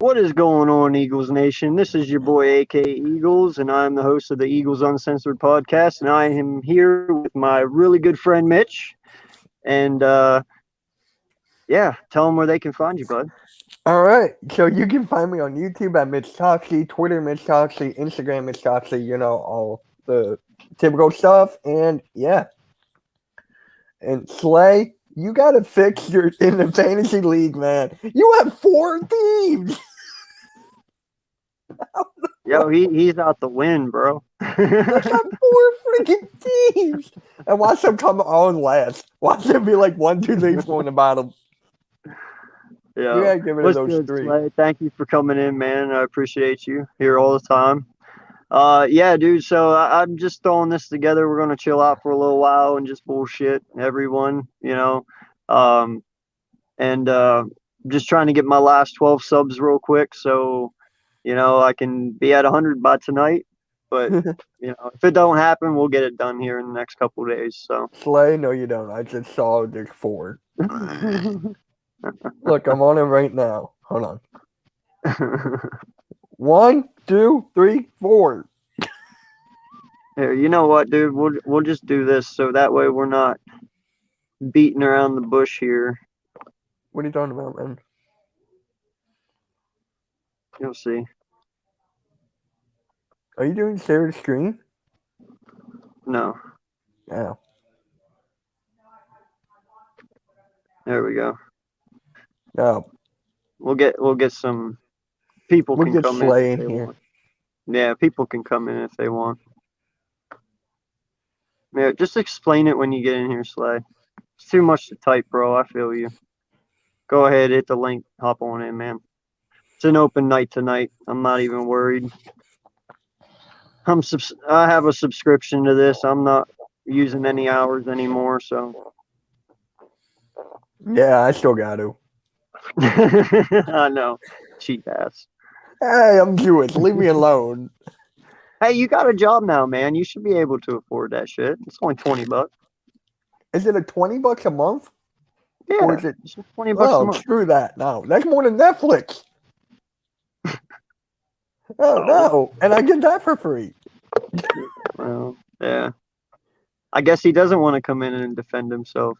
What is going on, Eagles Nation? This is your boy, AK Eagles, and I'm the host of the Eagles Uncensored podcast. And I am here with my really good friend, Mitch. And yeah, tell them where they can find you, bud. All right. So you can find me on YouTube at Mitch Toxie, Twitter Mitch Toxie, Instagram Mitch Toxie, all the typical stuff. And yeah. And Slay, you got to fix your in the fantasy league, man. You have 4 teams. Yo, he's out the win, bro. I got 4 freaking teams. And watch them come on last. Watch them be like 1, 2, 3, 4 in the bottom. Yeah, you gotta give it to those good, 3. Slay? Thank you for coming in, man. I appreciate you here all the time. Yeah, dude. So I'm just throwing this together. We're gonna chill out for a little while and just bullshit everyone, and just trying to get my last 12 subs real quick, so I can be at 100 by tonight. But if it don't happen, we'll get it done here in the next couple of days. So Slay, no, you don't. I just saw there's 4. Look, I'm on it right now. Hold on. 1, 2, 3, 4. Here, you know what, dude? We'll just do this so that way we're not beating around the bush here. What are you talking about, man? You'll see. Are you doing share the screen? No. Yeah. There we go. No. We'll get some people We'll can get come Slay in in here. Want. Yeah, people can come in if they want. Yeah, just explain it when you get in here, Slay. It's too much to type, bro. I feel you. Go ahead, hit the link, hop on in, man. It's an open night tonight. I'm not even worried. I have a subscription to this. I'm not using any hours anymore, so. Yeah, I still got to. I know. Cheap ass. Hey, I'm Jewish. Leave me alone. Hey, you got a job now, man. You should be able to afford that shit. It's only $20. Is it a $20 a month? Yeah, or is it it's just $20 a month. Screw that. No, that's more than Netflix. Oh, no. And I get that for free. Well, yeah. I guess he doesn't want to come in and defend himself.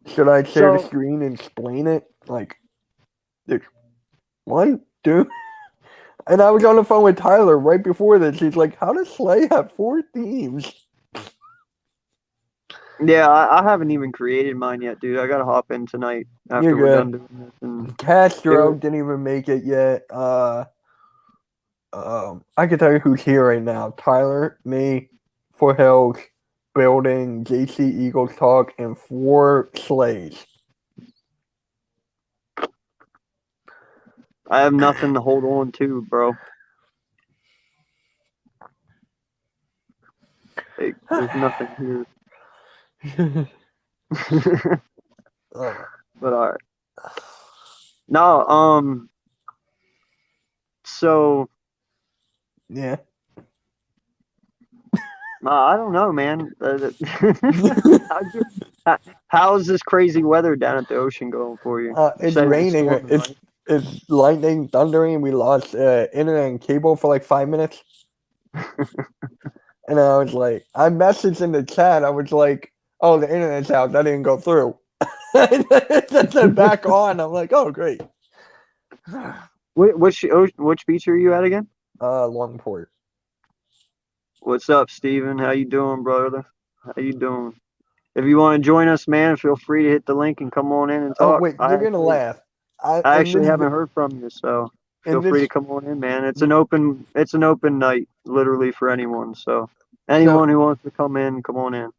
Should I share the screen and explain it? Like, there's 1, 2. And I was on the phone with Tyler right before this. He's like, how does Slay have 4 teams? Yeah, I haven't even created mine yet, dude. I got to hop in tonight after we're done doing this. And Castro didn't even make it yet. I can tell you who's here right now. Tyler, me, For Hills, Building, JC Eagles Talk, and 4 Slays. I have nothing to hold on to, bro. Hey, there's nothing here. But all right. No, so yeah. I don't know, man. How is this crazy weather down at the ocean going for you? It's raining. It's lightning, thundering. We lost internet and cable for like 5 minutes. And I was like, I messaged in the chat. I was like, oh, the internet's out. That didn't go through. It said back on. I'm like, oh, great. Which beach are you at again? Longport. What's up, Steven? How you doing, brother? How you doing? If you want to join us, man, feel free to hit the link and come on in and talk. Oh, wait, you're going to laugh. I actually haven't heard from you, so feel free to come on in, man. It's an open night, literally, for anyone. So anyone who wants to come in, come on in.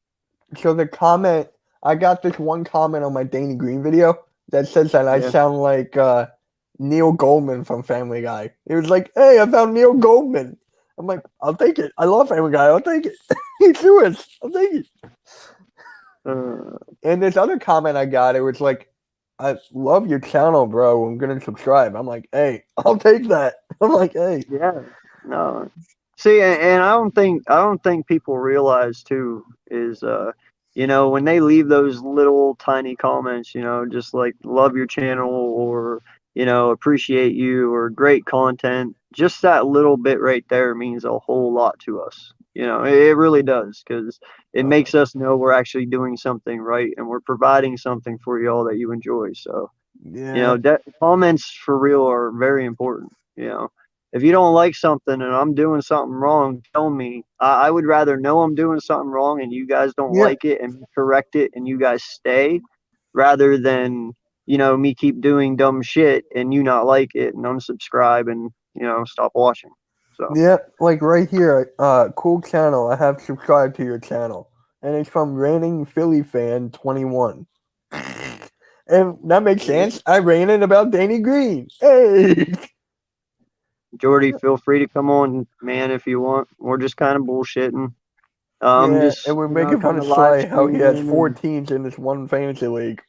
So the comment, I got this one comment on my Danny Green video that says that I sound like Neil Goldman from Family Guy. It was like, hey, I found Neil Goldman. I'm like, I'll take it. I love Family Guy. I'll take it. He's Jewish. I'll take it. And this other comment I got, it was like, I love your channel, bro. I'm gonna subscribe. I'm like, hey, I'll take that. I'm like, hey. Yeah. No. See, and I don't think people realize too is when they leave those little tiny comments, just like love your channel or, appreciate you or great content, just that little bit right there means a whole lot to us. It really does because it makes us know we're actually doing something right and we're providing something for y'all that you enjoy. So, Yeah. comments for real are very important. If you don't like something and I'm doing something wrong, tell me. I would rather know I'm doing something wrong and you guys don't Yeah. like it and correct it and you guys stay rather than, me keep doing dumb shit and you not like it and unsubscribe and, stop watching. So, Yeah, like right here, cool channel. I have subscribed to your channel, and it's from Reigning Philly Fan 21. And that makes sense. I ran it about Danny Green. Hey, Jordy, feel free to come on, man, if you want. We're just kind of bullshitting. yeah, and Just, we're making fun kind of of live Sly how he has streaming 4 and teams in this one fantasy league.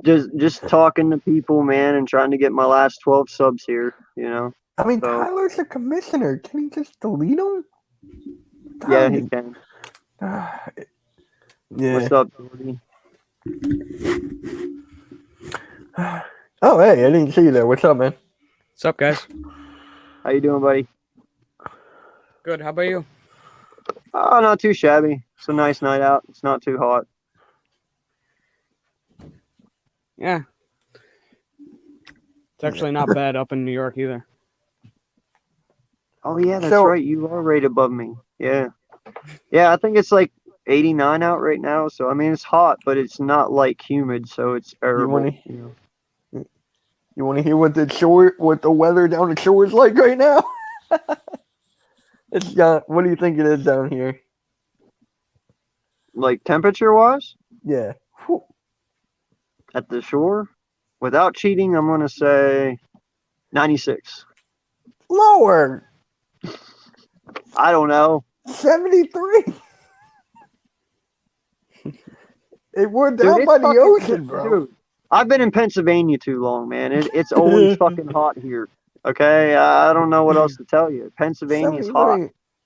just talking to people, man, and trying to get my last 12 subs here, I mean, So, Tyler's the commissioner. Can he just delete him? yeah, he can. Yeah. What's up, Jordy? Oh, hey, I didn't see you there. What's up, man? What's up, guys? How you doing, buddy? Good. How about you? Oh, not too shabby. It's a nice night out. It's not too hot. Yeah. It's actually not bad up in New York either. Oh, yeah, that's So- right. You are right above me. Yeah. Yeah, I think it's like 89 out right now. So, I mean, it's hot, but it's not like humid. So it's bearable. You want to hear what the weather down the shore is like right now? It's what do you think it is down here? Like temperature wise Yeah. Whew. at the shore, without cheating, I'm going to say 96. Lower. I don't know. 73. It went Dude, down it's by the fucking- ocean, bro. Dude, I've been in Pennsylvania too long, man. It's always fucking hot here. Okay, I don't know what else to tell you. Pennsylvania's hot.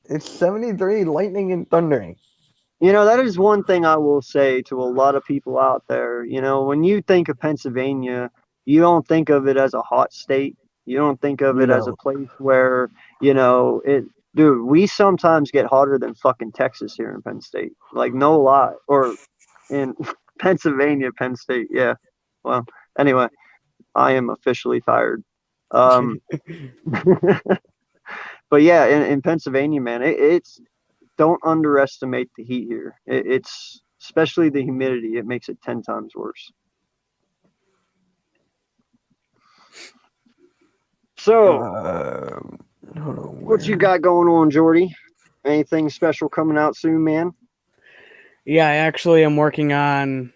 It's 73, lightning and thundering. That is one thing I will say to a lot of people out there. When you think of Pennsylvania, you don't think of it as a hot state. You don't think of it as a place where, dude, we sometimes get hotter than fucking Texas here in Penn State. Like, no lie. Or in Pennsylvania, Penn State. Yeah. Well, anyway, I am officially tired. But yeah, in Pennsylvania, man, it's don't underestimate the heat here. It's especially the humidity. It makes it 10 times worse. So, what you got going on, Jordy? Anything special coming out soon, man? Yeah, I actually am working on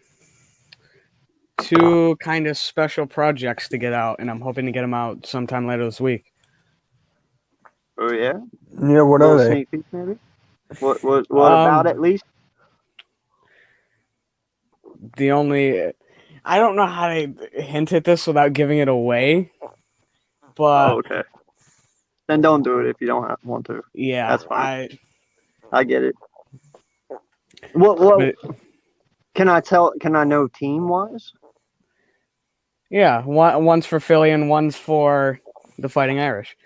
2 kind of special projects to get out, and I'm hoping to get them out sometime later this week. Oh yeah. Yeah, what are they? Sneak peek, maybe. What about at least? I don't know how to hint at this without giving it away, but Oh, okay. Then don't do it if you don't want to. yeah, That's fine. I get it. What can I know team wise? Yeah, one's for Philly and one's for the Fighting Irish.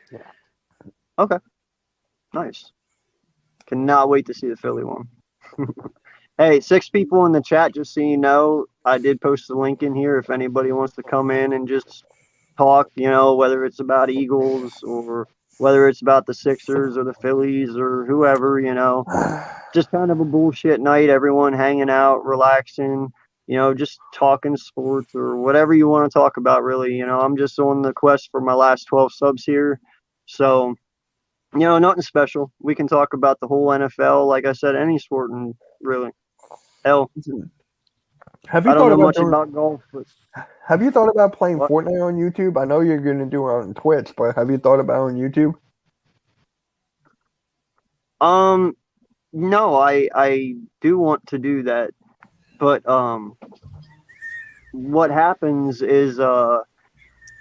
Okay. Nice. Cannot wait to see the Philly one. Hey, 6 people in the chat, just so you know, I did post the link in here if anybody wants to come in and just talk, whether it's about Eagles or whether it's about the Sixers or the Phillies or whoever, just kind of a bullshit night, everyone hanging out, relaxing, just talking sports or whatever you want to talk about, really. I'm just on the quest for my last 12 subs here. So, nothing special. We can talk about the whole NFL, like I said, any sport, and really. Hell, I don't know much about golf, but have you thought about playing What? Fortnite on YouTube? I know you're going to do it on Twitch, but have you thought about it on YouTube? no, I do want to do that, but what happens is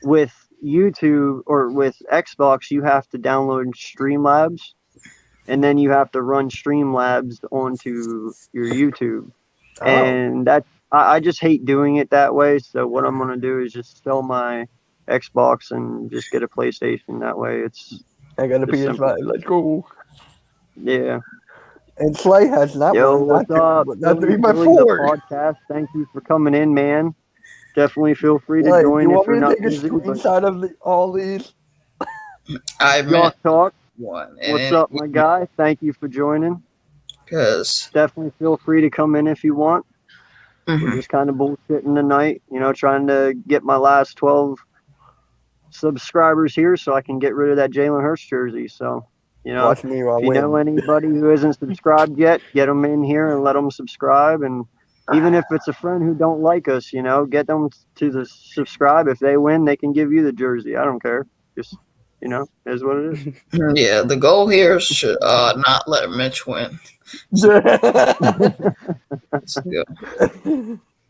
with YouTube or with Xbox, you have to download Streamlabs, and then you have to run Streamlabs onto your YouTube. Oh. And I just hate doing it that way. So what I'm gonna do is just sell my Xbox and just get a PlayStation. That way, it's I got a just simple. PS5. Let's go. Yeah. And Slay has not Yo, one, what's up? not Billy, 3x4. the podcast. Thank you for coming in, man. Definitely feel free to Slay, join you if want you're me to not take a busy. But screenshot of all these? I meant Jock Talk, one. what's up, my guy? Thank you for joining. Because Definitely feel free to come in if you want. We're just kind of bullshitting tonight, trying to get my last 12 subscribers here so I can get rid of that Jalen Hurts jersey. So, Watch me while I if you know win. anybody who isn't subscribed yet, get them in here and let them subscribe. And even if it's a friend who don't like us, get them to subscribe. If they win, they can give you the jersey. I don't care. Just, is what it is. yeah, the goal here is to not let Mitch win. So,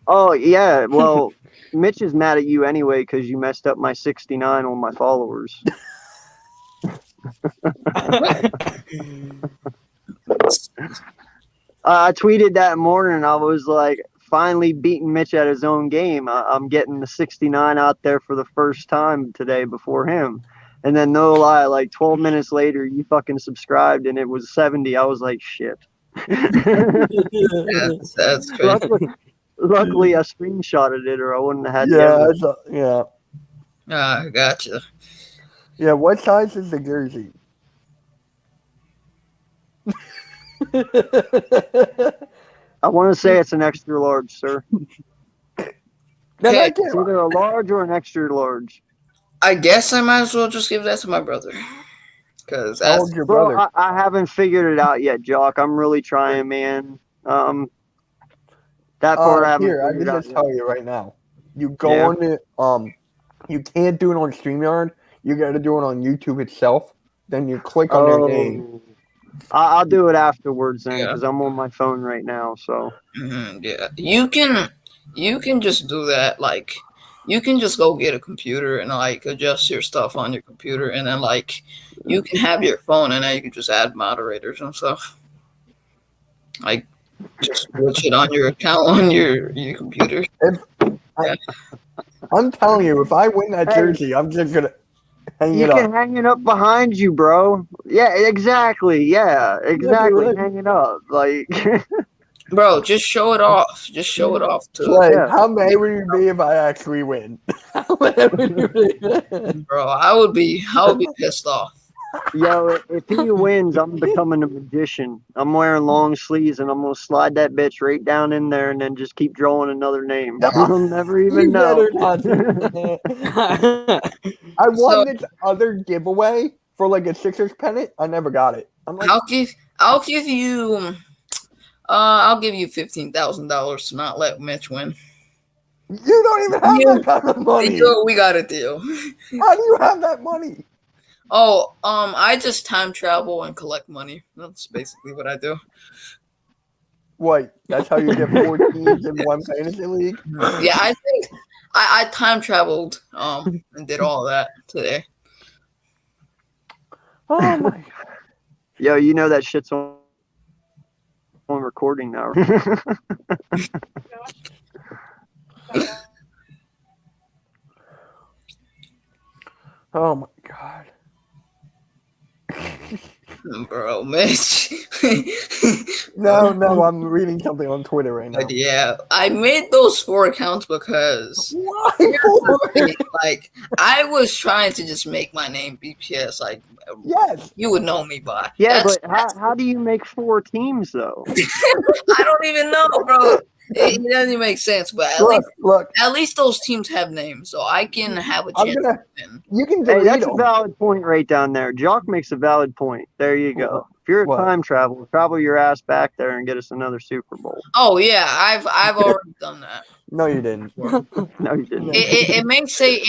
Oh, yeah. Well, Mitch is mad at you anyway because you messed up my 69 on my followers. I tweeted that morning. I was like, finally beating Mitch at his own game. I'm getting the 69 out there for the first time today before him. And then, no lie, like 12 minutes later, you fucking subscribed and it was 70. I was like, shit. that's crazy. Luckily, I screenshotted it or I wouldn't have had Yeah. I gotcha. Yeah, what size is the jersey? I want to say it's an extra large, sir. Then I It's either a large or an extra large. I guess I might as well just give that to my brother. Because How old's your Bro, brother? I haven't figured it out yet, Jock. I'm really trying, man. That part I haven't Here, I figured can out just yet. tell you right now. You go Yeah. on it. You can't do it on StreamYard. You got to do it on YouTube itself. Then you click on their name. Oh, I'll do it afterwards then, Yeah. because I'm on my phone right now. So yeah, you can just do that. Like, you can just go get a computer and like adjust your stuff on your computer, and then like you can have your phone, and then you can just add moderators and stuff. Like, just switch it on your account on your computer. I'm telling you, if I win that jersey, I'm just gonna hang you it can up. hang it up behind you, bro. Yeah, exactly. Yeah, exactly. right. Hang it up, like. Bro, just show it off. Just show it off to Like, Yeah. how mad would you be if I actually win? How mad would you be? bro. I would be pissed off. Yo, if he wins, I'm becoming a magician. I'm wearing long sleeves and I'm gonna slide that bitch right down in there and then just keep drawing another name. You'll never even You know. better not do that. I won this other giveaway for like a Sixers pennant. I never got it. I'm like, I'll give you $15,000 to not let Mitch win. you don't even have that kind of money. We got a deal. How do you have that money? Oh, I just time travel and collect money. That's basically what I do. Wait, that's how you get 4 teams in one fantasy league? Yeah, I think I time traveled and did all that today. Oh my! Yo, you know that shit's on recording now. Oh my god! Bro, Mitch. No, I'm reading something on Twitter right now. But yeah, I made those 4 accounts because Why 4? like I was trying to just make my name BPS. Like, Yes. you would know me by. Yeah, That's- but how do you make 4 teams though? I don't even know, bro. It doesn't even make sense. But Look. at least those teams have names, so I can have a I'm chance. gonna. to win. You can Hey, delete that's a them. valid point right down there. Jock makes a valid point. There you go. If you're a What? time traveler, travel your ass back there and get us another Super Bowl. Oh yeah, I've already done that. No, you didn't. No, you didn't. It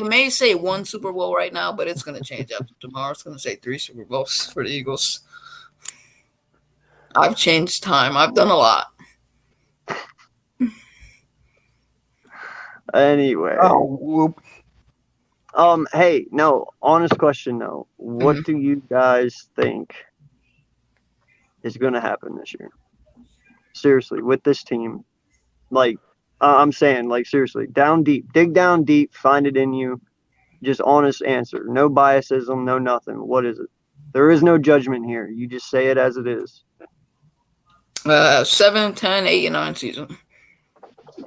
may say 1 Super Bowl right now, but it's gonna change after tomorrow. It's gonna say 3 Super Bowls for the Eagles. I've changed time. I've done a lot. Anyway. Oh, whoop. Hey, no, honest question though. What do you guys think is going to happen this year. Seriously, with this team, like I'm saying, like seriously, down deep, dig down deep, find it in you. Just honest answer. No biasism, no nothing. What is it? There is no judgment here. You just say it as it is. 7, 10, 8, and 9 season.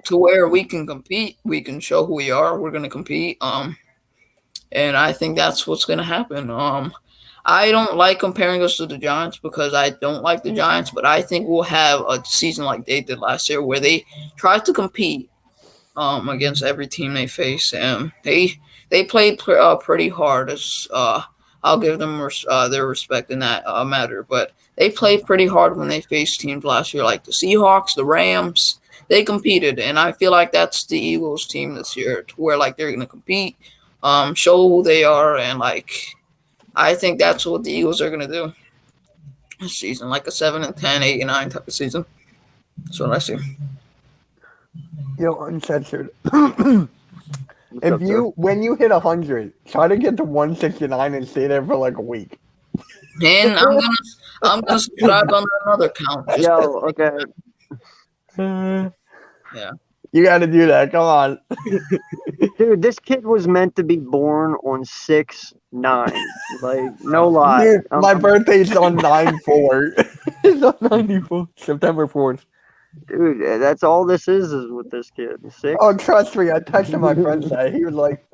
To where we can compete, we can show who we are. We're gonna compete. And I think that's what's gonna happen. I don't like comparing us to the Giants because I don't like the Giants, but I think we'll have a season like they did last year where they tried to compete against every team they face, and they played pretty hard. As I'll give them their respect in that matter, but they played pretty hard when they faced teams last year like the Seahawks, the Rams. They competed, and I feel like that's the Eagles team this year, to where like they're gonna compete, show who they are, and like I think that's what the Eagles are gonna do this season, like a 7 and 10, 8 and 9 type of season. That's what I see. Yo, uncensored. What's up, sir? When you hit 100, try to get to 169 and stay there for like a week. And I'm gonna subscribe on another account. Just Yo, okay. Yeah. You got to do that. Come on. Dude, this kid was meant to be born on 6/9. Like, no lie. Dude, my birthday's on 9/4. It's on 94, September 4th. Dude, that's all this is with this kid. 6. Oh, trust me, I texted my friend today. He was like,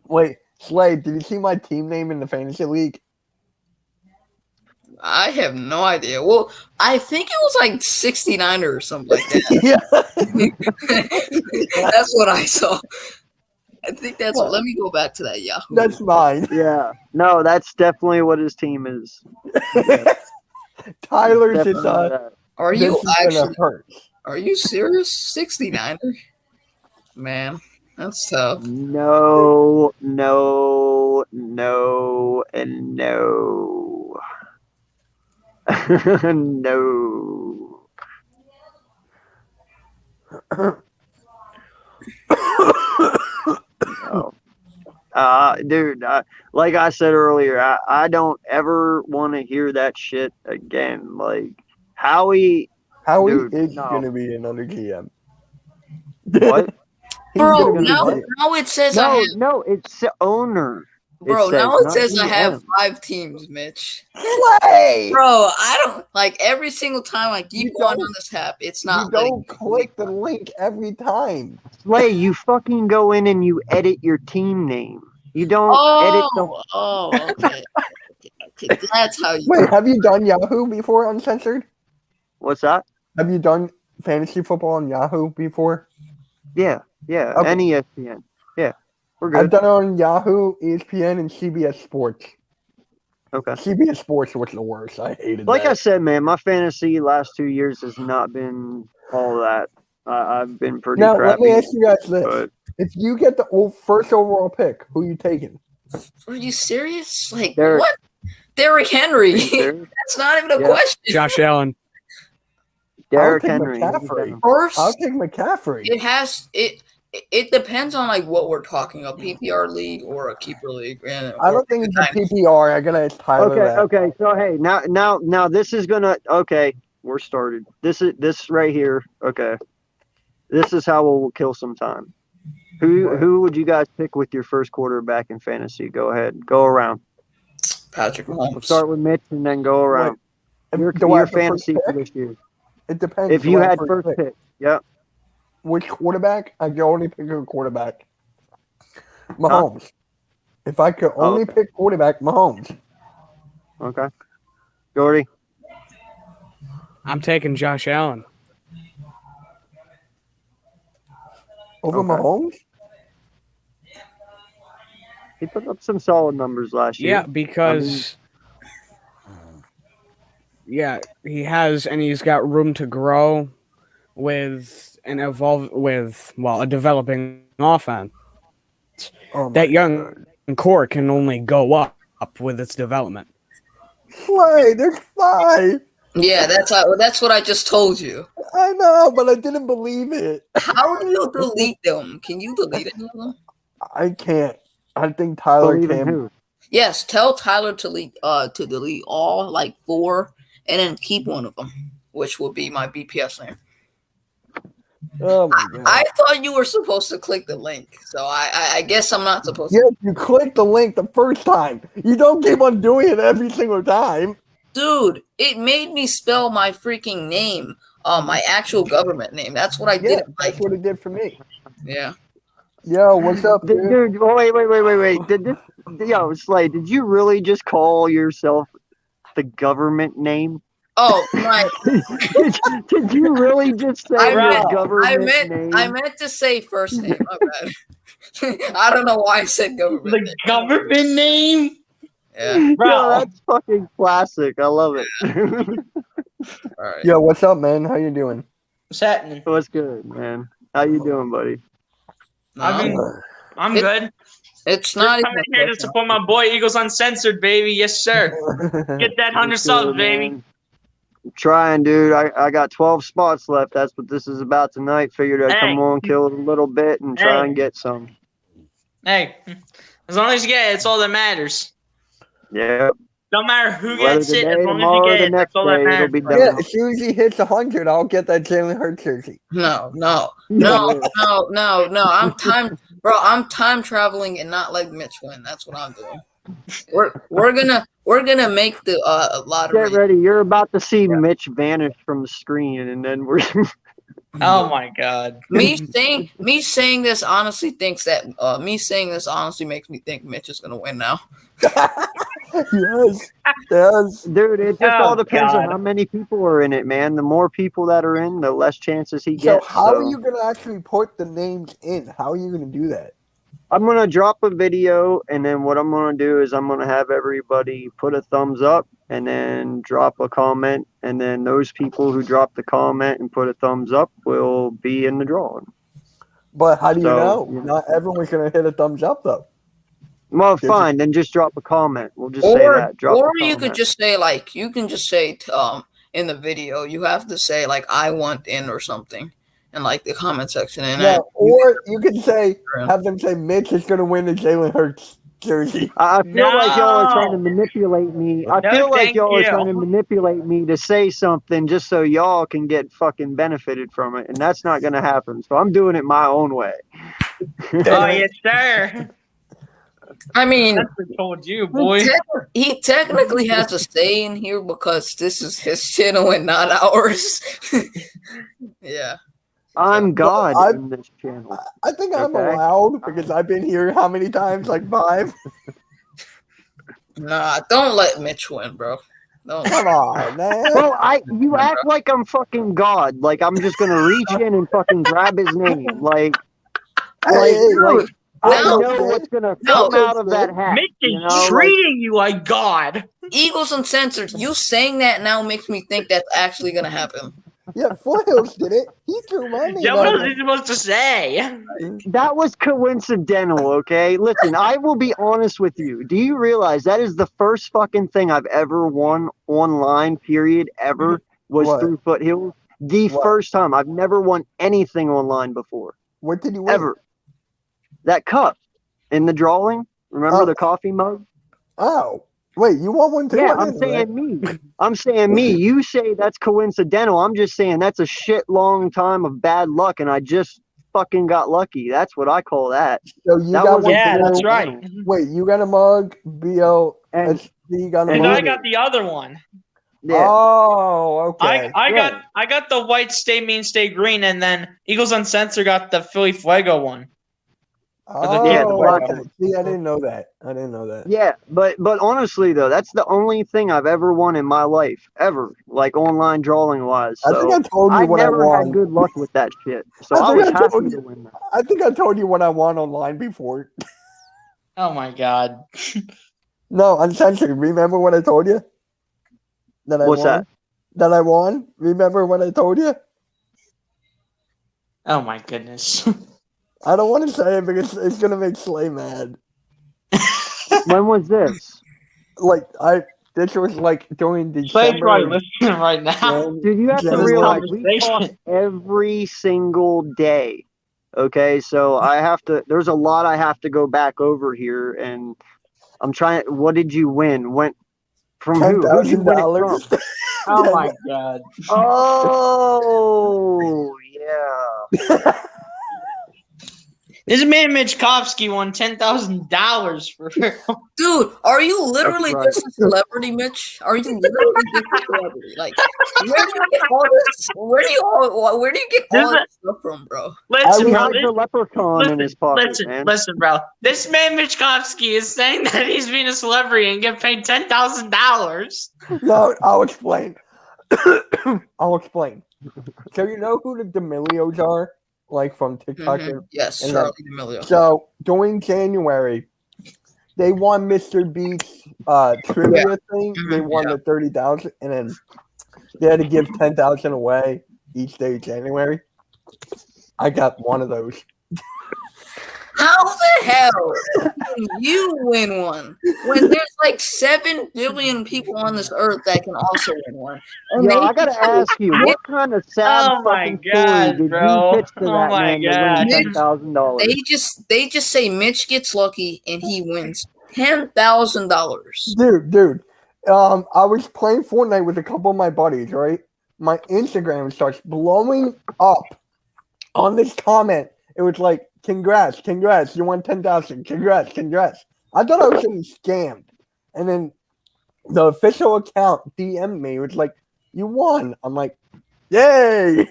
wait, Slade, did you see my team name in the fantasy league? I have no idea. Well, I think it was like 69 or something like that. Yeah. That's what I saw. I think that's. Let me go back to that Yahoo. That's mine. Yeah. No, that's definitely what his team is. Tyler's Definitely is that. Are this you is gonna actually? hurt. Are you serious? 69er? Man, that's tough. No, no, no, and no. No. No. Dude, like I said earlier, I don't ever want to hear that shit again. Like, Howie Dude, is no. going to be another GM. What? He's Bro, gonna be now, the- now it says I No, have. no, it's the owner. Bro, now it not says I have GM. 5 teams, Mitch. Slay! Bro, I don't like every single time I keep You going don't- on this app. It's You not. don't click the link every time. Slay, you fucking go in and you edit your team name. You don't edit the. Okay. Okay. That's how you. Wait, have you done Yahoo before, Uncensored? What's that? Have you done fantasy football on Yahoo before? Yeah, Okay. and ESPN. Yeah, we're I've good. done it on Yahoo, ESPN, and CBS Sports. Okay. CBS Sports was the worst. I hated Like I that. said, man, my fantasy last 2 years has not been all that. I've been pretty Now, crappy. let me ask you guys this. But If you get the first overall pick, who you taking? Are you serious? Like Derek- what? Derrick Henry. Derek, That's not even a Yeah. question. Josh Allen. Derrick take Henry. McCaffrey. First, I'll take McCaffrey. it depends on like what we're talking, a PPR league or a keeper league. I don't think it's a PPR. I gotta ask Tyler Okay, that. okay. So hey, now this is gonna we're started. This right here. Okay, this is how we'll kill some time. Who would you guys pick with your first quarterback in fantasy? Go ahead, go around. Patrick Mahomes. We'll start with Mitch and then go around. Your Do I have the first fantasy for pick? this year. It depends. If Do you I have had first pick, yep. Which quarterback? I could only pick a quarterback. Mahomes. If I could only okay. pick quarterback, Mahomes. Okay. Gordy. I'm taking Josh Allen. Over Okay. Mahomes? He put up some solid numbers last year. Yeah, because he's got room to grow with and evolve with a developing offense. Oh my That young God. core can only go up with its development. Slay, there's 5. Yeah, that's what I just told you. I know, but I didn't believe it. How do you delete them? Can you delete any of them? I can't. I think Tyler Believe in can. who? Yes, tell Tyler to delete all like 4 and then keep one of them, which will be my BPS name. Oh my god. I thought you were supposed to click the link, so I guess I'm not supposed Yes, you clicked the link the first time. You don't keep on doing it every single time. Dude, it made me spell my freaking name, my actual government name. That's what I Yeah, didn't like. that's what it did for me. Yeah. Yo, what's up, dude? Dude, wait. Yo, Slay, did you really just call yourself the government name? Oh, my. Did you really just say I your meant- government name? I meant to say first name. My bad. I don't know why I said government The name. government name? Yeah. Bro. Yo, that's fucking classic. I love it. All right. Yo, what's up, man? How you doing? What's happening? What's good, man? How you doing, buddy? No, I mean, I'm It- good. it's Just not coming even. here to support my boy Eagles Uncensored, baby. Yes, sir. Get that 100 What's subs, good, baby. man? I'm trying, dude. I got 12 spots left. That's what this is about tonight. Figured I'd come Hey. on, kill it a little bit, and try Hey. and get some. Hey, as long as you get it, it's all that matters. Yeah. Don't matter who Whether gets it, today, as long as tomorrow, you or get the it, that's next all that day, it'll matters. be bro. Yeah, done. as soon as he hits 100, I'll get that Jalen Hurts jersey. No. Yeah. I'm time traveling and not like Mitch win. That's what I'm doing. We're gonna make the lottery. Get ready. You're about to see Mitch vanish from the screen, and then we're. Oh my god. Me saying this honestly makes me think Mitch is gonna win now. Yes. Dude, it just Oh, all depends on God. how many people are in it, man. The more people that are in, the less chances he So gets. how are you going to actually put the names in? How are you going to do that? I'm gonna drop a video, and then what I'm gonna do is I'm gonna have everybody put a thumbs up, and then drop a comment, and then those people who drop the comment and put a thumbs up will be in the drawing. But how do you So, know? you know. Not everyone's going to hit a thumbs up, though. Well, Did you- fine, then just drop a comment. We'll just say that. Drop Or a you comment. could just say in the video you have to say like I want in or something in like the comment section and Yeah, then or you could say, have them say Mitch is going to win the Jalen Hurts jersey. I feel like y'all are trying to No. manipulate me. I No, feel like thank y'all are you. trying to manipulate me to say something just so y'all can get fucking benefited from it, and that's not gonna happen. So I'm doing it my own way. Oh, yes, sir. I mean That's what I told you, boy. he technically has a say in here because this is his channel and not ours. Yeah. I'm God I- in this channel. I think I'm Okay. allowed because I've been here how many times? Like 5? Nah, don't let Mitch win, bro. Don't. Come on, man. Well, you act like I'm fucking God. Like I'm just gonna reach in and fucking grab his name. Like Hey, I No. know what's gonna No. come out of that hat. Mitch is You know, like, treating you like God. Eagles Uncensored, you saying that now makes me think that's actually gonna happen. Yeah, Foothills did it. He threw my name Yeah, what out was there. he supposed to say? that was coincidental, okay? Listen, I will be honest with you. Do you realize that is the first fucking thing I've ever won online, period, ever, was What? through Foothills? The What? first time. I've never won anything online before. What did you win? Ever. That cup in the drawing. Remember Oh. the coffee mug? Oh. Wait, you won one too? Yeah, I I'm didn't know that. saying me. I'm saying me. You say that's coincidental. I'm just saying that's a shit long time of bad luck, and I just fucking got lucky. That's what I call that. So you That got was one. Yeah, for that's real? right. Wait, you got a mug, BO, And SD got a And And mug. I got the other one. yeah, Oh, okay. I got the white stay mean stay green, and then Eagles Uncensored got the Philly Fuego one. Oh, Yeah, the black okay. one. See, I didn't know that. I didn't know that. yeah. But honestly though, that's the only thing I've ever won in my life, ever, like online drawing wise. I think So I told you I what I never won. had good luck with that shit. So I I think was I told happy you. to win that. I think I told you what I won online before. Oh my god. No, uncensored. Remember what I told you? That I What's won? that? That I won? Remember what I told you? Oh my goodness. I don't want to say it because it's gonna make Slay mad. When was this? Like this was like during Play's December. probably listening right now. Dude, you have to This realize we conversation. talk every single day. Okay, so I have to. There's a lot I have to go back over here, and I'm trying. What did you win? Went from who? Who'd you win it from? $10,000. Oh my god. Oh yeah. This man Mitchkovsky won $10,000 for Dude, are you literally That's right. just a celebrity, Mitch? Are you literally just a celebrity? Like, where do you get all this? Where do you get all this stuff from, bro? Listen, He bro. hides a leprechaun in his pocket, man. Listen, bro. This man Mitchkovsky is saying that he's being a celebrity and get paid $10,000. No, I'll explain. I'll explain. So you know who the D'Amelios are? Like from TikTok? Mhm. Yes, and Charlie D'Amelio. So during January, they won Mr. Beast's trivia thing. They won the 30,000, and then they had to give 10,000 away each day of January. I got one of those. How the hell can you win one when there's like 7 billion people on this earth that can also win one? And Yo, they- I gotta ask you, what kind of sad Oh my fucking God, story did bro. you pitch to Oh that my man to God. win $10,000? they just say Mitch gets lucky and he wins $10,000. Dude. I was playing Fortnite with a couple of my buddies, right? My Instagram starts blowing up on this comment. It was like, congrats, you won 10,000, congrats. I thought I was getting scammed. And then the official account DM'd me. It was like, you won. I'm like, yay.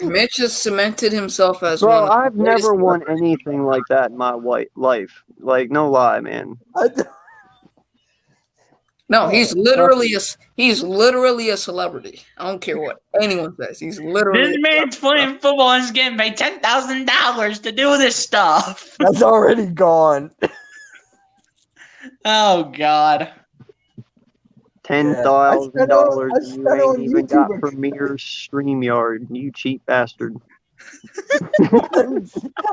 Mitch has cemented himself as Bro, one of the I've greatest never won celebrities. anything like that in my life. Like, no lie, man. No, he's literally a celebrity. I don't care what anyone says. He's literally This man's playing football and is getting paid $10,000 to do this stuff. That's already gone. Oh God. $10,000 I you spent it ain't on even got YouTube. Premier StreamYard, you cheap bastard.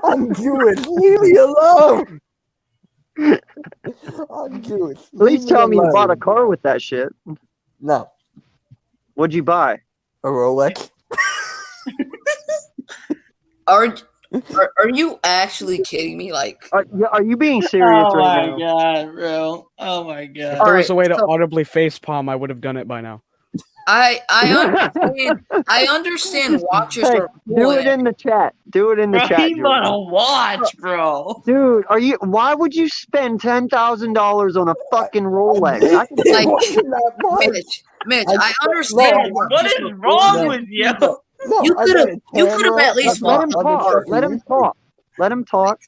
I'm Jewish. Leave me alone. I'm Jewish. At least tell me you bought a car with that shit. No, What'd you buy? a Rolex. Are you actually kidding me? Like, Are you being serious Oh right my now? God, bro. Oh my If God. there All was a right, way to so- audibly facepalm, I would have done it by now. I understand watches Hey, are do cool. it in the chat. Do it in the Bro, chat, he bought Jordan. a watch, bro. Dude, why would you spend $10,000 on a fucking Rolex? I can It Like- wasn't that much. Mitch, I- I understand. no, What watches is are cool. wrong No. with you? No, You I could've- got a you could've camera, at least I got let him other talk. stuff for Let him YouTube. talk. Let him talk.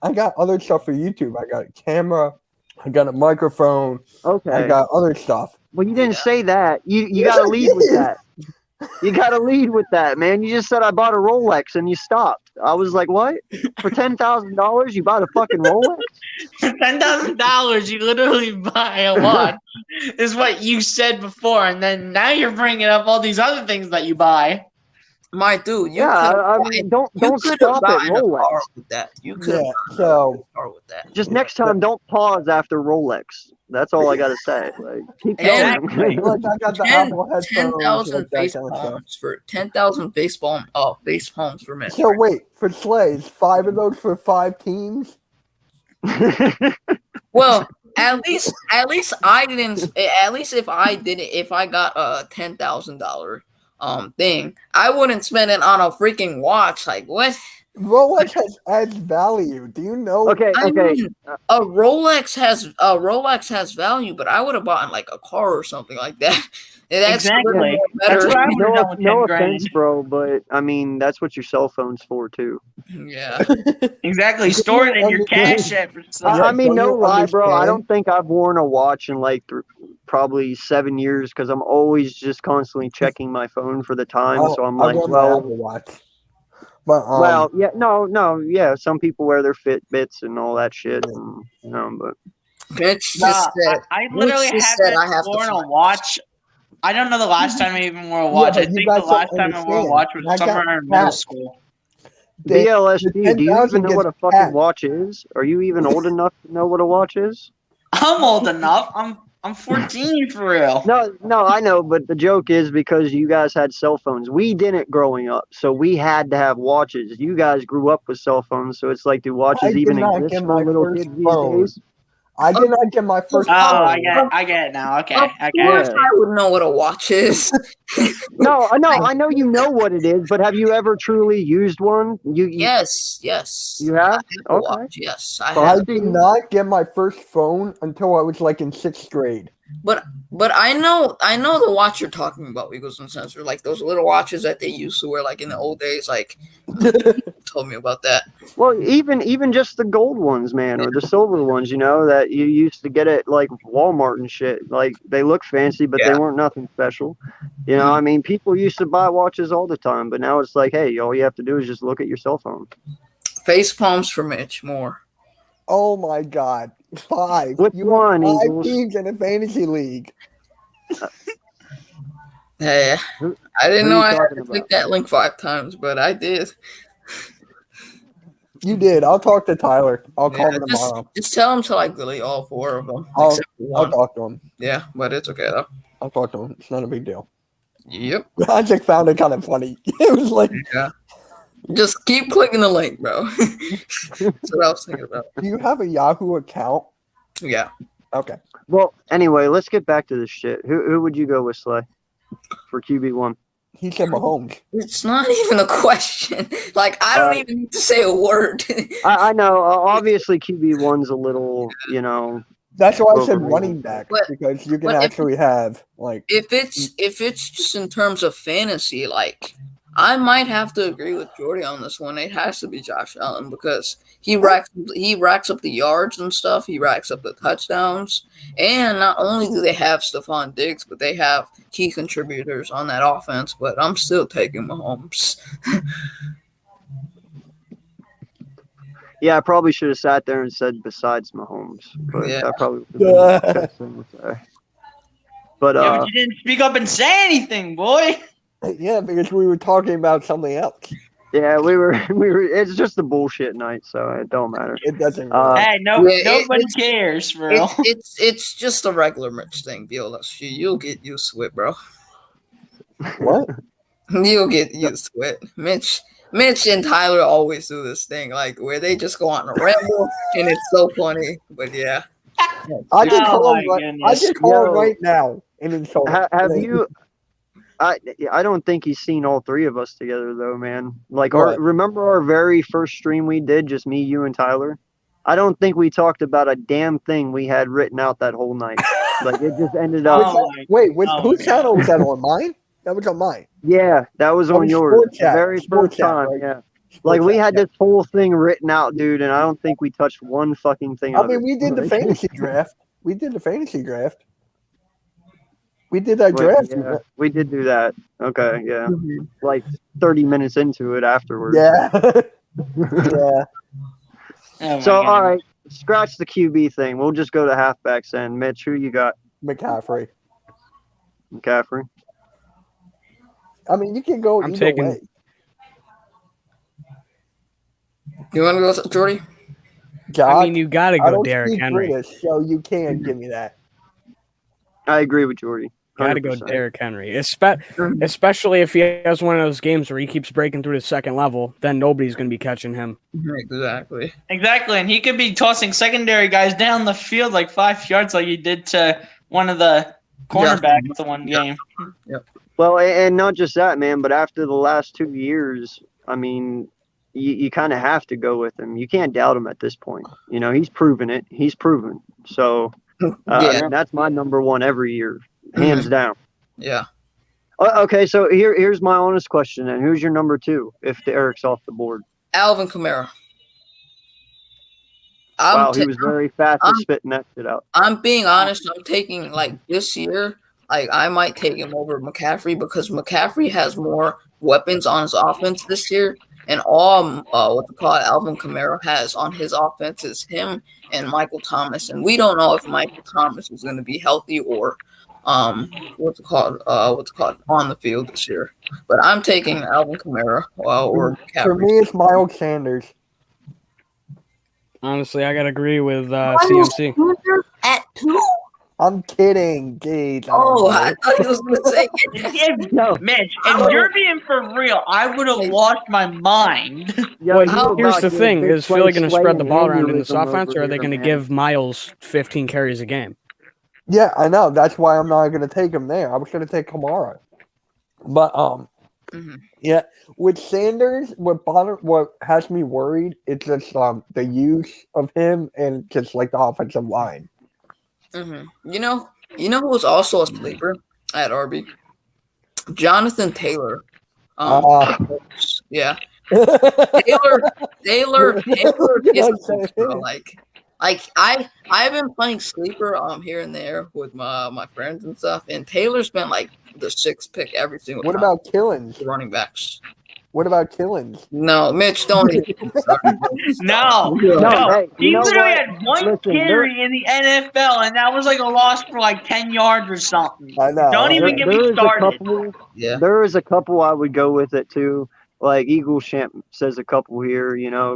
I got other stuff for YouTube. I got a camera. I got a microphone. I Okay. got other stuff. Well, you didn't Yeah. say that. You Yes, got to I lead with did. that. You got to lead with that, man. You just said I bought a Rolex and you stopped. I was like, what? For $10,000, you bought a fucking Rolex? For $10,000, you literally buy a watch, is what you said before, and then now you're bringing up all these other things that you buy. My dude, you Yeah, could I mean, don't could've stop at gotten a Rolex. car with that. You could have Yeah, gotten so a car with that. Just next time, don't pause after Rolex. That's all I gotta say. Like, keep Exactly. going. like I got the 10 Apple headphones. 10,000 like that face kind of stuff. palms for 10,000 face palms for Mitch. So wait, for Slays, 5 of those for 5 teams? Well, at least I didn't. At least if I got a $10,000 thing, I wouldn't spend it on a freaking watch. Like what? Rolex adds value. Do you know? Okay, I okay. mean, a Rolex has value, but I would have bought like a car or something like that. And that's a little Exactly. more better. That's what I would've done with No 10 grand. offense, bro, but I mean that's what your cell phone's for too. Yeah. Exactly. Store it in your cash app or something. Yeah, I mean, don't no you lie, bro. I understand? don't think I've worn a watch in like probably 7 years because I'm always just constantly checking my phone for the time. Oh, So I'm I like, wear my well, Apple Watch. But well, yeah, no, yeah. Some people wear their Fitbits and all that shit, and, but Mitch Nah, just said, I literally Mitch just said haven't I have to worn a find- watch. I don't know the last time I even wore a watch. but I you think the guys don't last time I wore a understand. watch was I got somewhere in middle hacked. school. they- BLSD, do you 10,000 even know what a gets fucking hacked. watch is? Are you even old enough to know what a watch is? I'm old enough. I'm 14 for real. No, I know, but the joke is because you guys had cell phones. We didn't growing up, so we had to have watches. You guys grew up with cell phones, so it's like, do watches I did even not exist get for my little first kids these phone. days? I did not get my first. Oh, I phone. get it now. Okay, Of okay. course, Yeah. I would know what a watch is. No, I know you know what it is, but have you ever truly used one? Yes. You have? Apple Okay. Watch. Yes, I I have. did not get my first phone until I was like in 6th grade. But I know the watch you're talking about, Eagles and Sensor, like those little watches that they used to wear like in the old days. Like, told me about that. Well, even just the gold ones, man, or the silver ones, that you used to get at like Walmart and shit. Like they look fancy, but they Yeah. weren't nothing special. I mean, people used to buy watches all the time, but now it's like, hey, all you have to do is just look at your cell phone. Face palms for Mitch. More. Oh my God! 5. Which You one, have 5 Eagles? teams in a fantasy league. Hey, Who- I didn't who know you I had talking to about? click that link 5 times, but I did. You did. I'll talk to Tyler. I'll call Yeah, him tomorrow. just tell him to like delete all 4 of them I'll except for one. talk to him. Yeah, but it's okay though. I'll talk to him. It's not a big deal. Yep. I just found it kind of funny. It was like, Yeah. Just keep clicking the link, bro. That's what I was thinking about. do you have a Yahoo account? Yeah. Okay. Well, anyway, let's get back to this shit. Who would you go with, Slay, for QB1? He said Mahomes. It's not even a question. Like, I don't even need to say a word. I know. Obviously, QB1's a little, That's why I said Overrated. running back, But- because you can but if- actually have like if it's just in terms of fantasy, like, I might have to agree with Jordy on this one. It has to be Josh Allen because he racks up the yards and stuff. He racks up the touchdowns. And not only do they have Stephon Diggs, but they have key contributors on that offense. But I'm still taking Mahomes. Yeah, I probably should have sat there and said besides Mahomes, but Yeah. that probably would have been the best thing to say. But Yeah, but you didn't speak up and say anything, boy. yeah, because we were talking about something else. yeah, we were. It's just a bullshit night, so it don't matter. It doesn't. Hey, Yeah, nobody cares, bro. It's just a regular Mitch thing, BLSG. You'll get used to it, bro. What? You'll get used to it. Mitch and Tyler always do this thing, like where they just go on a ramble, and it's so funny. But yeah, I can Oh call my him. I goodness. can call him Yo. right now and insult him. Have you? I don't think he's seen all three of us together though, man. Like, What? remember our very first stream we did, just me, you, and Tyler? I don't think we talked about a damn thing we had written out that whole night. Like, it just ended up. Oh my- Wait, oh whose my channel was that on? Mine? That was on mine. Yeah, that was On on yours. Sport Chat, Very Sport first Chat, time. right? Yeah. Like, we had this whole thing written out, dude, and I don't think we touched one fucking thing. I of mean, it. we did the fantasy draft. We did the fantasy draft. We did that Wait, draft. yeah, we did do that. Okay, yeah. Mhm. Like 30 minutes into it afterwards. Yeah. Yeah. Oh my So, all goodness. right, scratch the QB thing. We'll just go to halfbacks then. Mitch, who you got? McCaffrey. McCaffrey? I mean, you can go I'm either taking- way. you want to go with Jordy? Josh, I mean, you got to I go don't Derrick speak Henry. British, so you can give me that. I agree with Jordy. Got to go 100%. Derrick Henry, especially if he has one of those games where he keeps breaking through the second level. Then nobody's going to be catching him. Exactly. Exactly, and he could be tossing secondary guys down the field like 5 yards, like he did to one of the cornerbacks the one game. Well, and not just that, man, but after the last 2 years, I mean, you kind of have to go with him. You can't doubt him at this point. He's proven it. He's proven. So, Yeah. that's my number one every year, hands down. Yeah. Okay, so here's my honest question, then. Who's your number two if Derek's off the board? Alvin Kamara. Wow, he was very fast at spitting that shit out. I'm being honest. I'm taking like this year. Like I might take him over McCaffrey because McCaffrey has more weapons on his offense this year, and all Alvin Kamara has on his offense is him and Michael Thomas, and we don't know if Michael Thomas is going to be healthy or on the field this year. But I'm taking Alvin Kamara or For McCaffrey. me, it's Miles Sanders. Honestly, I got to agree with CMC. At 2. I'm kidding. Jeez. Oh, I thought he was gonna say it. No, Mitch, if you're being for real, I would have lost my mind. yo, Well, you how here's about the to thing: big is play Philly going to spread the slaying ball around in this aneurysm offense, or over are they here, going to man. give Miles 15 carries a game? Yeah, I know. That's why I'm not going to take him there. I was going to take Kamara. But Mhm. yeah, with Sanders, what has me worried is just the use of him and just like the offensive line. You know who was also a sleeper at RB? Jonathan Taylor. Yeah. Taylor is a beast, bro. I've been playing sleeper here and there with my friends and stuff, and Taylor's been like the 6th pick every single What time. about Killins? The running backs? What about Killins? No, Mitch, don't even get me started, bro. No, No, no. hey, you He know literally what? had one Listen, carry in the NFL, and that was like a loss for like 10 yards or something. I know. Don't right? even get there me is a started. couple. Yeah. There is a couple I would go with it too. Like Eagles Champ says a couple here,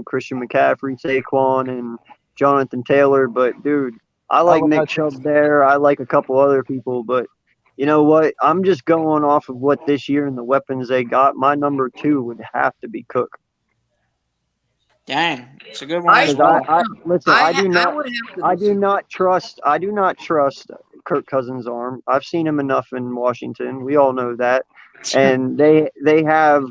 Christian McCaffrey, Saquon, and Jonathan Taylor. But dude, I like love Nick that. Chubb there. I like a couple other people, but you know what? I'm just going off of what this year and the weapons they got. My number 2 would have to be Cook. Dang, it's a good one as Because well. listen, I do not. I do not trust Kirk Cousins' arm. I've seen him enough in Washington. We all know that. And they have,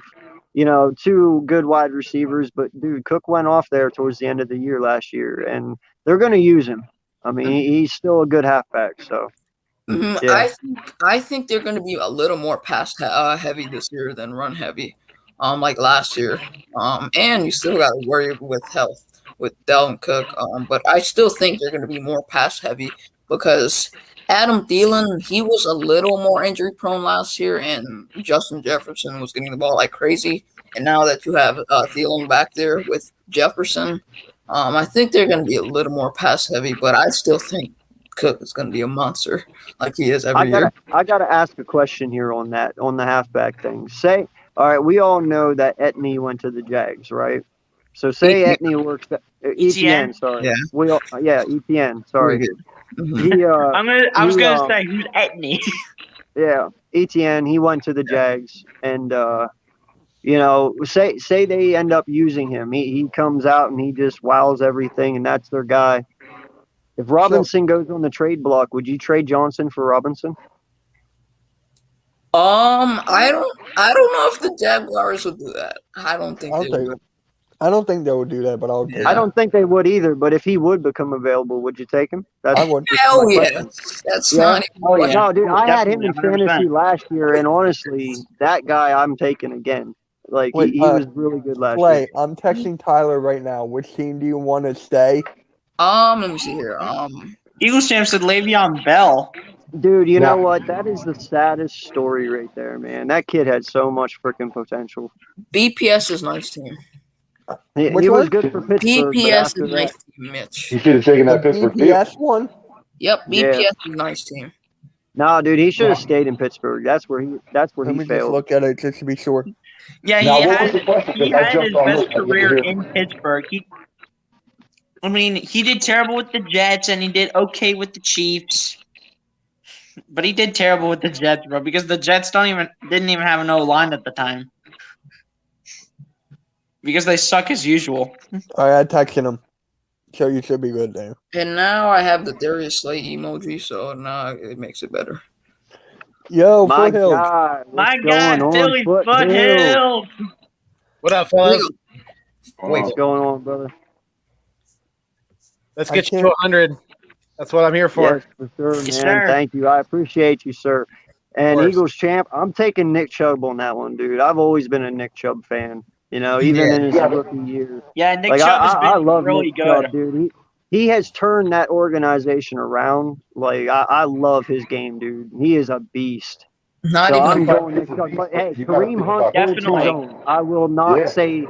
2 good wide receivers, but dude, Cook went off there towards the end of the year last year, and they're going to use him. I mean, he's still a good halfback. So yeah, I think they're going to be a little more pass heavy this year than run heavy, like last year. And you still got to worry with health with Dalvin Cook. But I still think they're going to be more pass heavy because Adam Thielen, he was a little more injury prone last year, and Justin Jefferson was getting the ball like crazy. And now that you have Thielen back there with Jefferson, I think they're going to be a little more pass heavy. But I still think Cook is going to be a monster like he is every year. I gotta ask a question here on the halfback thing. All right, we all know that Etney went to the Jags, right? So say ETN. Etney works. ETN? ETN, sorry. Yeah. ETN, sorry. Mhm. He I was gonna say who's Etney. Yeah, ETN. He went to the Jags, and say they end up using him. He comes out and he just wows everything, and that's their guy. If Robinson goes on the trade block, would you trade Johnson for Robinson? I don't know if the Jaguars would do that. I don't think they would. I don't think they would do that, but I'll take I it. don't think they would either. But if he would become available, would you take him? I would. Hell my yeah. question. That's Yeah? not even yeah. No, dude, I had him in Definitely, 100%. fantasy last year, and honestly, that guy I'm taking again. Like Wait, he was really good last Clay, year. I'm texting Tyler right now. Which team do you want to stay? Let me see here. Eagles champ said Le'Veon Bell. Dude, you know what? That is the saddest story right there, man. That kid had so much freaking potential. BPS is nice team. He Which was one? good for Pittsburgh, but BPS after is nice that, team, Mitch. You should have taken that The Pittsburgh deal. BPS one? Yep, BPS Yeah. is nice team. no, dude, he should have stayed in Pittsburgh. That's where Let he me just failed. look at it just to be sure. Yeah, Now, he what was had the question? he 'Cause I had jumped his on best this. I didn't career hear. in Pittsburgh. He did terrible with the Jets and he did okay with the Chiefs. But he did terrible with the Jets, bro, because the Jets didn't even have an O-line at the time. Because they suck as usual. All right, I texted him. So you should be good there. And now I have the Darius Slay emoji, so now it makes it better. Yo, My Foothills. God, My what's God, going on, Philly Foothill? Foothill. What up, fellas? What's going on, brother? Let's I get you to can't- 100. That's what I'm here for. Yes, for sure, man. Yes, sir. Thank you. I appreciate you, sir. And course. Eagles champ, I'm taking Nick Chubb on that one, dude. I've always been a Nick Chubb fan. Even Yeah. in his rookie year. Yeah, Nick Like Chubb has I been love really Nick good. Chubb, dude. He has turned that organization around. Like I love his game, dude. He is a beast. Not So even I'm a going Nick Chubb. But hey, You gotta Kareem think Hunt about holds his Definitely. own. I will not Yeah. say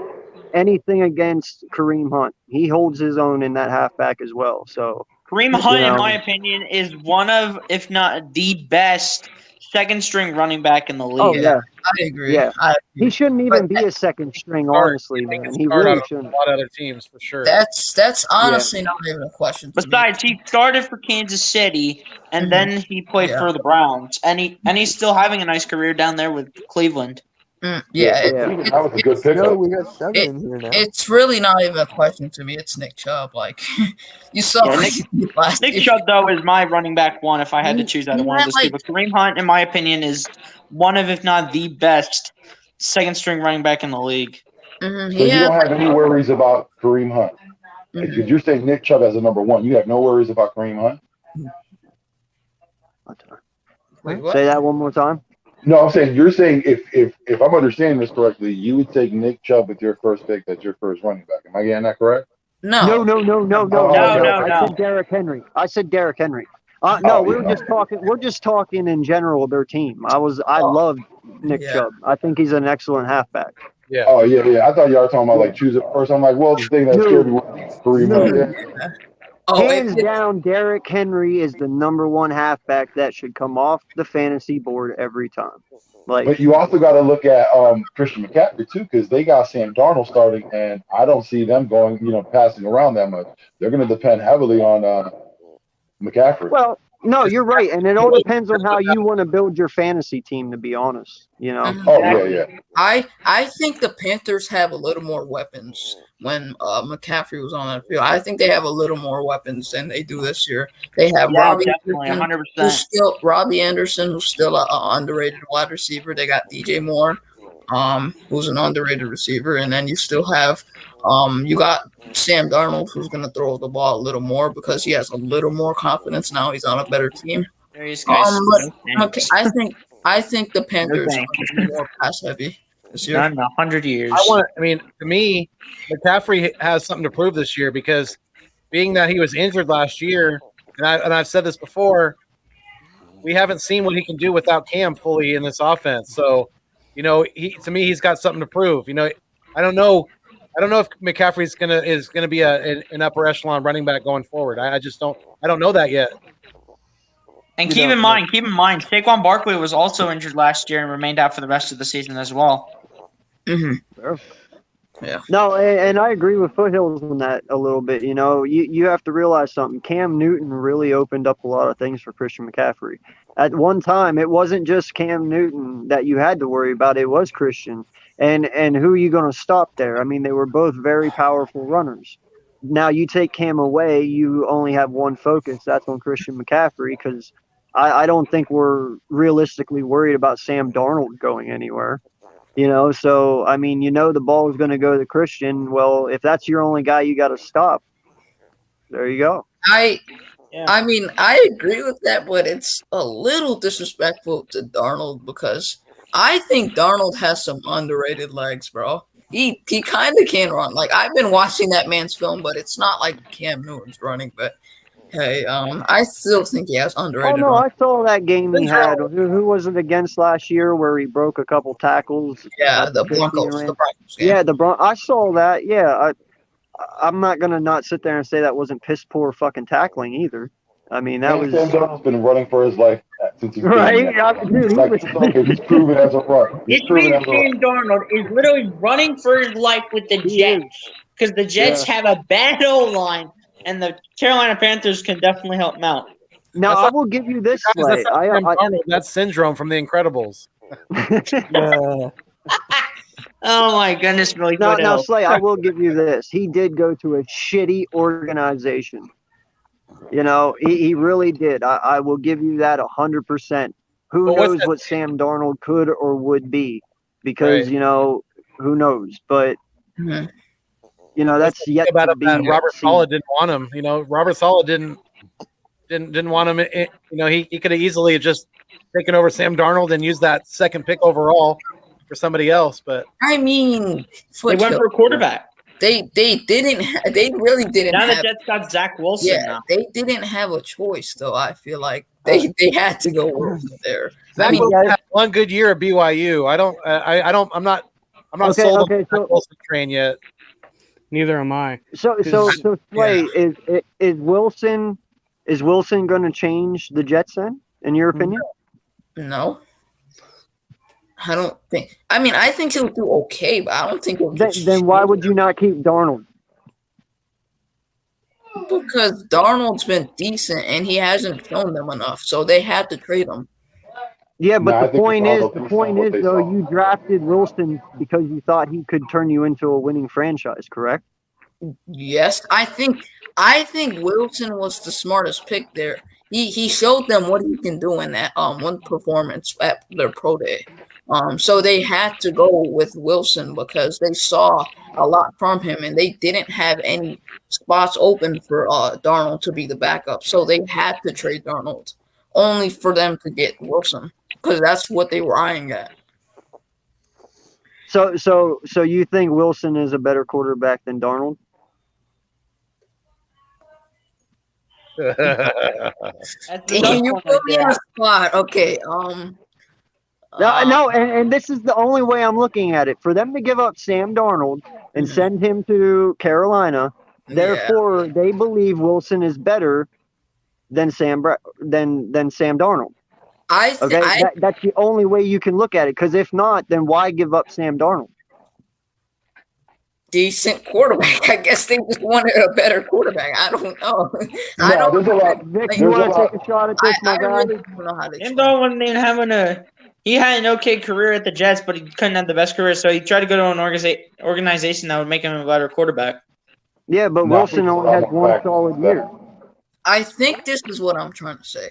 anything against Kareem Hunt. He holds his own in that halfback as well. So Kareem Hunt, in know. my opinion, is one of, if not the best second string running back in the league. Oh yeah, I agree. Yeah. I he agree. shouldn't even be a second string, honestly, He man. can He start really on a shouldn't. lot of other teams for sure. That's honestly not even a question. To me. Besides, he started for Kansas City, and then he played Yeah. for the Browns, and he's still having a nice career down there with Cleveland. Yeah, Yeah. That was a good No, pickup. we got 7 in here now. it's really not even a question to me. It's Nick Chubb. Like you saw Yeah, what he did last Nick year. Chubb, though, is my running back one if I had to choose out of one of those two. But Kareem Hunt, in my opinion, is one of, if not the best, second string running back in the league. Mhm, So he you had don't have any worries about Kareem Hunt. mhm. Because you're saying Nick Chubb as a number one. You have no worries about Kareem Hunt? Wait, what? Say that one more time. No, I'm saying you're saying if I'm understanding this correctly, you would take Nick Chubb with your first pick. That's your first running back. Am I getting that correct? No. No. I said Derrick Henry. No, Oh, we were yeah. just talking. We're just talking in general of their team. I loved Nick Yeah. Chubb. I think he's an excellent halfback. Yeah. Oh yeah. I thought y'all were talking about like choosing first. I'm like, well, the thing that scared me was Kareem Hunt. Yeah. Oh, Hands down, Derrick Henry is the number one halfback that should come off the fantasy board every time. Like, But you also got to look at Christian McCaffrey too, because they got Sam Darnold starting, and I don't see them going, passing around that much. They're going to depend heavily on McCaffrey. well, no, you're right, and it all depends on how you want to build your fantasy team. To be honest, Oh yeah. I think the Panthers have a little more weapons when McCaffrey was on that field. I think they have a little more weapons than they do this year. They have Definitely, 100%. Robbie Anderson, who's still an underrated wide receiver. They got DJ Moore, who's an underrated receiver, and then you still have you got Sam Darnold, who's going to throw the ball a little more because he has a little more confidence now. He's on a better team. But I think the Panthers are more pass heavy this year. Not in 100 years. To me, McCaffrey has something to prove this year because being that he was injured last year, and I've said this before, we haven't seen what he can do without Cam fully in this offense. So, he's got something to prove. I don't know if McCaffrey is gonna be an upper echelon running back going forward. I don't know that yet. And keep in mind, Saquon Barkley was also injured last year and remained out for the rest of the season as well. Mm-hmm. Yeah. No, and I agree with Foothills on that a little bit. You have to realize something. Cam Newton really opened up a lot of things for Christian McCaffrey. At one time, it wasn't just Cam Newton that you had to worry about. It was Christian. And who are you going to stop there? I mean, they were both very powerful runners. Now you take Cam away, you only have one focus. That's on Christian McCaffrey because I don't think we're realistically worried about Sam Darnold going anywhere. So, I mean, the ball is going to go to Christian. Well, if that's your only guy you got to stop, there you go. I mean, I agree with that, but it's a little disrespectful to Darnold because I think Darnold has some underrated legs, bro. He kind of can run. Like, I've been watching that man's film, but it's not like Cam Newton's running. But, hey, I still think he has underrated Oh, no, run. I saw that game he had. Who was it against last year where he broke a couple tackles? Yeah, the Broncos. Game. Yeah, I saw that. Yeah, I'm not going to not sit there and say that wasn't piss poor fucking tackling either. I mean, that was. Sam Darnold's been running for his life since he's right. He's proven as a run. This means Sam Darnold is literally running for his life with the Jets because the Jets have a bad O-line, and the Carolina Panthers can definitely help him out. Now, I will give you this. That's Syndrome from The Incredibles. Oh my goodness, Billy! No, Slay. I will give you this. He did go to a shitty organization. He really did. I will give you that 100%. Who knows what Sam Darnold could or would be? Because who knows? But that's yet to be. Robert Saleh didn't want him. Robert Saleh didn't want him. He could have easily just taken over Sam Darnold and used that second pick overall for somebody else. But I mean, they went for a quarterback. They really didn't. Now the Jets got Zach Wilson. Yeah, now. They didn't have a choice though. I feel like they had to go over there. Zach Wilson had one good year at BYU. I'm not sold on the Zach Wilson train yet. Neither am I. So Slay, is Wilson going to change the Jets then, in your opinion? No. I don't think. I mean, I think he'll do okay, but I don't think he'll do Then why would you not keep Darnold? Because Darnold's been decent and he hasn't shown them enough, so they had to trade him. Yeah, but No, I the think point it's is, all based on what they though, saw. you drafted Wilson because you thought he could turn you into a winning franchise, correct? Yes, I think Wilson was the smartest pick there. He showed them what he can do in that one performance at their pro day. So they had to go with Wilson because they saw a lot from him and they didn't have any spots open for Darnold to be the backup. So they had to trade Darnold only for them to get Wilson because that's what they were eyeing at. So you think Wilson is a better quarterback than Darnold? That's the Damn, tough you one put right me in there. a spot. Okay. No, and this is the only way I'm looking at it. For them to give up Sam Darnold and Mhm. send him to Carolina, therefore they believe Wilson is better than Sam Darnold. Okay, that's the only way you can look at it. Because if not, then why give up Sam Darnold? Decent quarterback. I guess they just wanted a better quarterback. I don't know. I No, don't. there's a lot. Vic, Like, you There's a want to lot. take a shot at this, my I guy? really don't know how to Sam explain. Darnold wasn't even having a. He had an okay career at the Jets, but he couldn't have the best career, so he tried to go to an organization that would make him a better quarterback. Yeah, but No, Wilson only has one solid year. I think this is what I'm trying to say.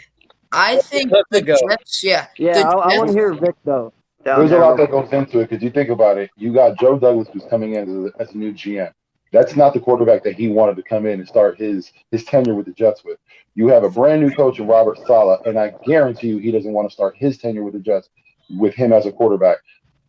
I think Let the it go. Jets, yeah. Yeah, the I want to Jets- hear Vic though. Down There's a there. lot that goes into it because you think about it. You got Joe Douglas who's coming in as a new GM. That's not the quarterback that he wanted to come in and start his tenure with the Jets with. You have a brand new coach in Robert Saleh, and I guarantee you he doesn't want to start his tenure with the Jets with him as a quarterback.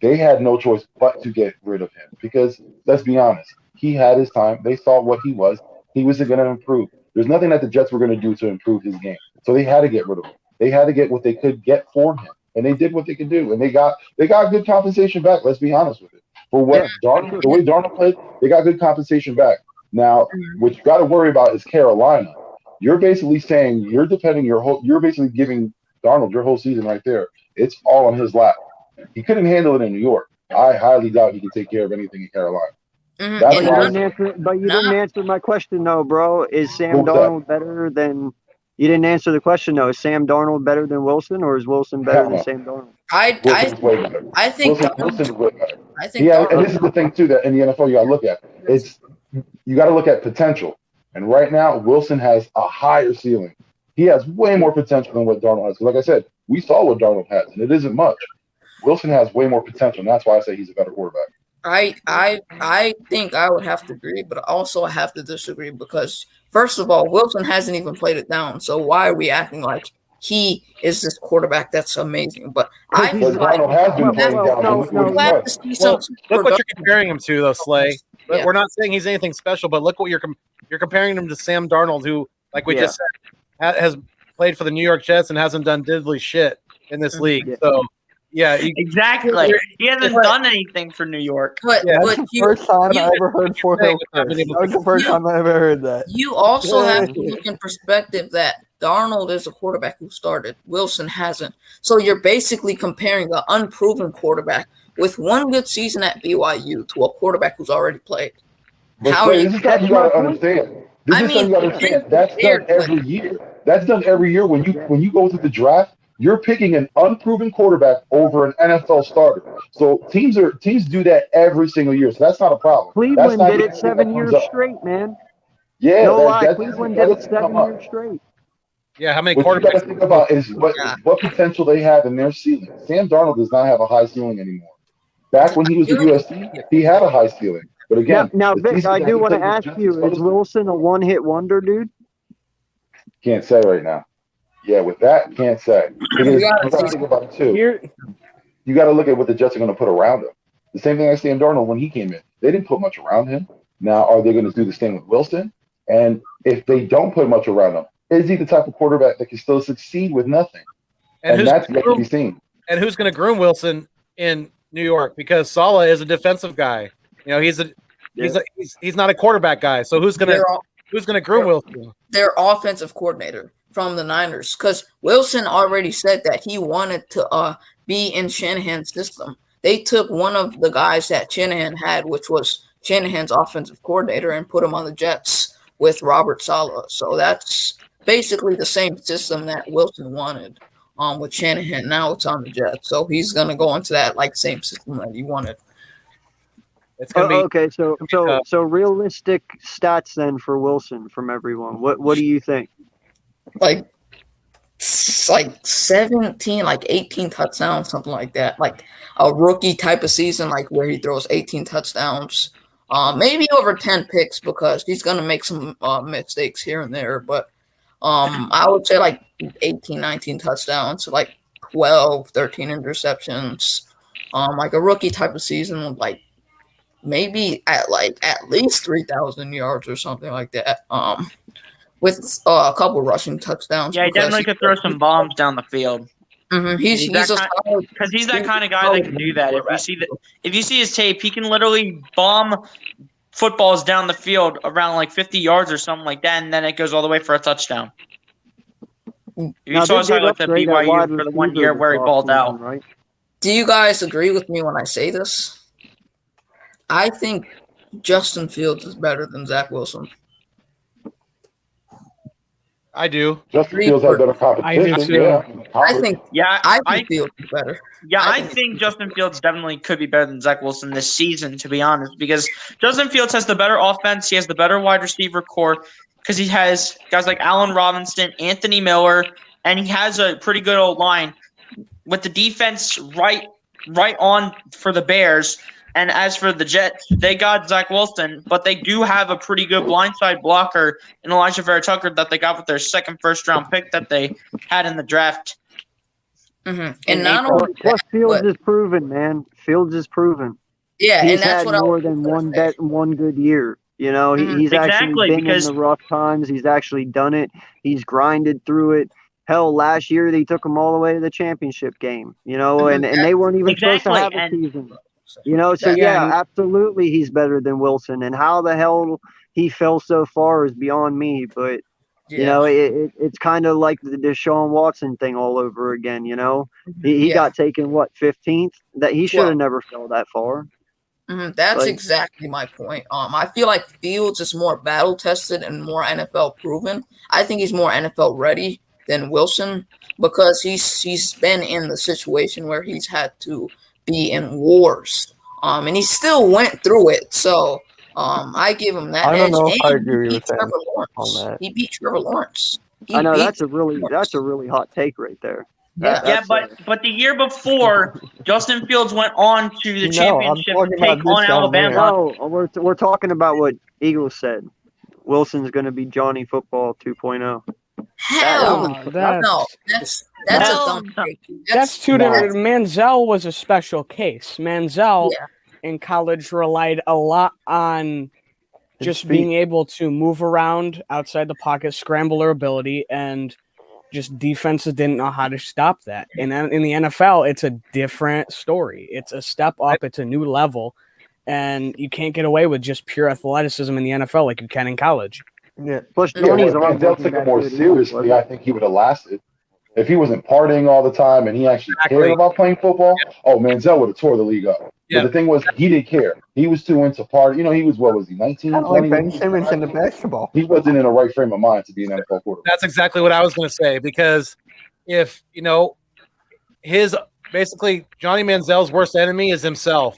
They had no choice but to get rid of him because, let's be honest, he had his time. They saw what he was. He wasn't going to improve. There's nothing that the Jets were going to do to improve his game. So they had to get rid of him. They had to get what they could get for him, and they did what they could do, and they got good compensation back. Let's be honest with it. For what the way Darnold played, they got good compensation back. Now, what you got to worry about is Carolina. You're basically saying you're basically giving Darnold your whole season right there. It's all on his lap. He couldn't handle it in New York. I highly doubt he can take care of anything in Carolina. Mhm. That's But And you why- didn't answer my question though, bro. Is Sam What was that? Darnold better than? You didn't answer the question though. Is Sam Darnold better than Wilson, or is Wilson better Hell than no. Sam Darnold? Wilson's way better. I think Wilson's way better. I think Yeah, Darnold- and this is the thing too that in the NFL you got to look at. You got to look at potential. And right now, Wilson has a higher ceiling. He has way more potential than what Darnold has. 'Cause like I said, we saw what Darnold has, and it isn't much. Wilson has way more potential, and that's why I say he's a better quarterback. I think I would have to agree, but also I have to disagree because first of all, Wilson hasn't even played it down. So why are we acting like he is this quarterback that's amazing? But I But feel But like Darnold has been Well, playing well, down. no, and look what no, he's you have done. to see some Well, look what you're production. comparing him to, though, Slay. But Yeah. we're not saying he's anything special. But look what you're comparing him to Sam Darnold, who, like we just said, has played for the New York Jets and hasn't done diddly shit in this league. Yeah. So, yeah, Exactly. He hasn't But- done anything for New York. But Yeah, but That's the you first time you- I ever heard Fort Hill curse. That was the first time I ever heard that. you also Yeah. have to look in perspective that Darnold is a quarterback who started. Wilson hasn't. So you're basically comparing an unproven quarterback with one good season at BYU to a quarterback who's already played. But How Slay, you- this is something you got to understand. This I is something mean, you got to understand. That's fair, done every year. That's done every year. When you go to the draft, you're picking an unproven quarterback over an NFL starter. So teams do that every single year. So that's not a problem. That's Cleveland not did it anything that 7 comes years up. straight, man. Yeah, No that lie, Cleveland did it doesn't come 7 up. years straight. yeah. How many What you got to quarterbacks? think about is what potential they have in their ceiling. Sam Darnold does not have a high ceiling anymore. Back when he was at USC, he had a high ceiling. But again, Now, the Vic, season I that do he want to played with ask Jets you: was is Wilson a one-hit wonder, dude? Can't say right now. Yeah, with that, can't say. Because You you gotta got to see- think about it too. Here, You got to look at what the Jets are going to put around him. The same thing I Sam Darnold when he came in. They didn't put much around him. Now, are they going to do the same with Wilson? And if they don't put much around him, is he the type of quarterback that can still succeed with nothing? And who's that's yet to be seen. and who's going to groom Wilson in New York? Because Saleh is a defensive guy. You know, he's not a quarterback guy. So who's going to groom Wilson? Their offensive coordinator. from the Niners because Wilson already said that he wanted to be in Shanahan's system. They took one of the guys that Shanahan had, which was Shanahan's offensive coordinator, and put him on the Jets with Robert Saleh. So that's basically the same system that Wilson wanted with Shanahan. Now it's on the Jets. So he's going to go into that same system that he wanted. It's gonna be Okay, so realistic stats then for Wilson from everyone. What do you think? Like 17, 18 touchdowns, something like that. Like a rookie type of season, where he throws 18 touchdowns. Maybe over 10 picks because he's going to make some mistakes here and there. But I would say 18, 19 touchdowns, 12, 13 interceptions. A rookie type of season with maybe at least 3,000 yards or something like that. With a couple rushing touchdowns. Yeah, he definitely could throw some bombs down the field. Mm-hmm. He's that kind of guy that can do that. If you see his tape, he can literally bomb footballs down the field around 50 yards or something like that, and then it goes all the way for a touchdown. You saw his highlights at BYU for the 1 year where he balled out. Right? Do you guys agree with me when I say this? I think Justin Fields is better than Zach Wilson. I do. Justin Fields had better competition. I do too. Yeah. I think I Fields is better. Yeah, I think Justin Fields definitely could be better than Zach Wilson this season, to be honest, because Justin Fields has the better offense. He has the better wide receiver core because he has guys like Allen Robinson, Anthony Miller, and he has a pretty good old line with the defense right on for the Bears. And as for the Jets, they got Zach Wilson, but they do have a pretty good blindside blocker in Elijah Vera Tucker that they got with their second first-round pick that they had in the draft. Mm-hmm. And not only plus Fields is proven, man. Fields is proven. Yeah, He's and that's had what more than one good year. You know, he's actually been in the rough times. He's actually done it. He's grinded through it. Hell, last year they took him all the way to the championship game. You know, and they weren't even supposed to have a season. You know, so yeah, absolutely he's better than Wilson. And how the hell he fell so far is beyond me. But, you know, it's kind of like the Deshaun Watson thing all over again, you know. He got taken, 15th? That he should have never fell that far. Mm-hmm. That's exactly my point. I feel like Fields is more battle-tested and more NFL proven. I think he's more NFL ready than Wilson because he's been in the situation where he's had to be in wars, and he still went through it. So, I give him that. I don't know if I and agree he with beat Trevor that on Lawrence. that. He beat Trevor Lawrence. I know that's a really hot take right there. But the year before, Justin Fields went on to the championship to take on Alabama. No, we're talking about what Eagles said. Wilson's going to be Johnny Football 2.0. Hell no. That's a dumb take. That's two different. Manziel was a special case. Manziel in college relied a lot on just being able to move around outside the pocket, scrambler ability, and just defenses didn't know how to stop that. And in the NFL, it's a different story. It's a step up. It's a new level. And you can't get away with just pure athleticism in the NFL like you can in college. Yeah. Plus, Johnny's took it more seriously. I think he would have lasted. If he wasn't partying all the time and he actually cared about playing football, Manziel would have tore the league up. Yeah. But the thing was, he didn't care. He was too into party. You know, he was, what was he, 19? Kind of like Ben Simmons in the basketball. He wasn't in the right frame of mind to be an NFL quarterback. That's exactly what I was going to say, because if, you know, basically Johnny Manziel's worst enemy is himself.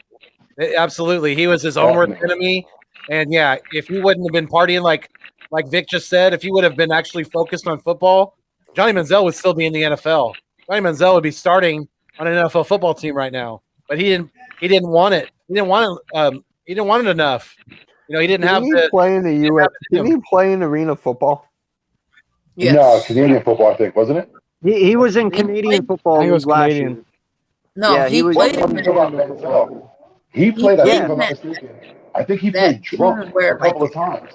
Absolutely. He was his own worst enemy. And yeah, if he wouldn't have been partying like Vic just said, if he would have been actually focused on football, Johnny Manziel would still be in the NFL. Johnny Manziel would be starting on an NFL football team right now. But he didn't want it. He didn't want it enough. You know, he didn't have to play in the U.S. Didn't he play in arena football? Yes. No, Canadian football, I think, wasn't it? He was in Canadian football. He was last Canadian. year. No, he played. He played, I think he played drunk a couple of times.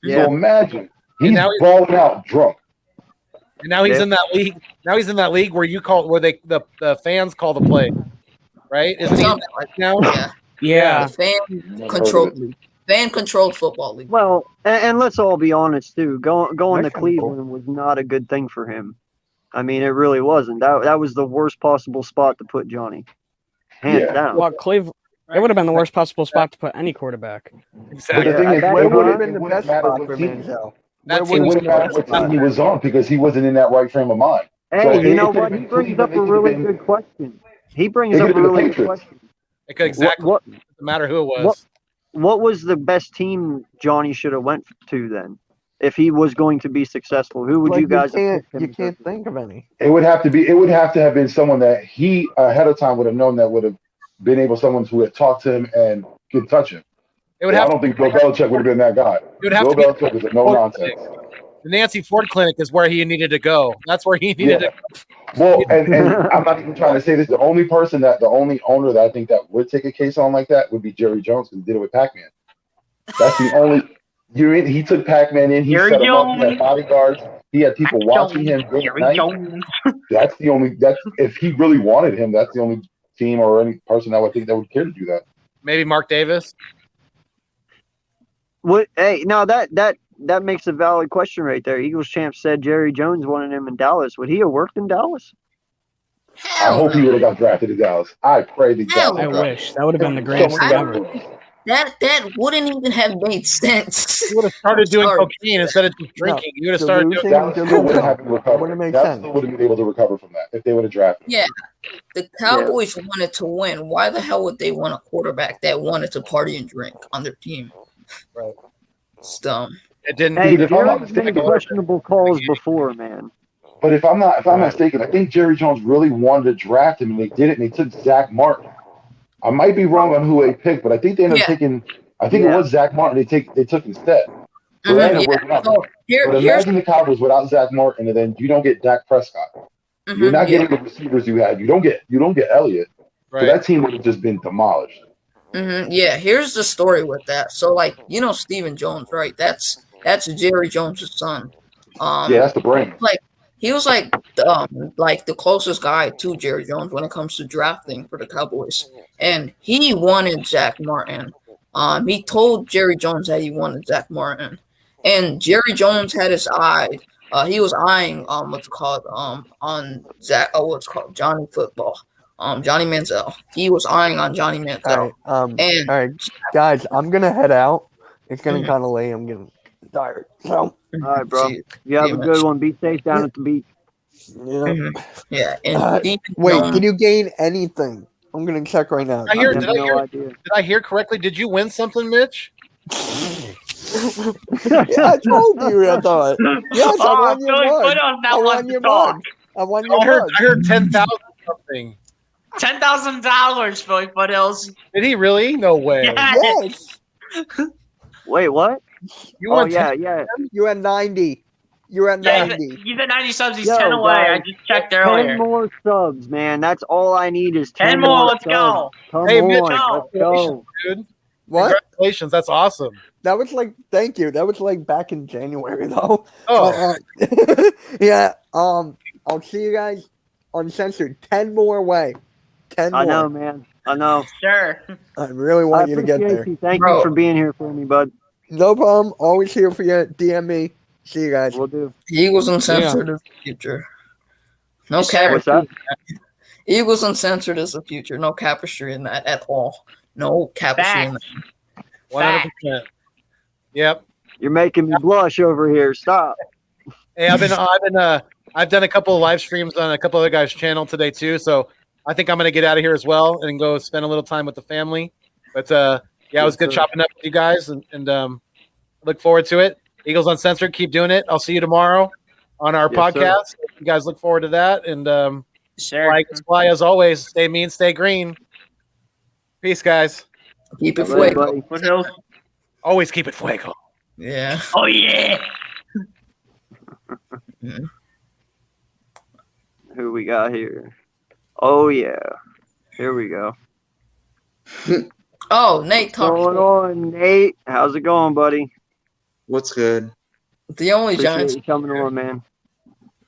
Yeah. So imagine, he's balling out drunk. And now he's in that league. Now he's in that league where the fans call the play, right? Isn't he Something like now? Yeah. Yeah. The fan control. fan-controlled football league. Well, and let's all be honest too. Going to That's kinda cool. Cleveland was not a good thing for him. I mean, it really wasn't. That was the worst possible spot to put Johnny, hands Yeah. down. Well, Cleveland. It would have been the worst possible spot to put any quarterback. But Exactly. the thing is, that Where it would have wouldn't been the best matter spot what for team. Manziel? That It team was wouldn't the matter best what team spot. he was on because he wasn't in that right frame of mind. Hey, So you it know could've what? He been brings Cleveland, up a it could've really been- good question. He brings It up a could've been the really good Patriots. question. It could exactly What doesn't matter who it was. what was the best team Johnny should have went to then? If he was going to be successful, who would Like, you guys have can't picked him you to can't go to? think of any. It would have to have been someone that he ahead of time would have known that would have been able someone who had talked to him and could touch him. It would I have don't think Bill Belichick would have been that guy. would have Bill to be Belichick was a no nonsense. the Nancy Ford Clinic is where he needed to go. That's where he needed Yeah. to. Well, and I'm not even trying to say this. The only owner that I think that would take a case on like that would be Jerry Jones, because he did it with Pac-Man. That's the only. He took Pac-Man in. He Jerry set him up. He Jones. had bodyguards. He had people watching him during the Jerry night. Jones. That's the only. That's if he really wanted him. That's the only team or any person I would think that would care to do that. Maybe Mark Davis. What? Hey, no, that makes a valid question right there. Eagles champ said Jerry Jones wanted him in Dallas. Would he have worked in Dallas? I Hell hope he no. would have got drafted to Dallas. I pray that Hell Dallas. I got wish that would have been the him. greatest So thing many ever. opportunities. That wouldn't even have made sense. He would have started doing Sorry. cocaine instead of just drinking. He would have started doing. Delusion, Dallas still would have had to delusion. recover. Wouldn't make Dallas sense. still would have been able to recover from that if they would have drafted. Yeah. The Cowboys wanted to win. Why the hell would they want a quarterback that wanted to party and drink on their team? Right. It's dumb. It didn't. Hey, Dude, if I'm not Jerry's made mistaken- questionable calls before, man. But if I'm not mistaken, I think Jerry Jones really wanted to draft him, and they did it, and they took Zach Martin. I might be wrong on who they picked, but I think they ended up Yeah. taking. I think it was Zach Martin. They took instead. So that ended up working out. So But here's imagine the Cowboys without Zach Martin, and then you don't get Dak Prescott. You're not getting the receivers you had. You don't get Elliott. So Right. that team would have just been demolished. Yeah, here's the story with that. So, like, you know, Stephen Jones, right? That's Jerry Jones' son. Yeah, that's the brain. He was like the closest guy to Jerry Jones when it comes to drafting for the Cowboys, and he wanted Zach Martin. He told Jerry Jones that he wanted Zach Martin, and Jerry Jones had his eye. He was eyeing what's it called on Zach. What's it called Johnny Football. Johnny Manziel. He was eyeing on Johnny Manziel. All right, And all right, guys, I'm gonna head out. It's getting Mhm. kind of late. I'm getting tired. So, All right, bro. See, You have see a you, good man. one. Be safe down at the beach. you know. Mhm. Yeah, and Stephen Wait, Jones, did you gain anything? I'm gonna check right now. I hear- I have did I no hear- idea. Did I hear correctly? Did you win something, Mitch? Yeah, I told you. I thought. Yes, I Oh, won your Billy mug. Foothills I now won wants to your talk. mug. I won your I heard. mug. I heard 10,000 something. $10,000, Billy Foothills. Did he really? No way. Yeah. Yes, Wait, what? You Oh won yeah, yeah. you had 90. You had Yeah, 90. he's at 90 subs. He's Yo, 10 away. I guys, just checked 10 earlier. more subs, man. That's all I need is 10, 10 more. Let's subs. go. Come Hey, Mitch, on, let's go. Dude. What? Congratulations. That's awesome. That was like, thank you. That was like back in January though. Oh, Yeah. I'll see you guys uncensored. 10 more away. 10 more. I know, man. I know. Sure. I really I want you to get appreciate there. you. Thank Bro. you for being here for me, bud. No problem. Always here for you. DM me. See you guys. We'll do. Eagles Uncensored is the future. No cap. What's that? Eagles Uncensored is the future. No capistry in that at all. No capistry in that. 100%. Yep. You're making me blush over here. Stop. Hey, I've done a couple of live streams on a couple other guys' channel today too. So I think I'm gonna get out of here as well and go spend a little time with the family. But yeah, it was good Yes, sir. chopping up with you guys and look forward to it. Eagles Uncensored, keep doing it. I'll see you tomorrow on our Yes, sir. podcast. You guys look forward to that. And Sure. like Fly as always, stay mean, stay green. Peace, guys. Keep it Bye, fuego. buddy. Foothills. Always keep it fuego. Yeah. Oh, yeah. Who we got here? Oh yeah. Here we go. Oh, Nate What's going talked. on, Nate? How's it going, buddy? What's good? The only Appreciate Giants. you coming on, man.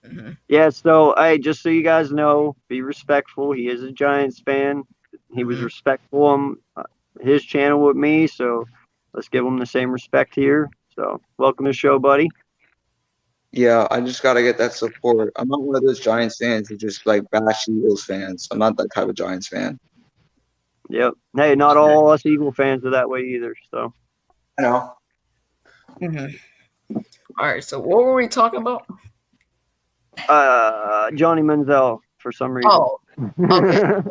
Mhm. Yeah, so hey, just so you guys know, be respectful. He is a Giants fan. He was Mhm. respectful on his channel with me, so let's give him the same respect here. So welcome to the show, buddy. Yeah, I just gotta get that support. I'm not one of those Giants fans who just like bash Eagles fans. I'm not that type of Giants fan. Yep. Hey, not all us Eagle fans are that way either. So. I know. Mm-hmm. All right. So what were we talking about? Johnny Manziel for some reason. Oh, okay.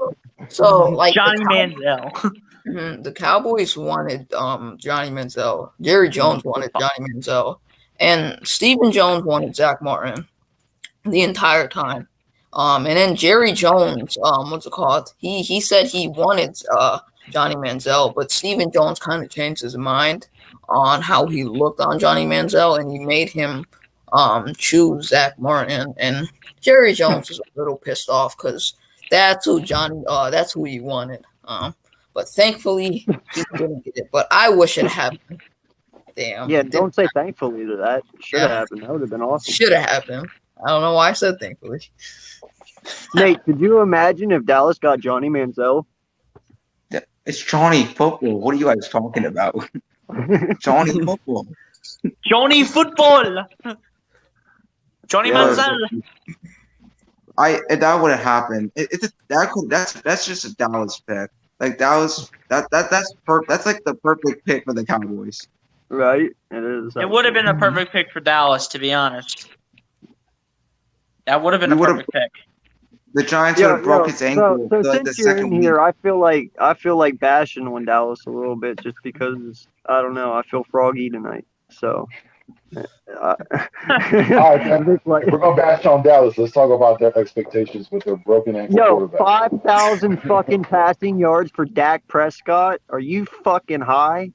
So like Johnny Manziel. The Cowboys wanted Johnny Manziel. Jerry Jones wanted Johnny Manziel, and Stephen Jones wanted Zach Martin the entire time. And then Jerry Jones, what's it called? He said he wanted Johnny Manziel, but Stephen Jones kind of changed his mind on how he looked on Johnny Manziel, and he made him choose Zach Martin. And Jerry Jones was a little pissed off because that's who he wanted. But thankfully he didn't get it. But I wish it happened. Damn. Yeah, don't say thankfully to that. Should have happened. That would have been awesome. Should have happened. I don't know why I said thankfully. Nate, could you imagine if Dallas got Johnny Manziel? It's Johnny Football. What are you guys talking about? Johnny Football. Johnny Football. Johnny Manziel. That would have happened. That's just a Dallas pick. Like that's like the perfect pick for the Cowboys. Right? It is. It would have been a perfect pick for Dallas, to be honest. That would have been a perfect pick. The Giants would have broke his ankle. So the since you're second in here, I feel like bashing on Dallas a little bit just because I don't know. I feel froggy tonight. So. All right, man. We're gonna bash on Dallas. Let's talk about their expectations with their broken ankle quarterback. 5,000 fucking passing yards for Dak Prescott. Are you fucking high?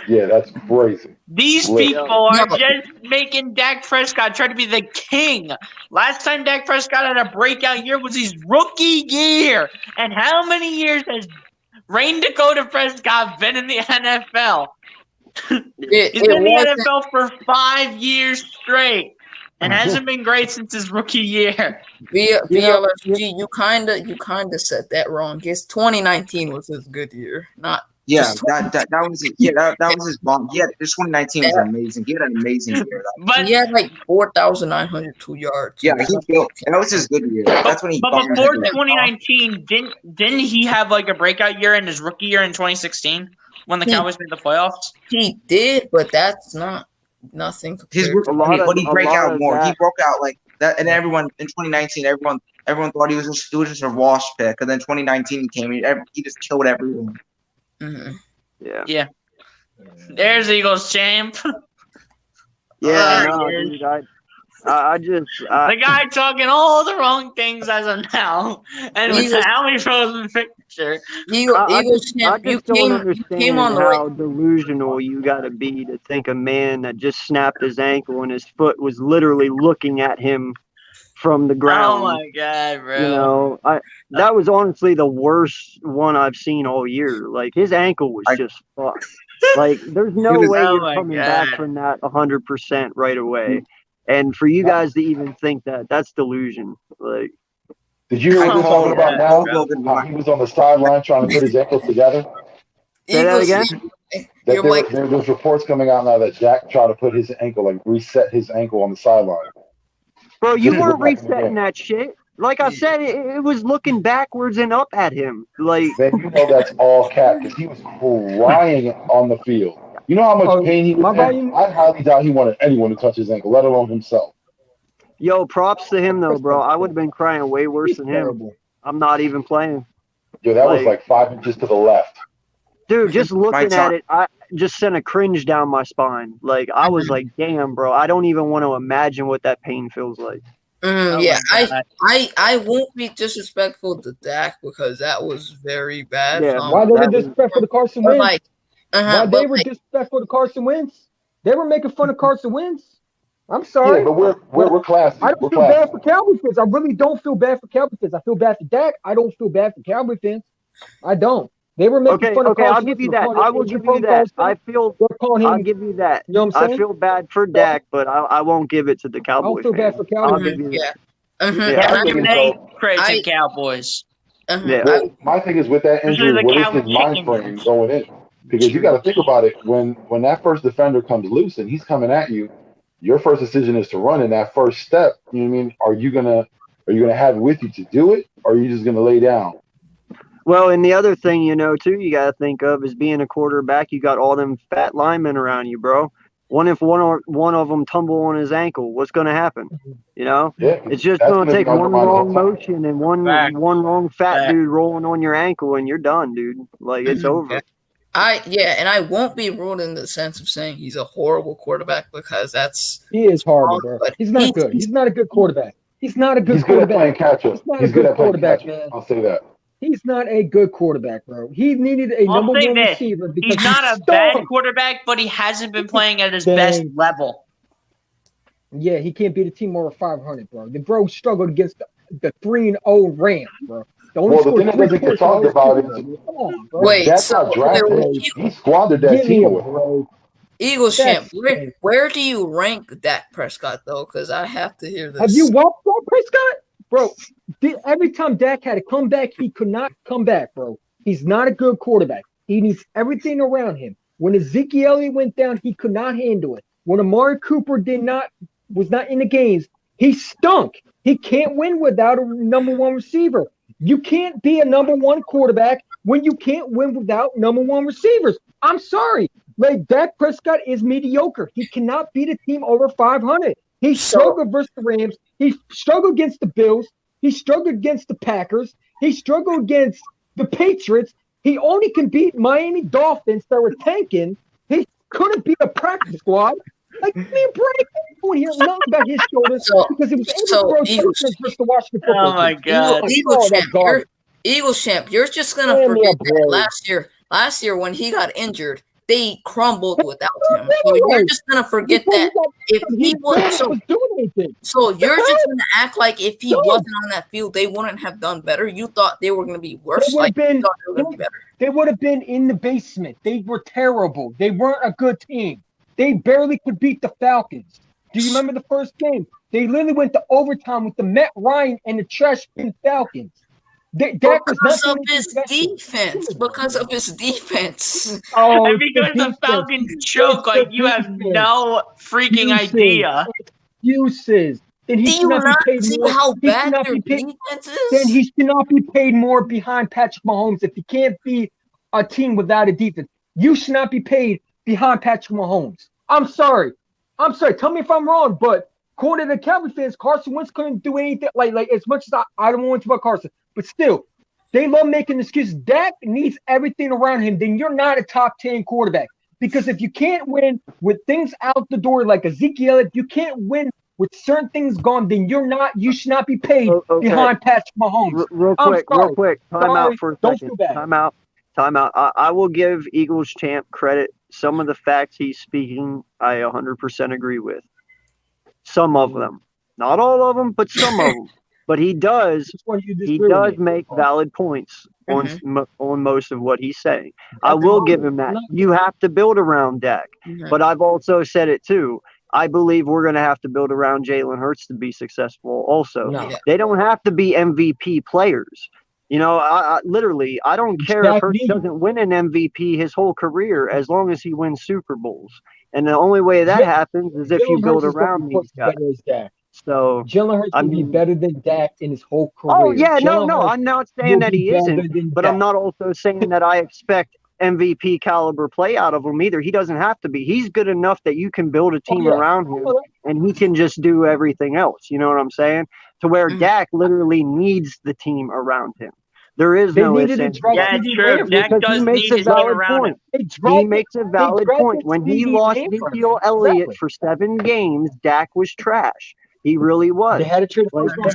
Yeah, that's crazy. These people are just making Dak Prescott try to be the king. Last time Dak Prescott had a breakout year was his rookie year. And how many years has Rain Dakota Prescott been in the NFL? He's been in the NFL for 5 years straight and hasn't been great since his rookie year. VLFG, you kind of said that wrong. Guess 2019 was his good year, not. Yeah, that was his bomb. Yeah, this 2019 was amazing. He had an amazing year. But he had like 4,902 yards. Yeah, that was his good year. That's when he. But before 2019, didn't he have like a breakout year in his rookie year in 2016 when the Cowboys made the playoffs? He did, but that's nothing. He broke out more. He broke out like that, and everyone in 2019, everyone thought he was just a wash pick, and then 2019 came, he just killed everyone. Mm-hmm. Yeah. There's Eagles champ. Yeah, dude, I just the guy talking all the wrong things as of now, and without me frozen picture. Eagles champ. I just don't understand how delusional you got to be to think a man that just snapped his ankle and his foot was literally looking at him from the ground. Oh my god, bro! You know, that was honestly the worst one I've seen all year. Like his ankle was just fucked. Like there's no way you're coming back from that 100% right away. And for you guys to even think that's delusion. Like, did you hear what we're talking about now? He was on the sideline trying to put his ankles together. Say that again. There's reports coming out now that Jack tried to put his ankle, like reset his ankle on the sideline. Bro, you weren't resetting that shit. Like I said, it was looking backwards and up at him. Like, man, you know that's all cap because he was crying on the field. You know how much pain he was in? I highly doubt he wanted anyone to touch his ankle, let alone himself. Yo, props to him though, bro. I would have been crying way worse than him. I'm not even playing. Yo, that was like 5 inches to the left. Dude, just looking at it, I just sent a cringe down my spine. Like, I was like, damn, bro, I don't even want to imagine what that pain feels like. I won't be disrespectful to Dak because that was very bad. Yeah, why they were disrespectful to Carson Wentz? Why they were disrespectful to Carson Wentz? They were making fun of Carson Wentz. I'm sorry. Yeah, but we're classy. I don't feel bad for Cowboy fans. I really don't feel bad for Cowboy fans. I feel bad for Dak. I don't feel bad for Cowboy fans. I don't. They were making fun of Carson. I'll give you that. I will give you that. I'll give you that. You know what I'm saying? I feel bad for Dak, but I won't give it to the Cowboys. I don't feel bad for Cowboys. I'll give you that. Crazy Cowboys. My thing is with that injury, what is his mind frame going in? Because you got to think about it. When that first defender comes loose and he's coming at you, your first decision is to run in that first step. You know what I mean? Are you gonna have it with you to do it, or are you just gonna lay down? Well, and the other thing, too, you got to think of is being a quarterback. You got all them fat linemen around you, bro. If one of them tumble on his ankle, what's going to happen? Yeah, It's just that's going to gonna take be on one your mind the wrong whole time. motion and one wrong fat dude rolling on your ankle, and you're done, dude. Like, it's over. And I won't be ruled in the sense of saying he's a horrible quarterback because he is horrible, bro. He's not good. He's not a good quarterback. He's not a good He's good at playing quarterback. catch up. He's not He's a good good at playing quarterback, catch man. up. I'll say that. He's not a good quarterback, bro. He needed a number say one this. receiver because He's not a bad quarterback, but he hasn't been playing at his best level. Yeah, he can't beat a team over 500, bro. The bro struggled against the 3-0 Rams, bro. Well, the thing that doesn't get talked about is wait, Dak so got drafted. He squandered that team away. bro. Eagles champ, where do you rank Dak Prescott though? Because I have to hear this. Have you watched Dak Prescott, bro? Every time Dak had to come back, he could not come back, bro. He's not a good quarterback. He needs everything around him. When Ezekiel Elliott went down, he could not handle it. When Amari Cooper was not in the games, he stunk. He can't win without a number one receiver. You can't be a number one quarterback when you can't win without number one receivers. I'm sorry. Like, Dak Prescott is mediocre. He cannot beat a team over 500. He struggled versus the Rams. He struggled against the Bills. He struggled against the Packers. He struggled against the Patriots. He only can beat Miami Dolphins that were tanking. He couldn't beat a practice squad. Like, man, Brady couldn't hear nothing about his shoulders because it was able to throw touchdowns versus the Washington football team. Oh my God. Eagles champ, you're just gonna forget that last year when he got injured, they crumbled without him. So you're just gonna forget that if he wasn't so you're just gonna act like if he wasn't on that field, they wouldn't have done better. You thought they were gonna be worse. They would have been in the basement. They were terrible. They weren't a good team. They barely could beat the Falcons. Do you remember the first game? They literally went to overtime with the Matt Ryan and the trash bin Falcons. Because of his defense. Oh, and because the Falcons choke, like you have no freaking idea. Excuses. Then he Do you not see how bad their defense is? Then he should not be paid more behind Patrick Mahomes if he can't beat a team without a defense. You should not be paid behind Patrick Mahomes. I'm sorry. Tell me if I'm wrong, but according to the Cowboys fans, Carson Wentz couldn't do anything. Like as much as I don't want to talk about Carson, but still, they love making excuses. Dak needs everything around him. Then you're not a top 10 quarterback. Because if you can't win with things out the door like Ezekiel, if you can't win with certain things gone, then you should not be paid behind Patrick Mahomes. Real quick. Time out for a second. Time out. I will give Eagles champ credit. Some of the facts he's speaking, I 100% agree with. Some of them. Not all of them, but some of them. But he does make valid points on most of what he's saying. I will give him that. You have to build around Dak. But I've also said it too. I believe we're going to have to build around Jalen Hurts to be successful also. They don't have to be MVP players. I don't care if Hurts doesn't win an MVP his whole career as long as he wins Super Bowls. And the only way that happens is if you build around these guys. So Jalen Hurts will be better than Dak in his whole career. Oh, yeah, no, I'm not saying that he isn't, but I'm not also saying that I expect MVP caliber play out of him either. He doesn't have to be. He's good enough that you can build a team around him and he can just do everything else. You know what I'm saying? To where Dak literally needs the team around him. There is no incentive. Yeah, it's true. Dak does need his team around him. He makes a valid point. When he lost Ezekiel Elliott for 7 games, Dak was trash. He really was. They had to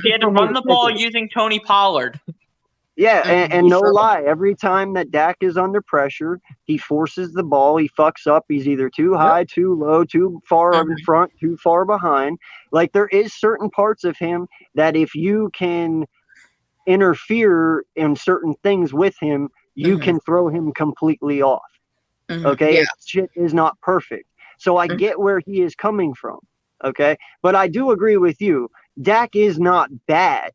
he had to run the ball using Tony Pollard. Yeah, and no lie, every time that Dak is under pressure, he forces the ball, he fucks up. He's either too high, too low, too far in front, too far behind. Like, there is certain parts of him that if you can interfere in certain things with him, you can throw him completely off. Okay? Shit is not perfect. So I get where he is coming from. Okay? But I do agree with you. Dak is not bad.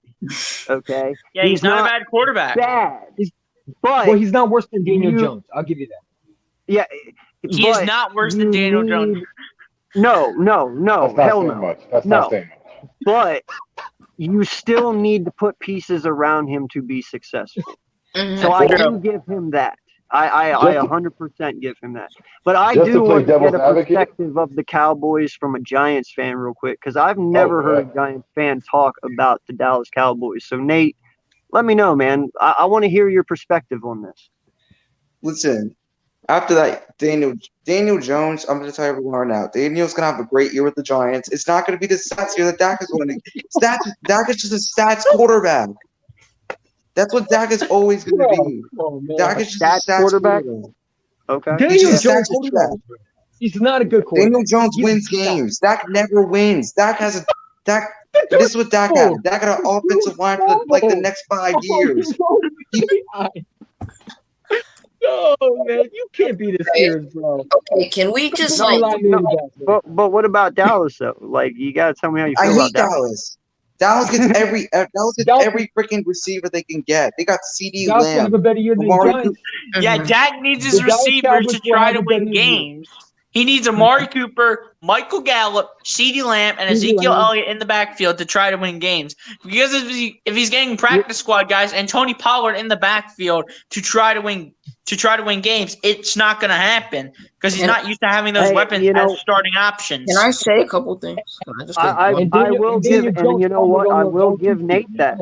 Okay? Yeah, he's not a bad quarterback. But he's not worse than Daniel Jones. I'll give you that. Yeah, He is but not worse than you Daniel need- Jones. No, That's not hell saying no. much. That's No. not saying much. But you still need to put pieces around him to be successful. So I do give him that. I 100% give him that. But I Just to do play want to get devil's a advocate? perspective of the Cowboys from a Giants fan real quick, because I've never heard a Giants fan talk about the Dallas Cowboys. So, Nate, let me know, man. I want to hear your perspective on this. Listen, after that, Daniel Jones, I'm going to tell everyone right now, Daniel's going to have a great year with the Giants. It's not going to be the stats year that Dak is winning. Dak is just a stats quarterback. That's what Dak is always going to be. Dak is just a stats quarterback. Okay. Daniel He's just a Jones, stats quarterback. he's not a good quarterback. Daniel Jones wins games. Dak never wins. This is what Dak had. Dak had an offensive line for the next 5 years. No, man, you can't be this serious, bro. Okay, can we just But what about Dallas though? Like, you gotta tell me how you feel I about hate Dallas. Dallas gets every freaking receiver they can get. They got CD Dallas will Lamb. have a better year than the Amari Giants. Yeah, Dak needs his The Dallas receivers Cowboys to will try have to a win better year. games. He needs Amari Cooper, Michael Gallup, CeeDee Lamb, and Ezekiel Elliott in the backfield to try to win games. Because if he's getting practice squad guys and Tony Pollard in the backfield to try to win games, it's not going to happen because he's not used to having those weapons as starting options. Can I say a couple things? Can I just say I will give, and you know what? I will give Nate that.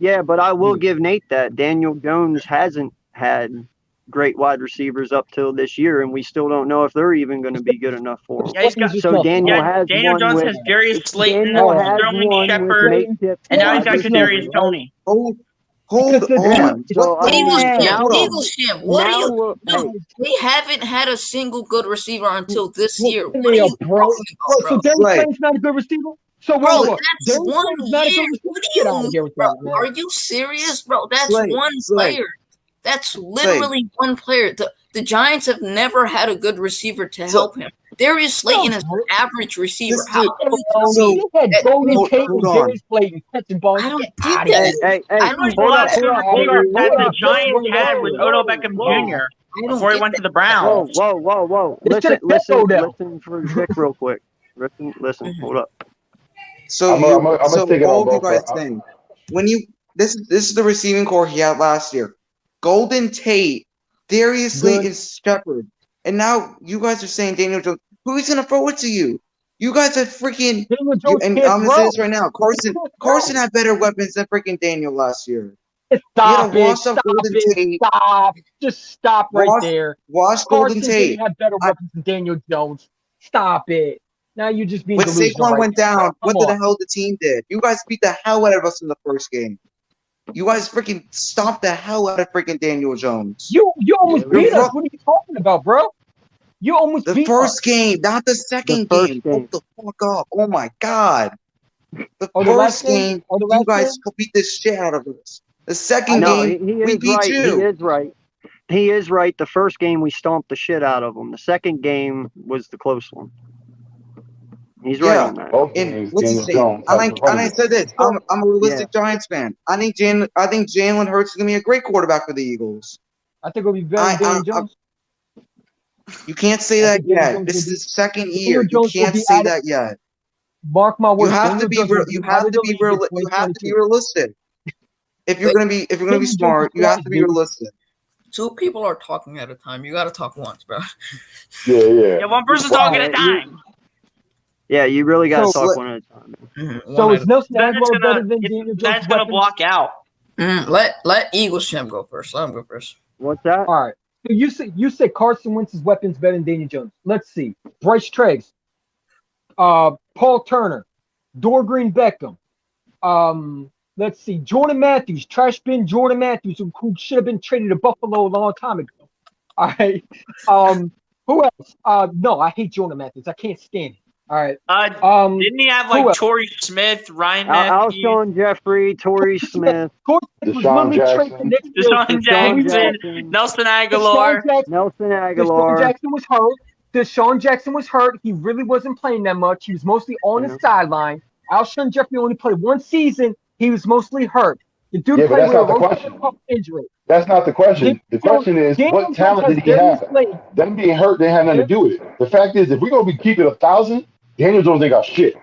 Yeah, but I will give Nate that. Daniel Jones hasn't had great wide receivers up till this year, and we still don't know if they're even going to be good enough for him. Yeah, he's got, so Daniel Jones has Darius Slayton, Daniel has Sterling one Shepard, with and now he's got Nate Kadarius Toney. Hold on. Eagles champ. What are you? Dude, we haven't had a single good receiver until this year. What are you bro? talking about, So Darius Slayton's not a good receiver? So bro, that's that's one year. What do you mean, bro? Are you serious, bro? That's one player. That's literally one player. The Giants have never had a good receiver to help him. Darius Slayton is an average receiver. How can we he had Golden Tate and on. Darius Slayton catching balls? I don't Get get outta here. that. I don't know what the Giants had with Odell Beckham Jr. before he went to the Browns. Whoa. Listen for Vic real quick. Listen, hold up. So I'm gonna take it all on of you both guys for- think this is the receiving core he had last year. Golden Tate, Darius Slayton, Shepard, and now you guys are saying Daniel Jones. Who's gonna throw it to you? You guys are freaking. And I'm gonna say this right now. Carson had better weapons than freaking Daniel last year. Stop Just stop right there. Watch Golden Tate. Had better weapons than Daniel Jones. Stop it. Now you're just being When delusional. Saquon went down, what the hell the team did? You guys beat the hell out of us in the first game. You guys freaking stomped the hell out of freaking Daniel Jones. You almost beat us. What are you talking about, bro? You almost beat us. The first game, not the second game. Hold the fuck up. Oh my god. The first game, you guys beat the shit out of us. The second game, we beat you. He is right. The first game, we stomped the shit out of them. The second game was the close one. He's right on that. And what's his name? I said this. I'm a realistic Giants fan. I think Jalen Hurts is gonna be a great quarterback for the Eagles. I think it'll be better than Daniel Jones. You can't say that yet. This is his second year. You can't say that yet. Mark my words. You have to be realistic. If you're gonna be smart, you have to be realistic. Two people are talking at a time. You got to talk once, bro. Yeah, one person's talking at a time. Yeah, you really got to talk one at a time. So is Nelson Aguilar better than Daniel Jones? That's going to block out. Let Eagles champ go first. Let him go first. What's that? All right. So you said Carson Wentz's weapons better than Daniel Jones. Let's see. Bryce Treggs, Paul Turner, Dorgreen Beckham. Let's see. Jordan Matthews, trash bin Jordan Matthews, who should have been traded to Buffalo a long time ago. All right. Who else? No, I hate Jordan Matthews. I can't stand it. All right. Didn't he have like Torrey Smith, Ryan Matthews, Alshon Jeffrey, Torrey Smith, Deshaun Jackson, Nelson Aguilar. Deshaun Jackson was hurt. Deshaun Jackson was hurt. He really wasn't playing that much. He was mostly on the sideline. Alshon Jeffrey only played one season. He was mostly hurt. The dude Yeah, but played that's with a not the question. rotator cuff injury. That's not the question. The question is, Daniel what Jones talent has did he Darius have? Slay. Them being hurt didn't have nothing to do with it. The fact is, if we're gonna be keeping 1,000, Daniel Jones ain't got shit.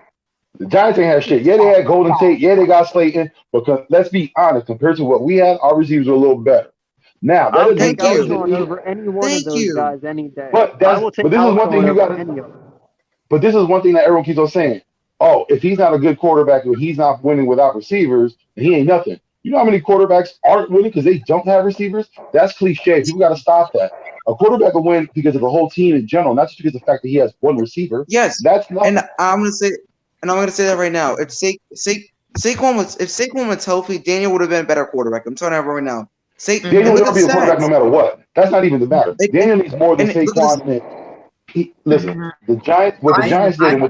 The Giants ain't had shit. Yeah, they had Golden Tate. Yeah, they got Slayton. But let's be honest, compared to what we had, our receivers are a little better. Now that I'll doesn't take Thank you. Alshon over any one of Thank those you. guys any day. But I will take this is one thing Alshon you over got. any of them. But this is one thing that everyone keeps on saying. Oh, if he's not a good quarterback, or he's not winning without receivers, then he ain't nothing. You know how many quarterbacks aren't winning because they don't have receivers? That's cliche. People got to stop that. A quarterback will win because of the whole team in general, not just because of the fact that he has one receiver. Yes, That's not. and I'm gonna say that right now. If Saquon was healthy, Daniel would have been a better quarterback. I'm telling everyone right now. Daniel's look gonna at be a quarterback no stats. matter what. That's not even the matter. And- Daniel needs more than and look at Saquon. Listen, the Giants. What the Giants did, and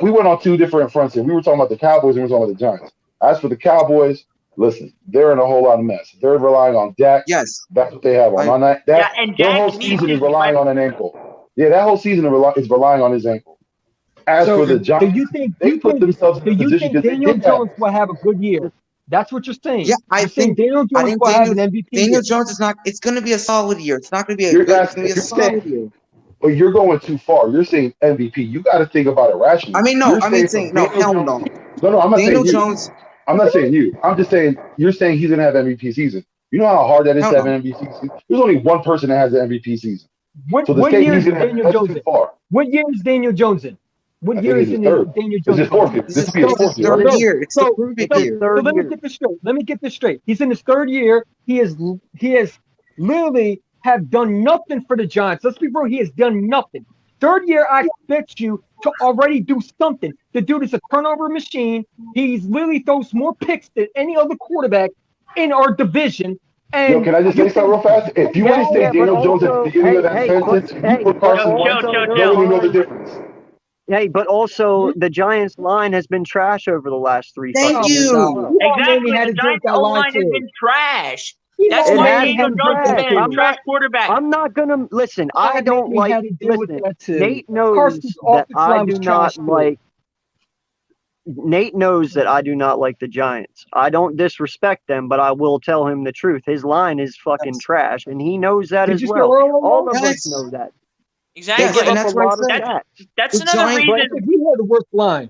we went on two different fronts here. We were talking about the Cowboys and we were talking about the Giants. As for the Cowboys, listen, they're in a whole lot of mess. They're relying on Dak. Yes, That's what they have on that. Yeah, and Their Dak whole needs season his is relying on an ankle. Yeah, that whole season is relying on his ankle. As for the Giants, they put themselves in a position because Daniel Jones will have a good year? That's what you're saying. Yeah, I You're saying think Daniel Jones will have an MVP Daniel year. Jones is not. It's going to be a solid year. It's not going to be a You're good. It's asking- going to be a you're saying- solid year. But you're going too far. You're saying MVP. You got to think about it rationally. I mean, no. You're I mean, saying no. Daniel Hell Jones- no. No, I'm not Daniel saying you. Jones. I'm not saying you. I'm just saying you're saying he's gonna have MVP season. You know how hard that is Hell to have no. an MVP season. There's only one person that has an MVP season. What, So the what state year he's is gonna Daniel that's Jones too in? far. What year is Daniel Jones in? What I year think is he's in his third. Daniel This Jones? is his fourth year. This This is will be his his fourth year. third right? year. It's the prove-it So, year. so let me year. get this straight. Let me get this straight. He's in his third year. He has literally have done nothing for the Giants. Let's be real. He has done nothing. Third year, I expect you to already do something. The dude is a turnover machine. He's literally throws more picks than any other quarterback in our division. And Yo, can I just say something real fast? If you want to say Yeah, but Daniel Jones at the also- beginning of that hey, sentence, but- if you put hey, Carson but Wentz, also- no one will know the difference. Hey, but also the Giants line has been trash over the last three. Thank fucking years. you. Exactly. had The to drink Giants that O line line has too. been trash. He That's know It why has Daniel been Jones has trash. been a I'm trash not- quarterback. I'm not gonna listen. I Glad don't we had like. to deal with Listen, that too. Nate knows Carson's that offensive I line do was not trash, too. like. Nate knows that I do not like the Giants. I don't disrespect them, but I will tell him the truth. His line is fucking trash, and he knows that Did as you well. say earlier? All of us Yes. know that. Exactly. They give and up that's a what I lot of said. stats. That's The another Giants- But I reason. think we had the worst line.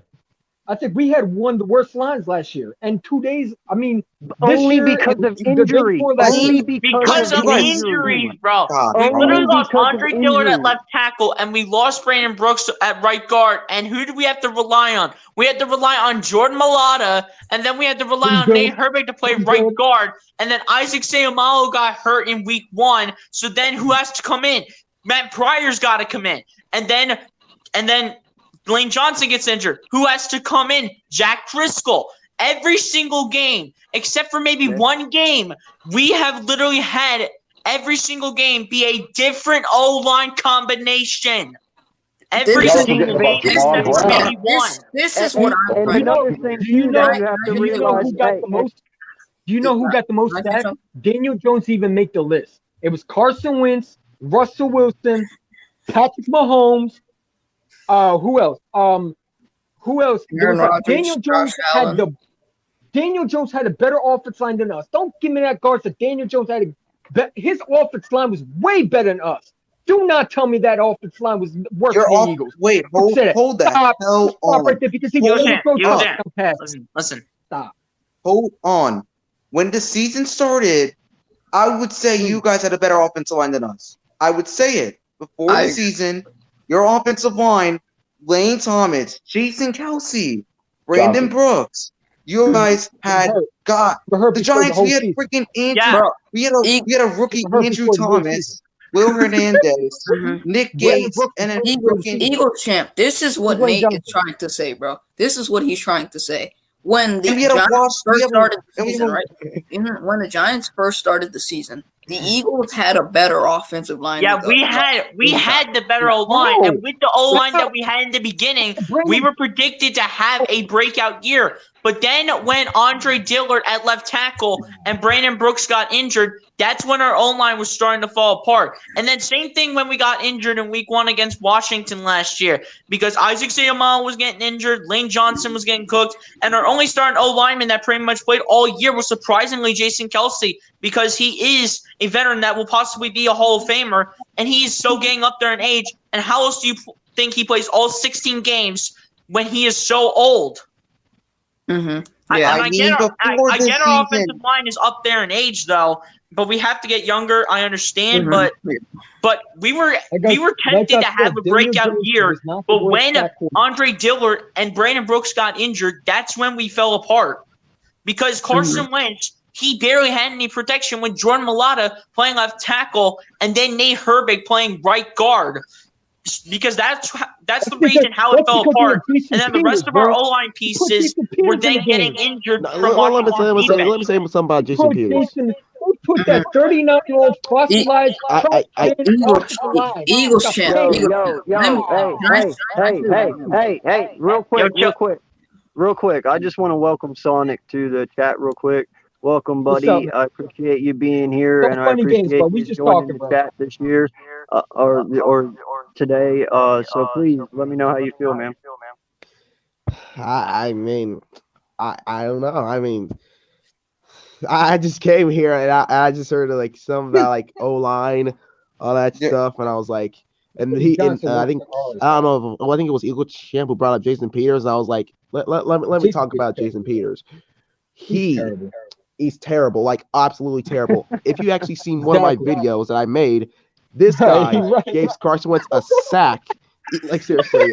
I think we had one of the worst lines last year. And 2 days, I mean, this Only year because and of the day injury. before last Only year. Because of of injuries, bro. God, We Only literally lost because of Andre Dillard at injuries. left tackle, and we lost Brandon Brooks at right guard. And who do we have to rely on? We had to rely on Jordan Mailata, and then we had to rely on Nate Herbig to play right guard. And then Isaac Seumalo got hurt in week 1. So then who has to come in? Matt Pryor's got to come in. And then Lane Johnson gets injured. Who has to come in? Jack Driscoll. Every single game, except for maybe one game, we have literally had every single game be a different O-line combination. Every This- single game except for maybe one. This is what I'm And trying to another thing Do you too know, that you have to do you know realize. who got the most? Do you know who got the most Can I say sacks? something? Daniel Jones even make the list. It was Carson Wentz, Russell Wilson, Patrick Mahomes. Who else? Who else? There Aaron was like Rodgers, Daniel Jones Josh Allen. Daniel Jones had a better offense line than us. Don't give me that guard. So Daniel Jones had his offense line was way better than us. Do not tell me that offense line was worse You're than the off. Eagles. Wait, Who said it? hold that. Stop. Hell Stop on. right there because he Yo, was Champ, throw yo, touchdown Champ. passes. Listen. Stop. Hold on. When the season started, I would say you guys had a better offensive line than us. I would say it. Before I the agree. season, your offensive line, Lane Thomas, Jason Kelsey, Brandon Johnson. Brooks, you guys had got the Giants. We had freaking Andrew. Yeah. We had a rookie Andrew Thomas, Will Hernandez, Nick Gates, and then Eagle champ. This is what Dwayne Nate Johnson. is trying to say, bro. This is what he's trying to say. When the And we had a Giants wash- we first have a- started the and we season, have right? When the Giants first started the season, the Eagles had a better offensive line. Yeah, than we the- had the better O line, and with the O line that we had in the beginning, we were predicted to have a breakout year. But then when Andre Dillard at left tackle and Brandon Brooks got injured, that's when our O-line was starting to fall apart. And then same thing when we got injured in week 1 against Washington last year, because Isaac Seumalo was getting injured, Lane Johnson was getting cooked, and our only starting O-lineman that pretty much played all year was surprisingly Jason Kelsey, because he is a veteran that will possibly be a Hall of Famer, and he's so getting up there in age. And how else do you think he plays all 16 games when he is so old? Yeah, I get our offensive line is up there in age, though, but we have to get younger. I understand, but we were tempted to have a breakout year. But when Andre Dillard and Brandon Brooks got injured, that's when we fell apart. Because Carson Wentz, he barely had any protection with Jordan Mailata playing left tackle and then Nate Herbig playing right guard. Because that's the reason how it fell apart. And then the rest of our O-line pieces were then getting injured. Let me say something about Jason Peters. Put that 39-year-old fossilized Eagles champ. Hey, real quick. I just want to welcome Sonic to the chat real quick. Welcome, buddy. I appreciate you being here, and I appreciate you joining the chat this year or today. So please let me know how you feel, man. I mean, I don't know. I mean, I just came here and I just heard like some about like O-line, all that stuff, and I was like, and I think I don't know. I think it was Eagle Champ who brought up Jason Peters, and I was like, let me talk about Jason Peters. He's terrible, like absolutely terrible. If you actually seen one of my videos that I made, this guy gave Carson Wentz a sack. Like seriously,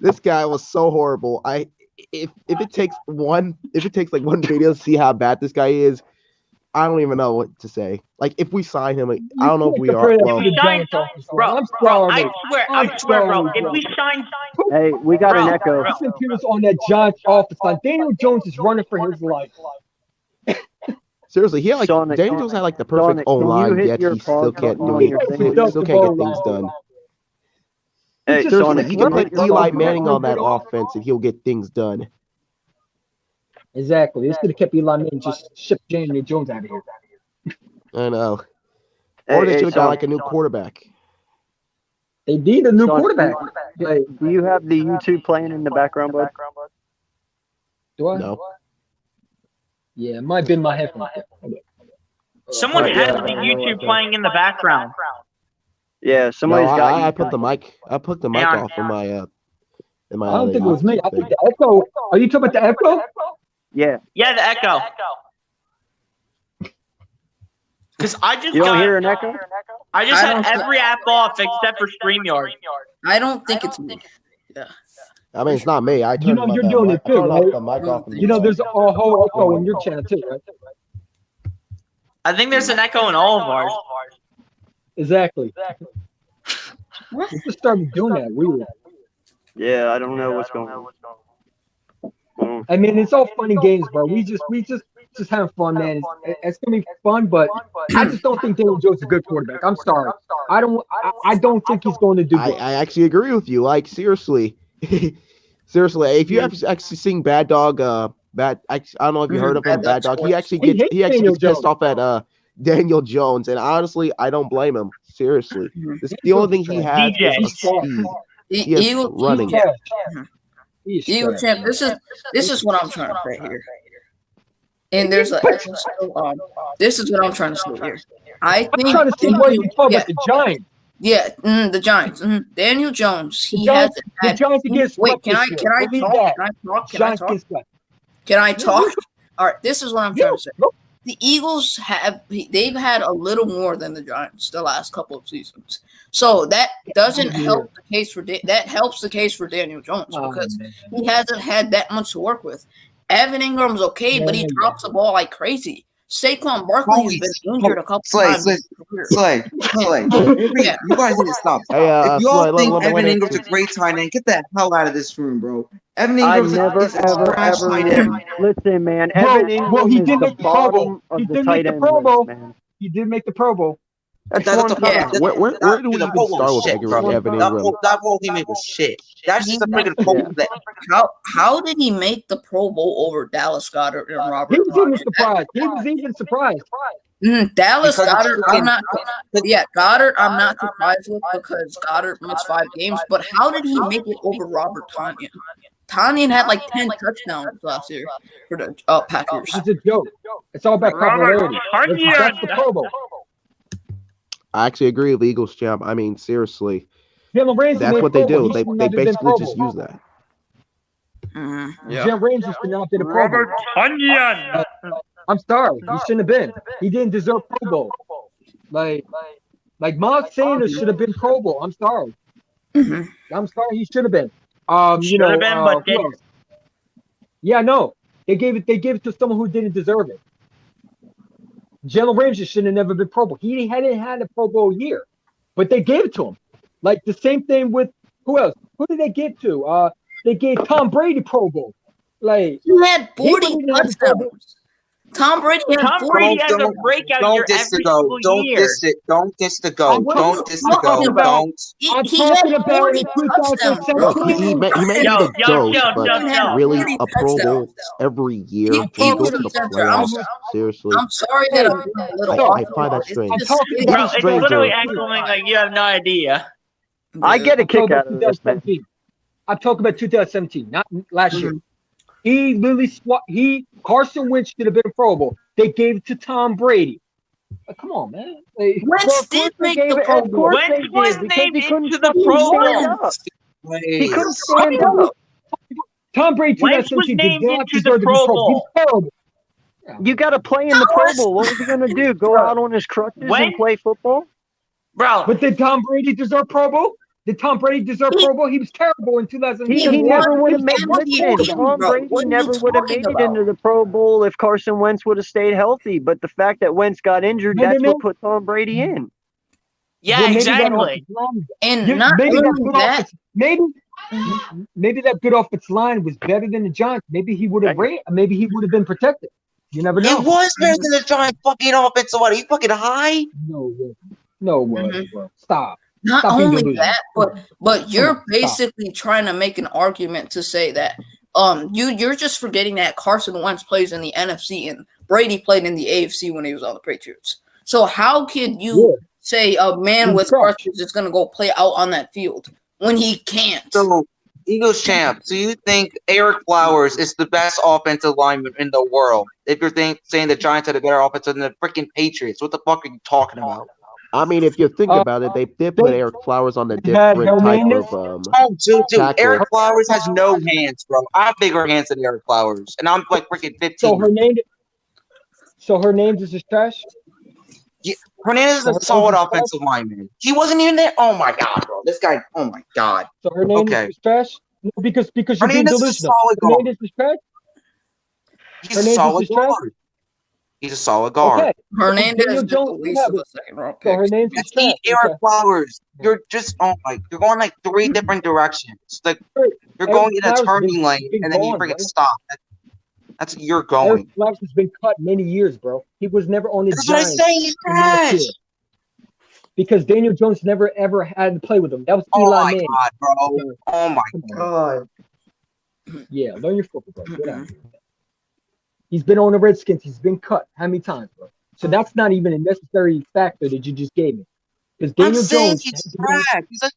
this guy was so horrible. If it takes like one video to see how bad this guy is, I don't even know what to say. Like if we sign him, I don't know if we are. Well, I swear, bro. If we sign, hey, we got an echo. On that Giants offense line, Daniel Jones is running for his life. Seriously, he had like Daniel Jones had like the perfect O-line, yet he still can't do it. He still can't get things done. Hey, Sonic, he can put Eli Manning on that offense and he'll get things done. Exactly. This could have kept Eli Manning, just ship Daniel Jones out of here. I know. Or they should have got like a new quarterback. They need a new quarterback. Do you have the YouTube playing in the background, bud? Do I? No. Yeah, it might have been my headphone. Someone has the YouTube playing in the background. Yeah, somebody's got. I put the mic. I put the mic off in my. I don't think it was me. I think the echo. Are you talking about the echo? Yeah. Yeah, the echo. Because I just you don't hear an echo. I just had every app off except for StreamYard. I don't think it's me. Yeah. I mean, it's not me. I turned you're doing it too, right? the mic off. There's a whole echo in your channel too, right? I think there's an echo in all of ours. Exactly. We just started doing that, really. Yeah, I don't know what's going on. I mean, it's all fun and games, bro. We just having fun, man. It's gonna be fun, but I just don't think Daniel Jones is a good quarterback. I'm sorry. I don't think he's going to do good. I actually agree with you. Like seriously. Seriously, if you actually sing Bad Dog, I don't know if you heard of him, Bad Dog. He actually gets pissed off at Daniel Jones, and honestly, I don't blame him. Seriously, the only thing he has is speed. He is running. Eagle champ. This is what I'm trying to say here. And there's this is what I'm trying to say here. I think I'm trying to see what you talk about the Giants. Yeah, the Giants. Daniel Jones. He hasn't had. Wait, can I talk? Can I talk? All right, this is what I'm trying to say. The Eagles they've had a little more than the Giants the last couple of seasons. So that doesn't help the case for that helps the case for Daniel Jones because he hasn't had that much to work with. Evan Ingram's okay, but he drops the ball like crazy. Saquon Barkley has been injured a couple times. Slay. You guys need to stop. If you all think Evan Ingram's a great tight end, get the hell out of this room, bro. Evan Ingram's is a trash tight end. Listen, man. Evan Ingram he did is make the bottom of the tight end list, man. He did make the Pro Bowl. That's That's one the time. point. Where do we The even Pro Bowl start with shit, Edgar bro. Evan That Ingram? whole team was shit. That's just a freaking Pro Bowl. How did he make the Pro Bowl over Dallas Goedert and Robert? He was even surprised. He was even surprised. Dallas Because Goedert, freaking- Goddard, I'm not surprised with because Goddard missed 5 games. But how did he make it over Robert Tonyan? Tonyan had like 10 touchdowns last year for the Packers. It's a joke. It's all about popularity. That's the Pro Bowl. I actually agree with Eagles, champ. I mean, seriously, Jalen Ramsey that's made what they Pro Bowl. do. He They should not have been basically Pro just Bowl. use that. Yeah. Jalen Ramsey should not have been a Pro Bowl. Tonyan. I'm sorry. He shouldn't have been. He didn't deserve Pro Bowl. Like Miles Sanders should have been Pro Bowl. I'm sorry. I'm sorry. He should have been. Should have been, but who didn't. else? Yeah, no. They gave it to someone who didn't deserve it. Jalen Ramsey should have never been Pro Bowl. He hadn't had a Pro Bowl year, but they gave it to him. Like the same thing with who else? Who did they give to? They gave Tom Brady Pro Bowl. Like He had 40 wouldn't even have a Pro Bowl. touchdowns. Tom Brady had Tom 40. Brady has a breakout year every single year. Don't diss the GOAT. I'm Don't diss the talking GOAT. about- Don't. I'm He talking had about 40 in touchdowns. 2017. Look, he may be Yo, the GOAT, but yo. really 40 a Pro Bowl touchdowns. every year. He He goes to the was- playoffs. Seriously, I'm sorry that I'm being a little I off. find that It's strange. just- I'm talking Bro, about it's Stranger. literally acting like you have no idea. I get a I'm talking kick out about of this, man. 2017. I'm talking about 2017, not last year. He literally Carson Wentz should have been Pro Bowl. They gave it to Tom Brady. Like, come on, man. Like, Wentz well, of did course they make gave the it- Pro of Bowl. course Wentz they was did, named because he couldn't into the fucking Pro stand Bowl. up. He Wait. couldn't stand up. Tom Brady Wentz was 2017 named did not into the deserve to be Pro Pro Bowl. He was Bowl. terrible. You got to play in the Pro Bowl. What was he going to do? Go out on his crutches and When- play football? Bro, But did Tom Brady deserve Pro Bowl? Did Tom Brady deserve Pro Bowl? He was terrible in 2017. He never would have made. He won Listen, the Tom bro. Brady What are you never would have talking made it about? into the Pro Bowl if Carson Wentz would have stayed healthy. But the fact that Wentz got injured, No, no, that's no. what put Tom Brady in. yeah, Well, maybe that exactly. offensive line- And Yeah, not maybe that only good that, maybe that good offensive line was better than the Giants. Maybe he would have maybe he would have been protected. You never know. It was better than the Giants fucking offensive line. Are you fucking high? No way, bro. Stop. not Stop being only delusional. that, but you're Stop. basically trying to make an argument to say that you're just forgetting that Carson Wentz plays in the NFC and Brady played in the AFC when he was on the Patriots. So how can you say a man He's with trash. crutches is going to go play out on that field when he can't? So, Eagles champ, so you think Eric Flowers is the best offensive lineman in the world? If you're saying the Giants had a better offense than the freaking Patriots, what the fuck are you talking about? I mean, if you think about it, they did put Eric Flowers on the had different type Hernandez. of Oh, dude, tackle. Eric Flowers has no hands, bro. I have bigger hands than Eric Flowers, and I'm like freaking 15. So Hernandez is trash. Hernandez is a solid offensive lineman. He wasn't even there. Oh my god, bro. This guy. Oh my god. So Hernandez Okay. is trash. No, because you're being Hernandez is a delusional. solid guard. Hernandez is trash. He's Hernandez a solid is trash? guard. He's a solid guard. Okay. Hernandez Daniel is the Jones, least yeah, of the but- second round So pick. Hernandez is That's trash. Eric Flowers. You're just you're going like 3 different directions. Like you're Eric going in a Flowers turning been- lane been and then you gone, freaking bro. stop. That's you're Eric going. Flowers has been cut many years, bro. He was never on his That's what I Giants say. He's in last trash. year. Because Daniel Jones never ever had to play with him. That was Oh Eli my Manning. god, bro. Oh my Come on. god. Yeah, learn your football, bro. Get out of here. He's been on the Redskins. He's been cut. How many times, bro? So that's not even a necessary factor that you just gave me. Because I'm Daniel saying Jones. he's trash.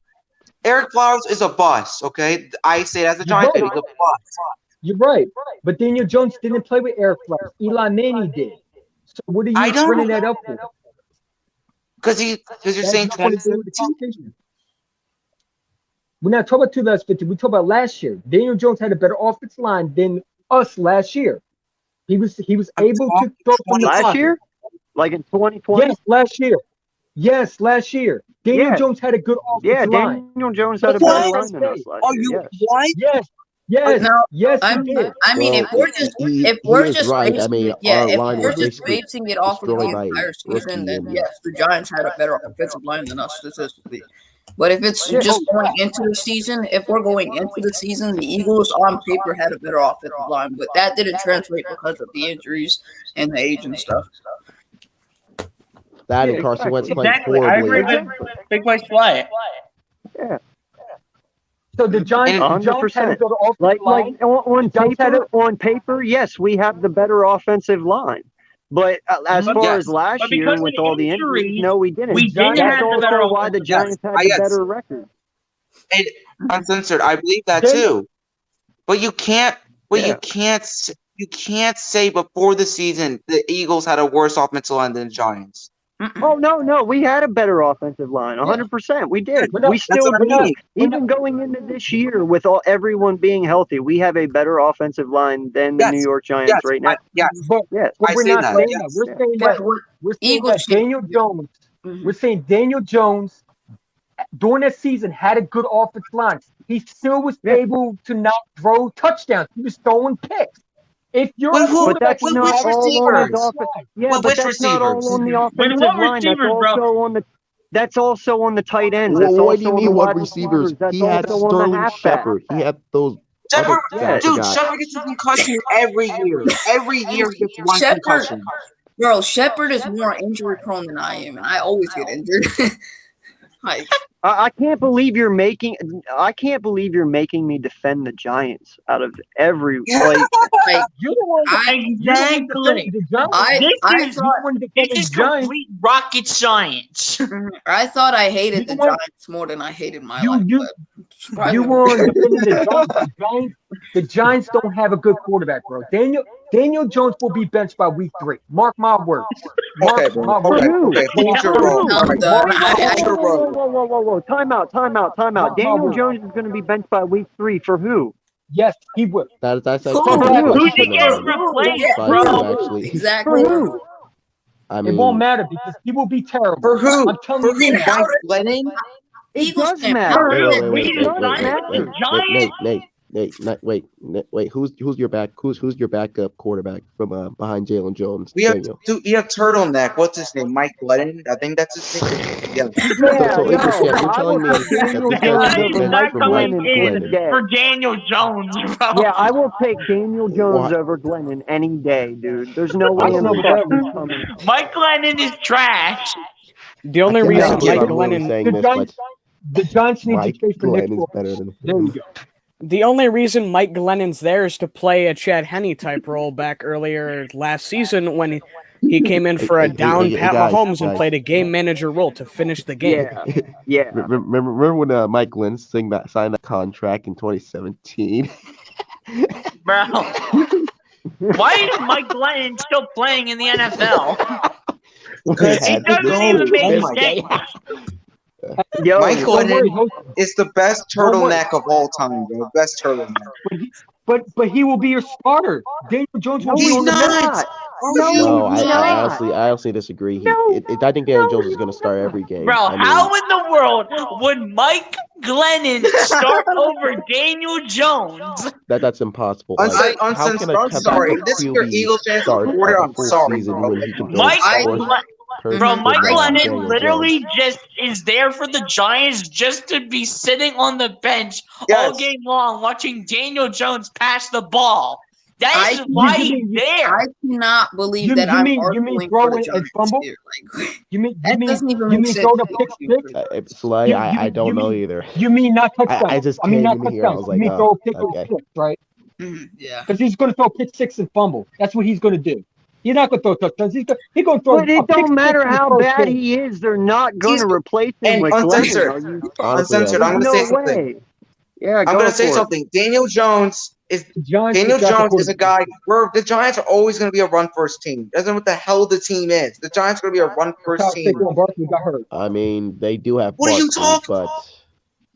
Eric Flowers is a bust, okay? I say it as a You're Giants fan. right. He's a bust. You're right. But Daniel Jones didn't play with Eric Flowers. Eli Manning did. So what are I you know. bringing that up for? Because you're That's saying nothing to do with the 2017. conversation. We're not talking about 2015. We're talking about last year. Daniel Jones had a better offensive line than us last year. He was I'm able to talking throw from the Last pocket. year? Like in 2020? Yes, last year. Yes, last year. Daniel Yeah. Jones had a good Yeah, offensive line. Daniel Jones had a What? better line than us last Are year. you Yes. what? Yes, Now, yes, I he mean, did. I mean, Well, if we're just he right. I mean, our line if we're was just basically basing it off of the destroyed by entire rookie season, then and- yes, the Giants had a better offensive line than us statistically. But if it's Yeah. just going into the season, if we're going into the season, the Eagles on paper had a better offensive line, but that didn't translate because of the injuries and the age and stuff. That Yeah, and Carson Wentz playing Exactly. I agree horribly. with Big Place Play. Yeah, So the Giants, And- the Giants had a 100%. good offensive Like line. on paper, yes, we have the better offensive line. But as But- far Yes. as last But year because with of all the injuries, injuries, no, we didn't. we didn't That's have the better also why the offensive Giants had the Yes. better record. And uncensored, I believe that Then- too. But you can't. But Yeah. you can't say before the season the Eagles had a worse offensive line than the Giants. Oh no, we had a better offensive line, 100%. We did. We're not- We still That's what I do. mean. Even going into this year with everyone being healthy, we have a better offensive line than the Yes. New York Giants Yes, right now. yes. But, Yes. but I we're say not that, saying yes. that. We're saying But that. we're We're saying Eagles that Daniel Jones. Mhm. We're saying Daniel Jones during that season had a good offensive line. He still was Yeah. able to not throw touchdowns. He was throwing picks. If you're With a who? But that's quarterback, With not which all on his receivers? offense. Yeah, With but which that's not all receivers? on the With offensive what line. That's receivers, bro? also on the. That's also on the tight ends. Well, That's what do you also on mean the what wide receivers? That's He had also on the Sterling halfback. Shepard. He had those Shepard, other guys. I dude, forgot. Shepard gets a concussion every year. Every year he gets one Shepard, concussion. bro, Shepard is more injury prone than I am, and I always get injured. Like, I can't believe you're making. I can't believe you're making me defend the Giants out of every like. you're the one. Exactly. The Giants. I thought This is complete rocket science. I thought I hated You the know what? Giants more than I hated my You- life. you- but surprisingly- You want defending the Giants. The Giants don't have a good quarterback, bro. Daniel Jones will be benched by week 3. Mark my words. Mark Okay, bro. my Okay, words. okay. Hold your roll. Who? All right, done. hold your roll. Whoa! Time out! Daniel Jones is going to be benched by week 3 for who? Yes, he will. That's actually Who? a good Who's question. he getting replaced, By bro? you, actually. Exactly. For who? I It mean, won't matter because he will be terrible. For who? I'm telling For you who? now. Mike Glennon? It Eagles does can't matter. power wait, it. Nate. Who's your back? Who's your backup quarterback from behind Jalen Jones? We have Daniel. turtleneck. What's his name? Mike Glennon. I think that's his name. Yeah. You're telling me that Daniel the Jones Giants over bench Mike from Mike Glennon any Glennon. day. For Daniel Jones, bro. Yeah, I will take Daniel Jones What? over Glennon any day, dude. There's no way I don't in know the what fuck that he's coming. Mike Glennon is trash. The only I can't reason believe Mike I'm really Glennon, saying The this, Giants, but the Giants need Mike to chase the Glenn next is one. better than There him. you go. the only reason Mike Glennon's there is to play a Chad Henne type role back earlier last season when he came in for a down Pat Mahomes and played a game manager role to finish the game. Yeah. Remember when Mike Glenn signed that contract in 2017? Bro. Why is Mike Glennon still playing in the NFL? He doesn't even make mistakes. Yo, Mike Don't worry, Glennon is the best turtleneck of all time, bro. Best turtleneck. but he will be your starter. Daniel Jones will be He's on the bench. not. No, I not. honestly disagree. No. I think Daniel Jones is going to start every game. Bro, I mean, how in the world would Mike Glennon start over Daniel Jones? that's impossible. I'm Like, how sorry. can a I'm sorry. backup This is your QB Eagles fans start supporter. a I'm full sorry, season bro. when he can throw Mike four Bro, perfect Mike to Glennon Daniel literally Jones. just is there for the Giants just to be sitting on the bench all Yes. game long watching Daniel Jones pass the ball. That's I- why you he's mean- there. I cannot believe You- that you I'm mean- you arguing mean for throw the in and Giants fumble? here. Like, You mean that doesn't even you make mean sense. throw the pick six? Slay, You- I don't you know mean- either. You mean not touchdown? I just mean came not in here. I touchdown. was You like, mean oh, throw a pick okay. six, right? Yeah. Because he's going to throw a pick six and fumble. That's what he's going to do. He's not going to throw touchdowns. He's going to throw. But a it pick don't six matter in the how first bad game. he is. They're not going He's- to replace him and with uncensored. Glennon. Are you- Honestly, Uncensored. I'm going to no say something. way. Yeah, I'm go going to for say it. something. Daniel Jones is The Giants Daniel just got the Jones is a guy where the Giants are always going to be a run first team. Doesn't know what the hell the team is. The Giants are going to be a run first Kyle team. Saquon Barkley got hurt. I mean, they do have What are you Barkley, talking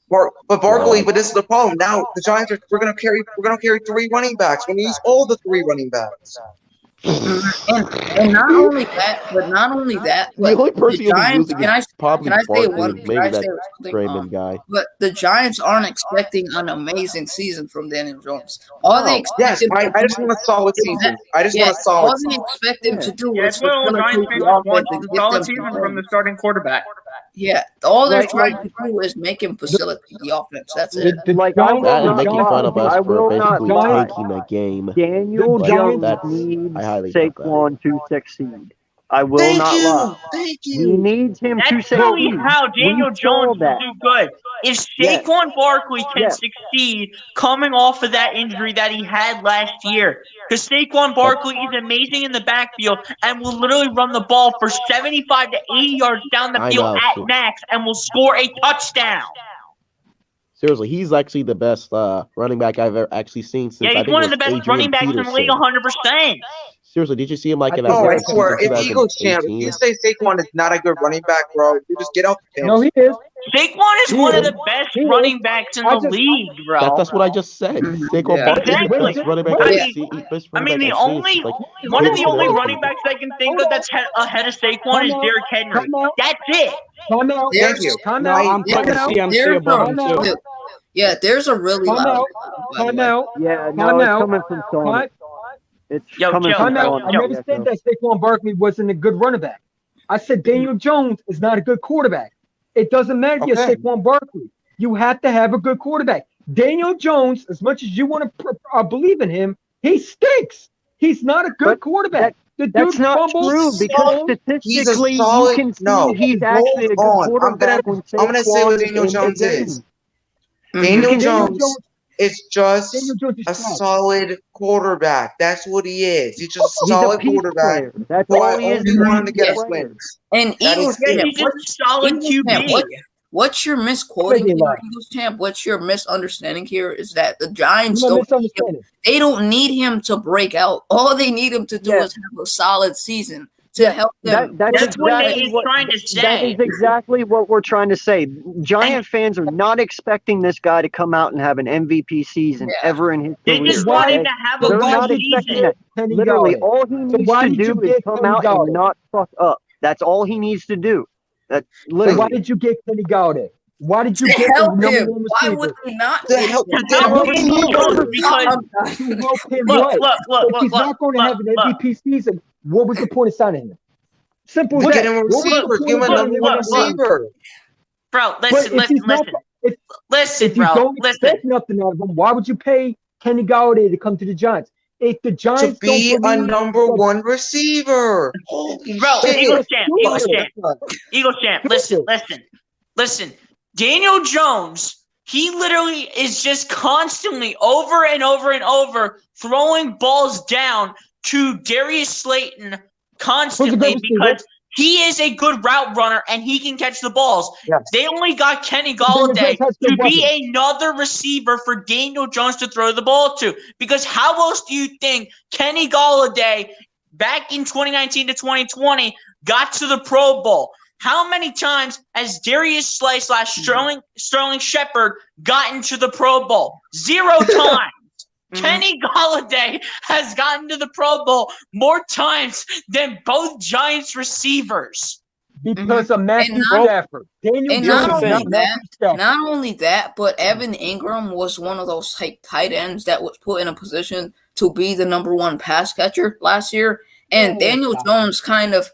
but But Barkley, Yeah. but this is the problem. Now the Giants we're gonna carry 3 running backs. We're gonna use all the 3 running backs. And not only that, but the only person you'll be Giants. using Can I is probably can I say Barkley one? and Can maybe I that say something? Raymond guy. But the Giants aren't expecting an amazing season from Daniel Jones. All they Yes, expect I just want a solid season. I just want a all solid they season. expect him to do Yeah, is that's what all Giants facilitate fans the offense want, and a get solid them season some from the points. starting quarterback. Yeah, all they're Like- trying to do is make him facilitate the offense. That's it. The Like, I Giants, will That and not making lie. fun of us I for will not basically lie. tanking a game. Daniel The Jones Giants- needs I highly doubt that. Saquon to succeed. I will Thank not you. lie. Thank He you. needs him to That's really succeed. how Daniel We Jones saw will that. do good. If Yes. Saquon Barkley can Yes. succeed coming off of that injury that he had last year, because Saquon Barkley is amazing in the backfield and will literally run the ball for 75 to 80 yards down the I field know. at max and will score a touchdown. Seriously, he's actually the best running back I've ever actually seen since Yeah, I he's think one it of the was best Adrian running backs in the league, Peterson. 100%. Seriously, did you see him like in I that Oh, think I Vikings swear, season if Eagles champ, if 2018? you say Saquon is not a good running back, bro, you just get off the No, pitch. he is. Saquon is He one of is. the best He is. running backs in I the just- league, bro. That's what I just said. Saquon Yeah. Barkley is the Exactly. best running back I I've mean- seen. Best I running mean, back the I've seen only since, like, one of the Jason only Witten. running backs I can think of that's ahead of Saquon is Time out. Derrick Henry. Time out. That's it. Time out. Thank you. Time No, out. I'm there's- putting CMC there's above him some- too. Yeah, there's a really Time loud. out. by the Time way. out. Yeah, no, Time it's out. coming from Sonic. It's Yo, coming Joe, from Time out. Sonic. I never Yeah, said so- that Saquon Barkley wasn't a good running back. I said Daniel Jones is not a good quarterback. It doesn't matter if you're Okay. Saquon Barkley. You have to have a good quarterback. Daniel Jones, as much as you want to believe in him, he stinks. He's not a good But quarterback. The That's dude not fumbles. true because He's a statistically, solid. you can see No, he's actually a good hold on. quarterback when I'm gonna say what Saquon's Daniel in the Jones game. is. Mhm. Daniel Daniel Jones Jones. is just Daniel Jones is a trash. solid quarterback. That's what he is. He's just a He's a solid piece quarterback player. That's who all he is. only wanted to get Yeah. us wins. And That Eagles is Yeah, it. he's just a solid Eagles champ, QB. what's your misquoting Maybe a here, lot. Eagles champ? What's your misunderstanding here? Is that the You're Giants not don't misunderstanding. they don't need him to break out. All they need him to do Yeah. is have a solid season to help them. That's what Nate exactly is what trying to that say. is exactly what we're trying to say. Giant fans are not expecting this guy to come out and have an MVP season Yeah. ever in his They career. just Why- want him okay? to have a They're why not good did you expecting season. that. Kenny Literally, Galladay? all he needs why to did you do is get come Kenny out Galladay? and not fuck up. That's all he needs to do. That's So why literally. did you get Kenny Galladay? Why did you To get the help number him. one Why receiver? would they not? To help To to help help Daniel him Jones win. because To help him look, right. look, look, If he's look, not going to have an look, MVP season, what was the point of signing him? Simple as We'll that. get him a What was the receiver. point Give him of a signing number him one at number one? receiver. bro. But Listen, if he's not, listen, if you bro. don't Listen. expect nothing out of him, why would you pay Kenny Galladay to come to the Giants? If the To Giants be don't a believe number one receiver. Holy Bro, shit. Eagles champ, Eagles stupid. champ, Eagles champ. Listen. Daniel Jones, he literally is just constantly over and over and over throwing balls down to Darius Slayton constantly receiver. because he is a good route runner and he can catch the balls. Yes. They only got Kenny Daniel Galladay Jones has to good be weapons. another receiver for Daniel Jones to throw the ball to. Because how else do you think Kenny Galladay back in 2019 to 2020 got to the Pro Bowl? How many times has Darius Slay / Sterling Shepard gotten to the Pro Bowl? 0 times. Kenny Galladay has gotten to the Pro Bowl more times than both Giants receivers. Because of Matthew And not- Stafford. Daniel and Jones not is only not Matthew Stafford. Not only that, but Evan Ingram was one of those tight ends that was put in a position to be the number one pass catcher last year. And Daniel Jones kind of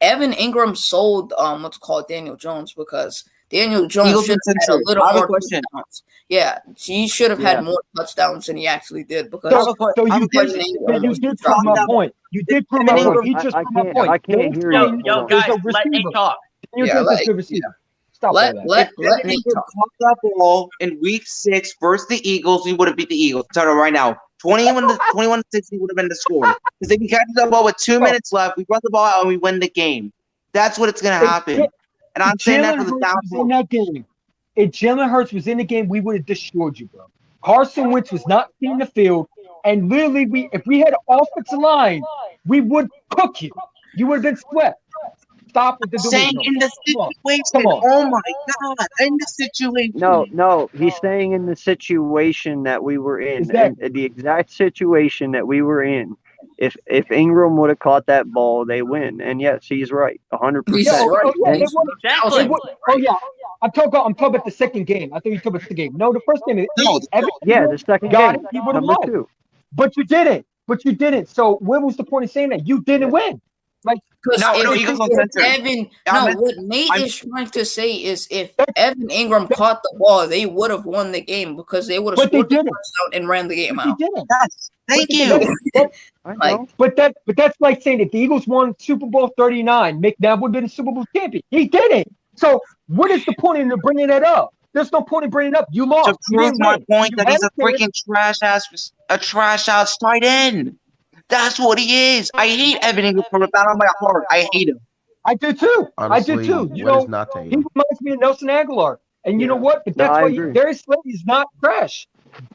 Evan Ingram sold what's called Daniel Jones because Daniel Jones Eagles should have had a Century. little I have a more question. touchdowns. Yeah, he should have Yeah. had more touchdowns than he actually did because So I'm you question. did, Ingram you was did dropping prove my down. point. You did prove my Evan point. He Ingram- just I proved my can't- point. I can't Daniel hear Yo, you. Jones yo, Hold on. guys, is a let me receiver. talk. Daniel Yeah, Jones is let- a good receiver. Stop all Let that. let If Evan Nate Ingram talk. caught that ball in week 6 versus the Eagles, we would have beat the Eagles. I'm telling you right now. 21-60 would have been the score. Because if he catches that ball with 2 minutes left, we run the ball out and we win the game. That's what it's going to happen. And I'm saying that for the Jalen Hurts was in downfall. that game. If Jalen Hurts was in the game, we would have destroyed you, bro. Carson Wentz was not in the field, and literally, if we had an offensive line, we would cook you. You would have been swept. Stop with the Saying delusion. in the Come on. situation. Come on. Oh my God. In the situation. No, he's saying in the situation that we were in, Exactly. and the exact situation that we were in. If Ingram would have caught that ball, they win. And yes, he's right, 100%. He's Yeah, right. yeah, And- they would. Exactly. They would. Oh yeah. I'm talking about the second game. I think you talking about the game. No, the first game. No, Evan Yeah, Ingram the second got game, it. He would have number won. 2. But you didn't. So what was the point of saying that? You didn't win. Because No, Eagles Uncensored. what Nate is trying to say is if Evan Ingram caught the ball, they would have won the game because they would have But they scored the didn't. touchdown and ran the game He out. didn't. Yes. Thank But they you. didn't. Like, But that's like saying if the Eagles won Super Bowl 39, McNabb would have been a Super Bowl champion. He didn't. So what is the point in bringing that up? There's no point in bringing it up. You lost. To You prove didn't my win. point You that he's had a freaking trash ass tight end. That's what he is. I hate Evan Ingram from the bottom of my heart. I hate him. I do too. Honestly, I do too. You what know, is not to hate he him? reminds me of Nelson Aguilar. And you know what? But No, that's I why agree. Darius Slay is not trash.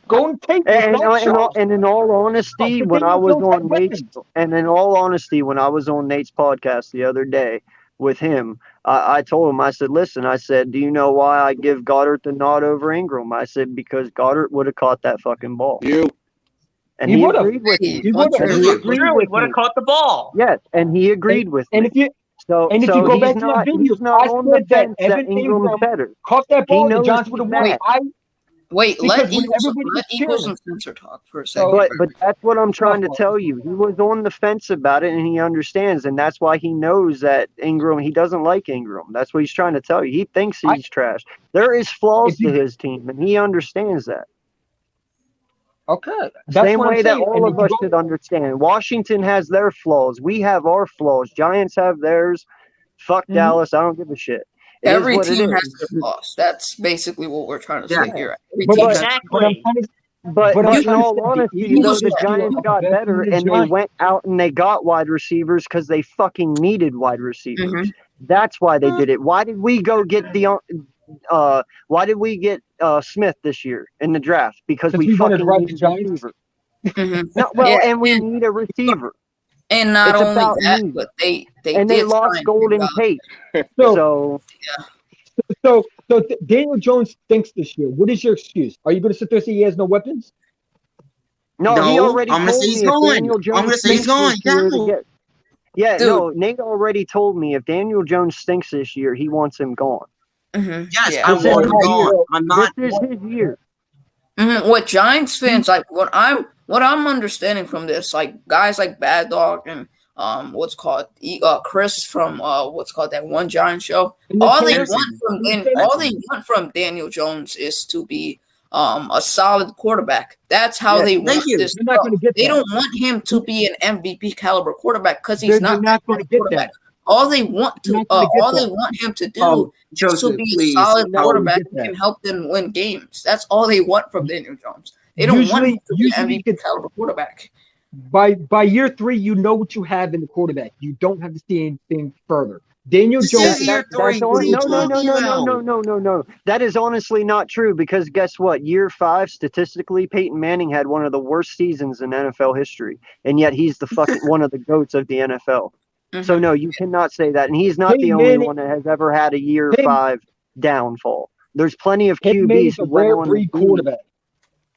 Golden Tate is And, not trash. and in all honesty, But when Daniel I was Jones had on Nate's, weapons. and in all honesty, when I was on Nate's podcast the other day with him, I told him, I said, listen, I said, do you know why I give Goddard the nod over Ingram? I said, because Goddard would have caught that fucking ball. And He he would've. agreed with me. He would have. And he agreed True, he with would have me. caught the ball. Yes, and he agreed with And me. if you So, and if so you go he's back to not, that video, he's not I on the said that fence that Evan Ingram is Ingram better. caught that He ball and the knows Giants he's would have won. mad. wait, Because let when Eagles, everybody was cheering. Uncensored talk for a second. But that's what I'm trying to tell you. He was on the fence about it, and he understands, and that's why he knows that Ingram. He doesn't like Ingram. That's what he's trying to tell you. He thinks he's trash. There is flaws to his team, and he understands that. Okay. Same what I'm way that saying. all And of if you us go- should understand. Washington has their flaws. We have our flaws. Giants have theirs. Fuck Mhm. Dallas. I don't give a shit. It is Every what it team is. has their flaws. That's basically what we're trying to say Yeah. here. Every But, team but, has but I'm Exactly. trying to But I'm in trying to all say the honesty, Eagles though, are the still Giants the got best better in the and they Giants. went out and they got wide receivers because they fucking needed wide receivers. Mhm. That's why they did it. Why did we go get why did we get Smith this year in the draft? Because we we wanted to fucking ride the needed a Giants. receiver. Mhm. No, well, Yeah, and we need a receiver. And not It's only about that, need. but they And they did lost sign Golden Tate. So So Daniel Jones stinks this year. What is your excuse? Are you going to sit there and say he has no weapons? no, he No, already I'm gonna told say me he's if going. Daniel I'm Jones gonna say he's stinks going. this year to No. get. Yeah, Dude. no, Nate already told me if Daniel Jones stinks this year, he wants him gone. Mhm. Yes, Yeah. I This is want his him gone. year. I'm not. This is his year. What Giants fans like? What I'm understanding from this, like guys like Bad Dog and what's called Chris from what's called that one Giant show. All they want from Daniel Jones is to be a solid quarterback. That's how Yeah, they thank want you. this. They're not to gonna go. get They that. don't want him to be an MVP caliber quarterback because he's They're not not that going kind to of get quarterback. that. All they want They're to, not gonna get all they that. want him to do is to Joseph, be a please. solid They're not gonna quarterback get who that. can help them win games. That's all they want from Daniel Jones. They don't want him to be an Usually, MVP caliber quarterback. by year 3, you know what you have in the quarterback. You don't have to see anything further. Daniel This Jones is year That's 3. What are you talking about? No. That is honestly not true because guess what? Year 5, statistically, Peyton Manning had one of the worst seasons in NFL history, and yet he's the fucking one of the goats of the NFL. So no, you cannot say that, and he's not the Peyton only Manning- one that has ever had a year Peyton- 5 downfall. There's plenty of Peyton Manning QBs is a who went rare on to breed be- quarterback.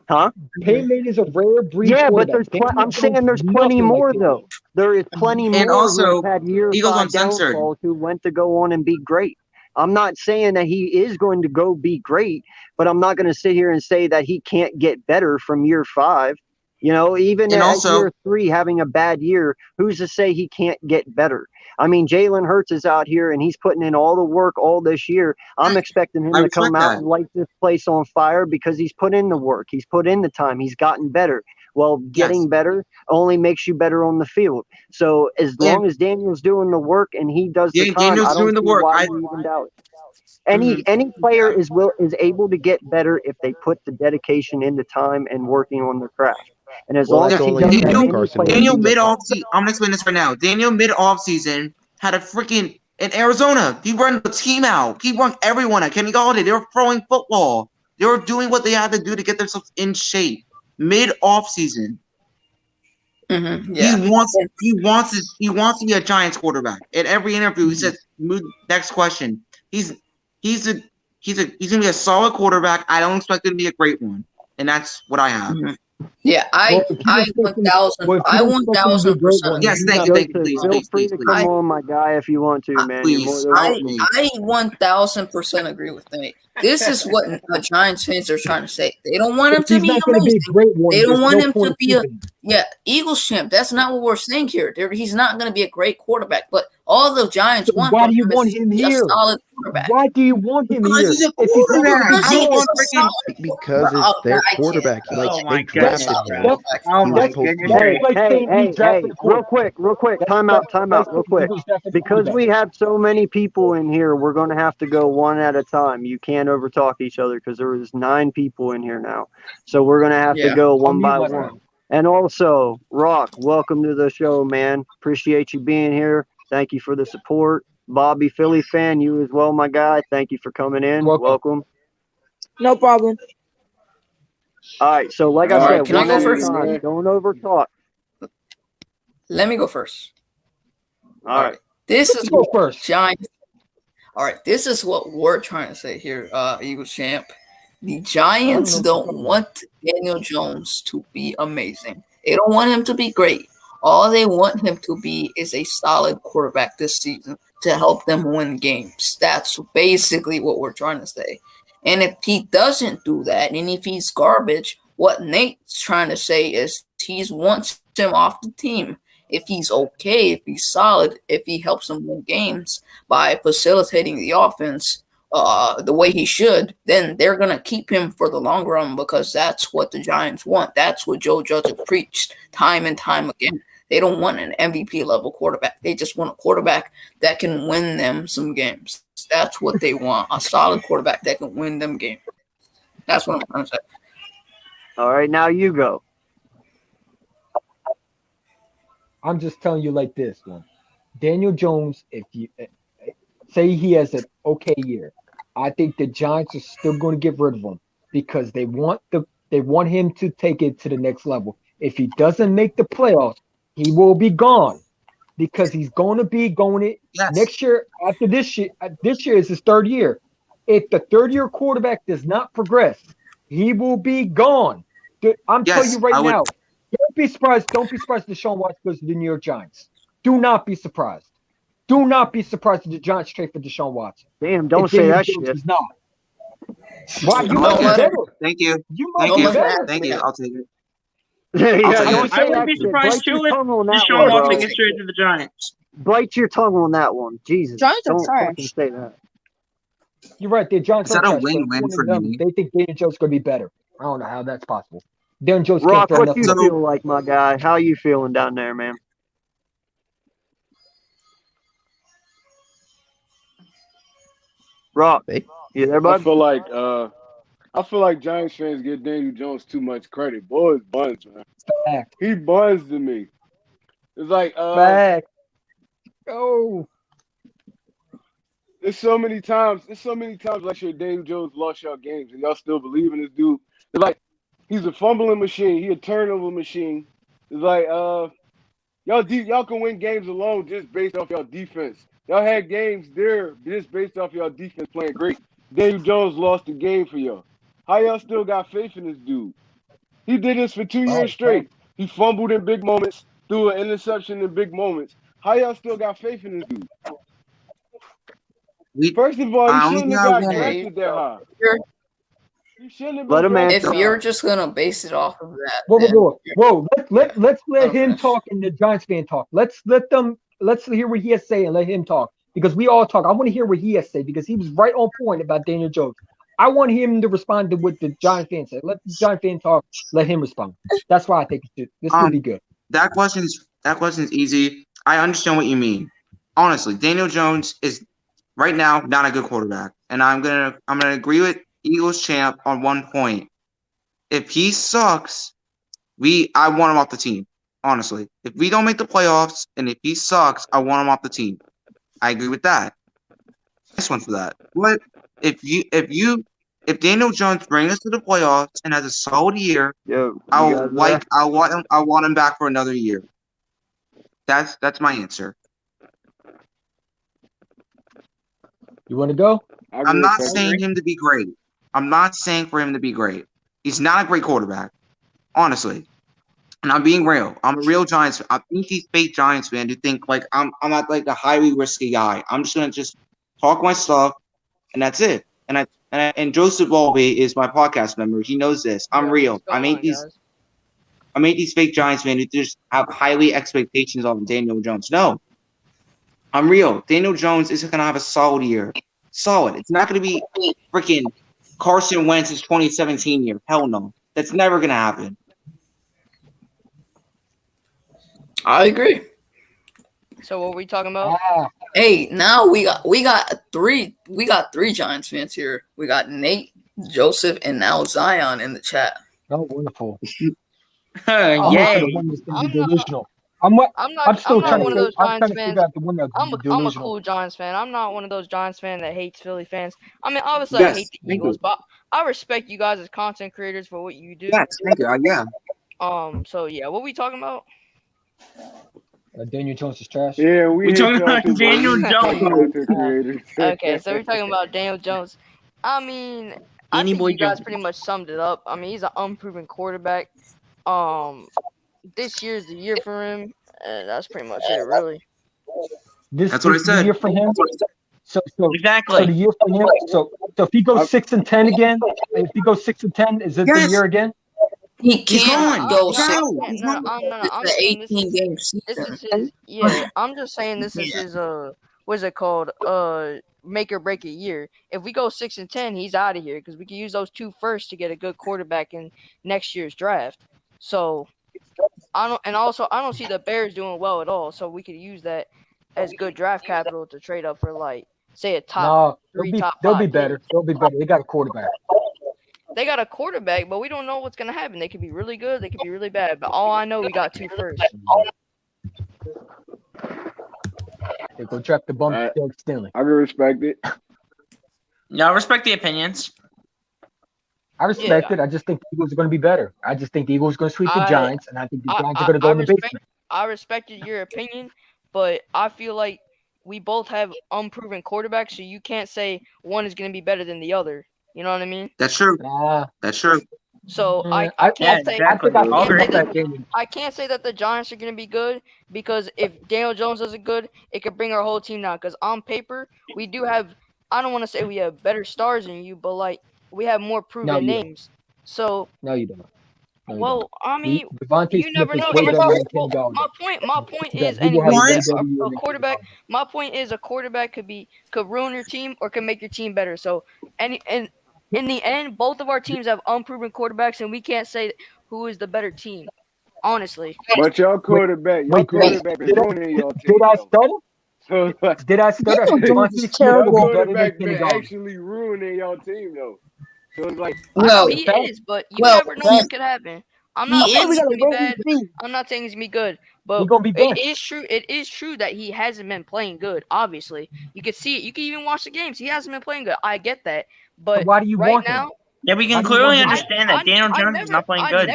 Huh? Peyton Manning is a rare breed Yeah, but quarterback. there's I'm Daniel saying Jones there's is plenty nothing like more that. though. There is plenty more And also, who have had year Eagles 5 Uncensored. downfalls who went to go on and be great. I'm not saying that he is going to go be great, but I'm not going to sit here and say that he can't get better from year 5. You know, even And at also- year 3 having a bad year, who's to say he can't get better? I mean, Jalen Hurts is out here and he's putting in all the work all this year. I'm expecting him I to come respect out that. and light this place on fire because he's put in the work. He's put in the time. He's gotten better. Well, getting Yes. better only makes you better on the field. So as Yeah. long as Daniel's doing the work and he does the Yeah, time, Daniel's I don't doing the see work. why I- you even doubt it. Any player is able to get better if they put the dedication into time and working on their craft. And as Well, long as that's he only does that, Daniel- any Carson player Daniel can get mid better. off season. I'm gonna explain this right now. Daniel mid off season had a freaking in Arizona. He run the team out. He run everyone out. Kenny Galladay. They were throwing football. They were doing what they had to do to get themselves in shape mid off season. Yeah. He wants to be a Giants quarterback. At every interview, he says, "Next question." He's gonna be a solid quarterback. I don't expect him to be a great one, and that's what I have. Yeah, Well, if you I expect him, 1,000, well, if I you expect him to be a great 1,000% one, agree. Yes, he's thank not. you, thank you, Joseph, please, feel please, free please, to please, come on, my guy, if you want to, man. You're more please, than welcome. please. I 1,000% agree with Nate. This is what Giants fans are trying to say. They don't want him If to he's be not going to be a amazing. great one, They don't there's want no him point to of be a keeping him. Eagles champ. That's not what we're saying here. He's not going to be a great quarterback, but all the Giants So want why from do you him is want to him be a here? solid quarterback. Why do you want him Because here? he's a If he's not going to be quarterback. Because I good, he don't is want a freaking. solid. Because it's their quarterback. Like Oh my they goodness, drafted bro. him. Oh my He's supposed to be goodness. that's there. Hey, like hey, saying we hey, drafted hey, a quarterback. real quick, That's time out, like real saying the quick. Eagles drafted a Because quarterback. we have so many people in here, we're going to have to go one at a time. You can't overtalk each other because there is 9 people in here now. So we're going to have to Yeah. go I'll one mute by myself. one. And also, Rock, welcome to the show, man. Appreciate you being here. Thank you for the support. Bobby, Philly fan, you as well, my guy. Thank you for coming in. Welcome. No problem. All right, so like I All said, right, can I one go at a first? time. Don't overtalk. Let me go first. All right. This is Go what first. Giants. All right, this is what we're trying to say here, Eagles champ. The Giants don't want Daniel Jones to be amazing. They don't want him to be great. All they want him to be is a solid quarterback this season to help them win games. That's basically what we're trying to say. And if he doesn't do that, and if he's garbage, what Nate's trying to say is he wants him off the team. If he's okay, if he's solid, if he helps them win games by facilitating the offense the way he should, then they're going to keep him for the long run because that's what the Giants want. That's what Joe Judge has preached time and time again. They don't want an MVP level quarterback. They just want a quarterback that can win them some games. That's what they want, a solid quarterback that can win them games. That's what I'm trying to say. All right, now you go. I'm just telling you like this one. Daniel Jones, if you say he has an okay year, I think the Giants are still going to get rid of him because they want him to take it to the next level. If he doesn't make the playoffs, he will be gone because he's going to be going it next year. After this year is his 3rd year. If the 3rd-year quarterback does not progress, he will be gone. I'm telling you right now. Don't be surprised. Don't be surprised if Deshaun Watson goes to the New York Giants. Do not be surprised. Do not be surprised if the Giants trade for Deshaun Watson. Damn, don't say that shit. He's not. Why? You Don't might be let better. Thank you. You might Thank be you. better. Thank you. I'll take it. Yeah, take don't it. say I wouldn't that be shit. surprised Bite your too if tongue on that Deshaun one, Watson bro. gets traded to the Giants. Bite your tongue on that one. Jesus. Giants are Don't trash. fucking say that. You're right. The Giants Is are that a trash, but win-win according to for them, me? they think Daniel Jones is going to be better. I don't know how that's possible. Daniel Jones can't Rock, throw what enough. you feel like, my guy? How you feeling down there, man? Rock, Hey. you there, I bud? feel like Giants fans give Daniel Jones too much credit. Boy, it's buns, man. Fact. He buns to me. It's like Fact. Oh. There's so many times last year Daniel Jones lost y'all games and y'all still believe in this dude. It's like he's a fumbling machine, he a turnover machine. It's like y'all can win games alone just based off y'all defense. Y'all had games there just based off y'all defense playing great. Daniel Jones lost the game for y'all. How y'all still got faith in this dude? He did this for 2 years straight. He fumbled in big moments, threw an interception in big moments. How y'all still got faith in this dude? First of all, he shouldn't have got drafted that high. He shouldn't have been drafted If you're just gonna base it off of that, Whoa. Let's let him talk and the Giants fan talk. Let's hear what he has to say and let him talk because we all talk. I want to hear what he has to say because he was right on point about Daniel Jones. I want him to respond to what the Giant fan said. Let the Giant fan talk. Let him respond. That's why I think this will be good. That question is easy. I understand what you mean. Honestly, Daniel Jones is right now not a good quarterback, and I'm gonna agree with Eagles champ on one point. If he sucks, I want him off the team. Honestly, if we don't make the playoffs and if he sucks, I want him off the team. I agree with that. Nice one for that. But if Daniel Jones brings us to the playoffs and has a solid year, I want him back for another year. That's my answer. You want to go? I'm not saying him to be great. I'm not saying for him to be great. He's not a great quarterback. honestly. And I'm being real. I'm a real Giants fan. I think these fake Giants fans who think like I'm not like a highly risky guy. I'm just gonna just talk my stuff, and that's it. And Joseph Volpe is my podcast member. He knows this. I'm real. I made these fake Giants fans who just have highly expectations of Daniel Jones. No, I'm real. Daniel Jones isn't gonna have a solid year. Solid. It's not gonna be freaking Carson Wentz's 2017 year. Hell no. That's never gonna happen. I agree. So what are we talking about? Hey, now we got three Giants fans here. We got Nate, Joseph, and now Zion in the chat. Oh, wonderful. Yay. I'm still trying one of to those Giants figure fans. out the one that's I'm a delusional. cool Giants fan. I'm not one of those Giants fans that hates Philly fans. I mean, obviously Yes, I hate the thank Eagles, you. but I respect you guys as content creators for what you do. Yes, thank you. Yeah. So yeah, what we talking about? Daniel Jones is trash. Yeah, We hate talking y'all about too, but Daniel we Jones. content creators. Okay, so we're talking about Daniel Jones. I mean, I Danny think Boy you guys Jones. pretty much summed it up. I mean, he's an unproven quarterback. This year's the year for him. That's pretty much it, really. That's what I This is said. the year for him. So Exactly. the year for him. So if he goes 6-10 again, if he goes 6-10, is it the Yes. year again? He He's can't gone. go He's six. out. He's No, gone. I'm It's saying an this 18 game is season. his. Yeah, I'm just saying this is his. What's it called? Make or break a year. If we go 6-10, he's out of here because we can use those 2 firsts to get a good quarterback in next year's draft. So I don't see the Bears doing well at all. So we could use that as good draft capital to trade up for like say a top No, 3, top 5. they'll be better. They'll be better. They got a quarterback. They got a quarterback, but we don't know what's gonna happen. They could be really good. They could be really bad. But all I know, we got 2 firsts. They go draft the bum Derek Stingley. I can respect it. No, I respect the opinions. I respect it. I just think the Eagles are going to be better. I just think the Eagles are going to sweep the Giants, and I think the Giants are going to go in the basement. I respected your opinion, but I feel like we both have unproven quarterbacks, so you can't say one is going to be better than the other. You know what I mean? That's true. That's true. So I can't say I can't say that the Giants are going to be good because if Daniel Jones isn't good, it could bring our whole team down. Because on paper, we do have. I don't want to say we have better stars than you, but like we have more proven names. So no, you don't. No, well, I mean, Devontae you never know. My point is, a quarterback. My point is, a quarterback could ruin your team or can make your team better. So, and in the end, both of our teams have unproven quarterbacks, and we can't say who is the better team. Honestly, but y'all quarterback, is ruining y'all team. Did I stutter? So, like, did I stutter? Your quarterback been actually ruining y'all team though. So it's like, he is, but you never know what could happen. I'm not saying he's gonna be bad. I'm not saying he's gonna be good, but it is true. It is true that he hasn't been playing good. Obviously, you can see it. You can even watch the games. He hasn't been playing good. I get that, but why do you want him? Yeah, we can clearly understand that Daniel Jones is not playing good.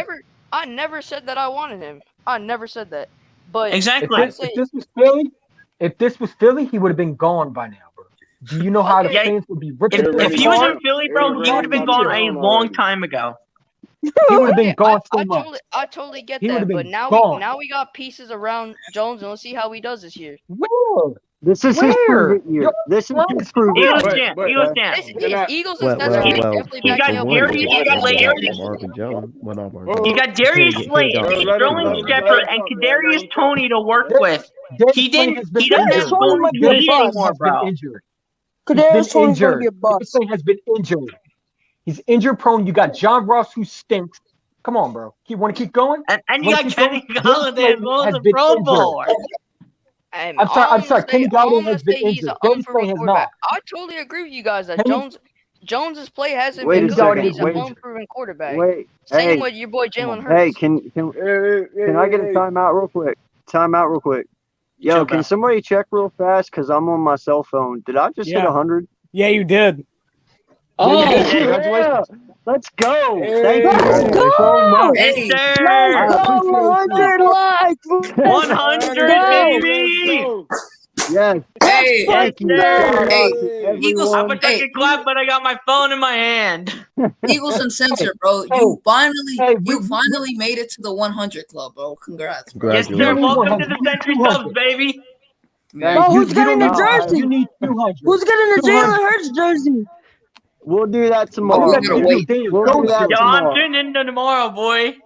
I never said that I wanted him. I never said that. But exactly. If this was Philly, he would have been gone by now, bro. Do you know how the fans would be ripping? If he was in Philly, bro, he would have been gone a long time ago. He would have been gone so much. I totally get that, but now we got pieces around Jones, and we'll see how he does this year. Where? This is his prove it year. This is his prove it. Eagles down. Eagles is definitely backing up. You got Darius Slade, Sterling Shepard, and Kadarius Toney to work with. He doesn't have Golden Tate anymore, bro. He's been injured. This thing has been injured. He's injury prone. You got John Ross who stinks. Come on, bro. You want to keep going? And you got Kenny Golladay as well as a Pro Bowler. I'm sorry. Kenny Golladay has been injured. Darius Slade has not. I totally agree with you guys that Jones's play hasn't been good. He's an unproven quarterback. Same with your boy Jalen Hurts. Hey, can I get a timeout real quick? Yo, can somebody check real fast? Because I'm on my cell phone. Did I just hit 100? Yeah, you did. Oh, yeah. Let's go. Hey, Thank you so much. Yes, sir. 100 likes. 100, baby. Yes. Hey, Hey, Thank you. Yes, sir. Shout out Hey, to Eagles. I everyone. wish I could clap, but I got my phone in my hand. Eagles Uncensored, bro. Hey, You finally, hey, you finally made it to the 100 club, bro. Congrats, bro. Yes, sir. You need Congratulations. Welcome to 100. the You need Century 200. Subs, baby. Yeah. Bro, You, who's you getting don't the need No, 200. You jersey? need 200. Who's getting the 200. Jalen Hurts jersey? we'll do that I tomorrow. we want gotta Daniel, wait. Daniel We'll do Jones that Yo, jersey. I'm tomorrow. tuning into tomorrow, boy.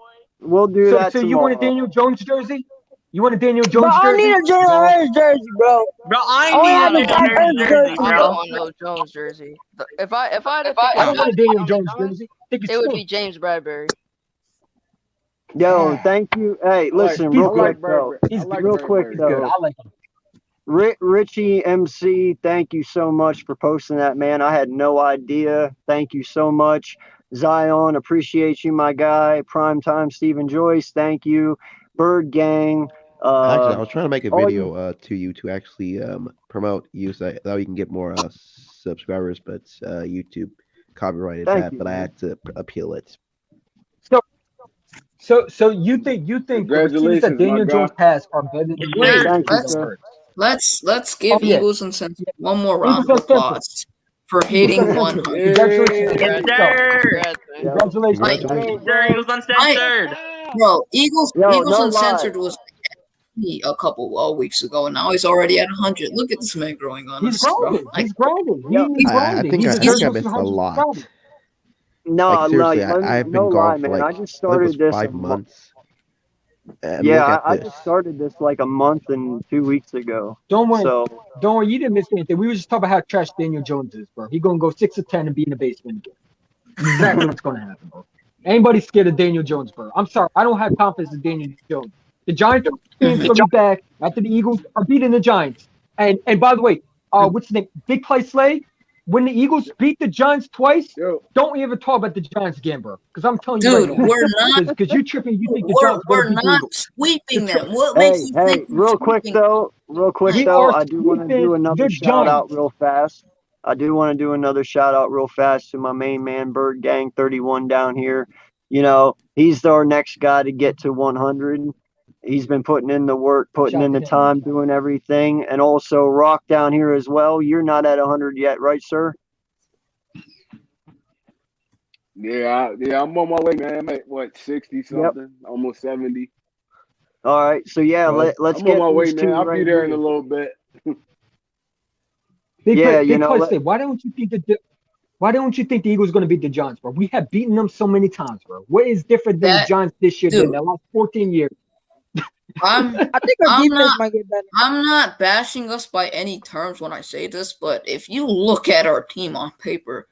We'll do that So you want a tomorrow. Daniel Jones jersey? You want a Daniel Bro, Jones I don't need jersey? a Jalen Hurts jersey, bro. Bro, I I only need have a a Zach Jalen Ertz jersey, jersey, I bro. don't bro. want no Jones jersey. If I had to pick I a don't want a jersey Daniel on the Jones Giants, jersey. I think it's it would stink. be James Bradbury. Yo, thank you. Hey, listen, He's real I like quick though. Bradbury. I He's like Real quick Bradbury. good. though. I like him. Richie MC, thank you so much for posting that, man. I had no idea. Thank you so much. Zion, appreciate you, my guy. Primetime Stephen Joyce, thank you. Bird Gang. Actually, I was trying to make a all video to you to actually promote you so that way you can get more subscribers, but YouTube copyrighted Thank that, you, but I man. had to appeal it. So you think the receivers that Congratulations, my Daniel guy. Jones has are better than Yes, the Wait, sir. Thank you, receivers let's that sir. Hurts? let's Oh give yeah, Eagles Uncensored one more round Eagles of Uncensored. applause for Eagles hitting Uncensored. 100. Congratulations to Yes, yourself. sir. Congrats, man. Yo, Congratulations. Like, Let's go, Yes, sir. bro. Eagles Uncensored. bro, Eagles no Uncensored lie. was me a couple of weeks ago, and now he's already at 100. Look at this man growing on He's us, bro. grinding. Like, He's grinding. Yep. He's I grinding. He think deserves I those missed a 200. He's lot. grinding. No, Like like, seriously, let me, I've no been lie, gone for man. like I just I think it started was this 5 months. And yeah, look at I this. just started this like a month and 2 weeks ago. Don't worry. So Don't worry. You didn't miss anything. We were just talking about how trash Daniel Jones is, bro. He's gonna go 6 of 10 and be in the basement again. Exactly what's gonna happen, bro. Anybody scared of Daniel Jones, bro? I'm sorry. I don't have confidence in Daniel Jones. The Giants team's gonna be back after the Eagles are beating the Giants. And by the way, what's his name? Big Play Slay. When the Eagles beat the Giants twice, Yo, don't ever talk about the Giants again, bro. Because I'm telling you right dude, now. we're not Because you're tripping. You think the we're, Giants are we're gonna beat the not Eagles. sweeping You're them. What makes you hey, think we're real quick sweeping? We are though, I do want to sweeping do another the shout out Giants. real fast. I do want to do another shout out real fast to my main man, Bird Gang 31 down here. You know, he's our next guy to get to 100. He's been putting in the work, putting Shout in to the him. time, doing everything. And also Rock down here as well. You're not at 100 yet, right, sir? yeah, I'm on my way, man. I'm at what 60 something, almost 70. All right. So yeah, So let's I'm get on my way, these man. two I'll right be there in a here. little bit. Big Yeah, play, you big know, play let- Slay. Why don't you think why don't you think the Eagles are going to beat the Giants, bro? We have beaten them so many times, bro. What is different than the That Giants this year than dude, the last 14 years? I'm I think our I'm defense not might get better. I'm not bashing us by any terms when I say this, but if you look at our team on paper,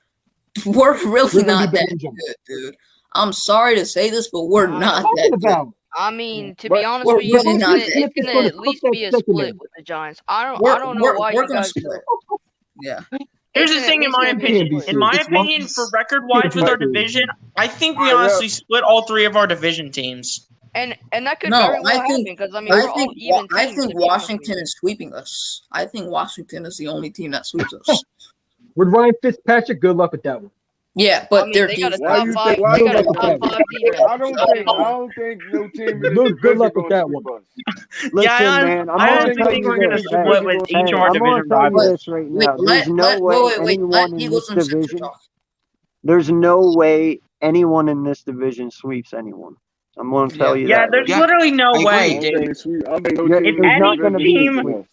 we're really We're going to not beat that the Giants. good, dude. I'm sorry to say this, but we're What are you not talking that good. about? I mean, to But be honest We're with you, really not that. Smith is it's going gonna to at cook least that be a secondary. split with the Giants. I We're don't know why we're you gonna guys. split. Yeah. Here's It's the at thing, in least my gonna be a opinion. Can't be split. In my serious. opinion, for record wise with But our division, I think we yeah, honestly split all three of our division teams. And that could No, very well I happen think because I mean we're all even I teams. think To be honest with Washington you. is sweeping us. I think Washington is the only team that sweeps us. With Ryan Fitzpatrick, good luck with that one. Yeah, I but mean, their they got a defense. why top you five. think? Why They you got a think? top five defense. I don't think no team in this Good division luck with gonna that sweep one. us. Listen, man, I'm I gonna honestly tell think you we're gonna this. split with each of our I'm gonna division tell you rivals. this right Wait, now. There's no way anyone let in Eagles this and Center division. talk. There's no way anyone in this division sweeps anyone. I'm gonna tell you Yeah, that. there's Right literally no I way, I agree. don't dude. think sweep. I don't think no Yeah, team If in there's this not any gonna division be a team, sweep. sweep us.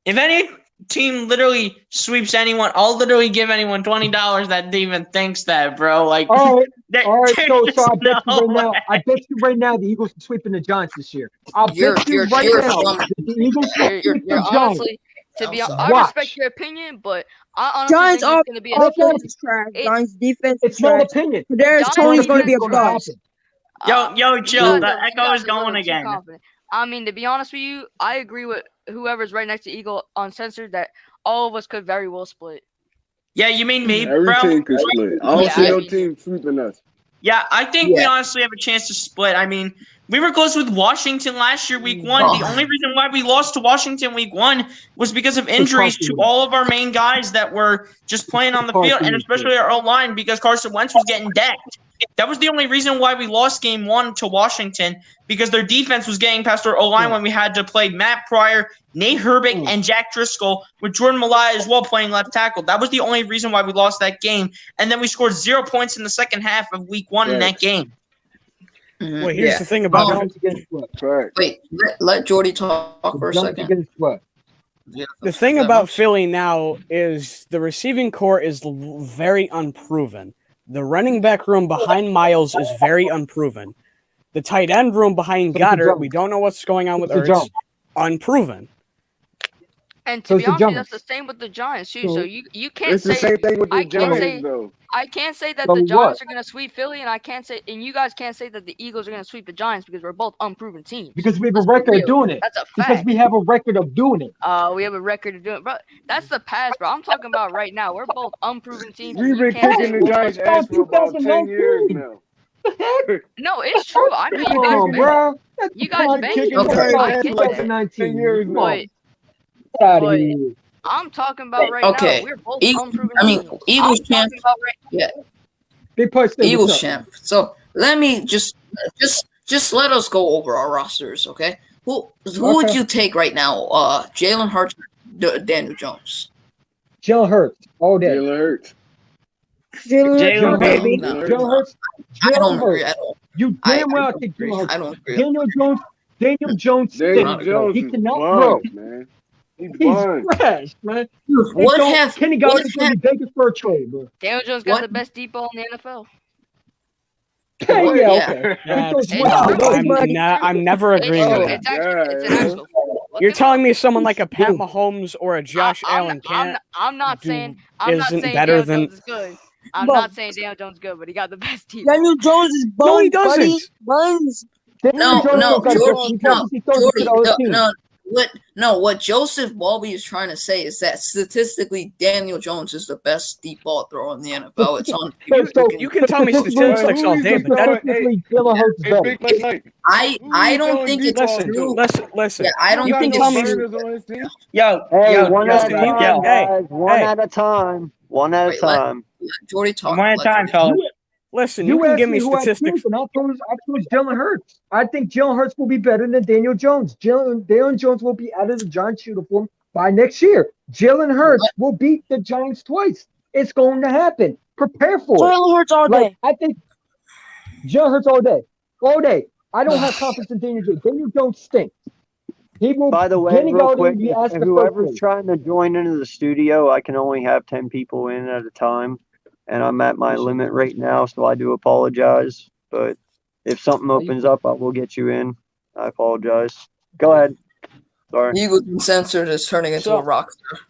if any team literally sweeps anyone, I'll literally give anyone $20 that even thinks that, bro. Like, All right. there's All right, so just I bet you no right now. way. I bet you right now the Eagles are sweeping the Giants this year. I'll You're bet you you're right you're now dumb. that the Eagles will You're sweep the Giants. honestly, to I'm be honest, sorry. I respect Watch. your opinion, but I honestly Giants think it's gonna be a offense split. is trash. It's Giants defense is It's not trash. opinion. Kadarius Giants Tony's going to be defense a It's gonna bust. happen. Yo, You chill. guys The are echo is a going little too again. confident. I mean, to be honest with you, I agree with whoever's right next to Eagle Uncensored that all of us could very well split. Yeah, you mean me, Every bro? team could split. I don't Yeah, see I no mean- team sweeping us. Yeah, I think we Yeah. honestly have a chance to split. I mean, we were close with Washington last year, week one. Oh. The only reason why we lost to Washington week one was because of injuries Carson to Wentz. all of our main guys that were just playing on the Carson field, and Wentz, especially our O line because Carson Wentz was getting decked. That was the only reason why we lost game 1 to Washington, because their defense was getting past our O-line when we had to play Matt Pryor, Nate Herbig, and Jack Driscoll, with Jordan Malaya as well playing left tackle. That was the only reason why we lost that game. And then we scored 0 points in the second half of week 1 in that game. Well, here's the thing about it. Wait, let Jordy talk for a second. The thing about Philly now is the receiving core is very unproven. The running back room behind Miles is very unproven. The tight end room behind Goddard, we don't know what's going on with Ertz. Unproven. And to be honest, that's the same with the Giants too. So you can't It's say the same thing with the Giants, though. I can't say that So the Giants what? are going to sweep Philly, and you guys can't say that the Eagles are going to sweep the Giants because we're both unproven teams. Because we have a Let's be record real. of doing it. That's a Because fact. we have a record of doing it. We have a record of doing it, bro. That's the past, bro. I'm talking about right now. We're both unproven teams. We've been You can't kicking say the Giants' ass for about 10 years 2019. now. No, it's true. I know you Come guys on, been. bro. You guys been kicking kicking the it. Giants' I ass get for like that. 10 years now. But Get out of but here. I'm talking about right Okay. now. We're both Eagle- unproven I mean, teams. Eagles I'm champ. talking about right Yeah, Big Push, Eagles champ. So let me just let us go over our rosters, okay? Who would Okay. you take right now? Jalen Hurts, Daniel Jones. Jalen Hurts all day. Jalen Hurts. Jalen, baby. No, Jalen Hurts. I don't Jalen agree Hurts. at all. You I damn well don't take agree. Jalen Hurts. I don't agree. Daniel Jones. Daniel Jones Daniel stinks, bro. Jones He is cannot throw. buns, man. He's He's buns. trash, man. What have Kenny what Galladay's gonna be begging for a trade, bro. Daniel Jones got What? the best deep ball in the NFL. Hey, What? yeah, Yeah. okay. That's, Those Hey, wins, no, bro. I'm never agreeing Oh, with It's that. actually it's an God. actual. Look You're it telling up. me someone like a Pat Mahomes or a Josh Allen can't I'm not do- saying I'm not isn't saying better Daniel than- Jones is good. I'm Bro. not saying Daniel Jones is good, but he got the best deep. Daniel Jones is No, he buns, buddy. doesn't. Buns. Daniel No, Jones no, don't got a Jordy, good defense. He throws it to Jordy, the other team. what Joseph Walby is trying to say is that statistically, Daniel Jones is the best deep ball thrower in the NFL. It's on. You can tell me statistically- statistics all day, but that statistically, Jalen Hurts is Hey, better. Big Play Mike. I don't think it's listen, true. listen. Yeah, I don't You think can it's tell me. true. Burners on his team. Yo, Hey, yo, one at a Justin, you time, can- hey, guys. One hey. at a time. One at a Wait, let- time. Jordy talk. one at a Let time, Jordy- fellas. Listen, you can asked give me who I statistics. choose, and I chose Jalen Hurts. I think Jalen Hurts will be better than Daniel Jones. Daniel Jones will be out of the Giants uniform by next year. Jalen Hurts will beat the Giants twice. It's going to happen. Prepare for it. Jalen Hurts all day. Like, I think Jalen Hurts all day. All day. I don't have confidence in Daniel Jones. Daniel Jones stinks. He will. By the way, Kenny real Galladay quick, will be asked if the whoever's first trying to join into the studio, I can only have 10 people in at a time. And I'm at my limit right now, so I do apologize. But if something opens up, I will get you in. I apologize. Go ahead. Sorry. Eagles Uncensored is turning into a rock star.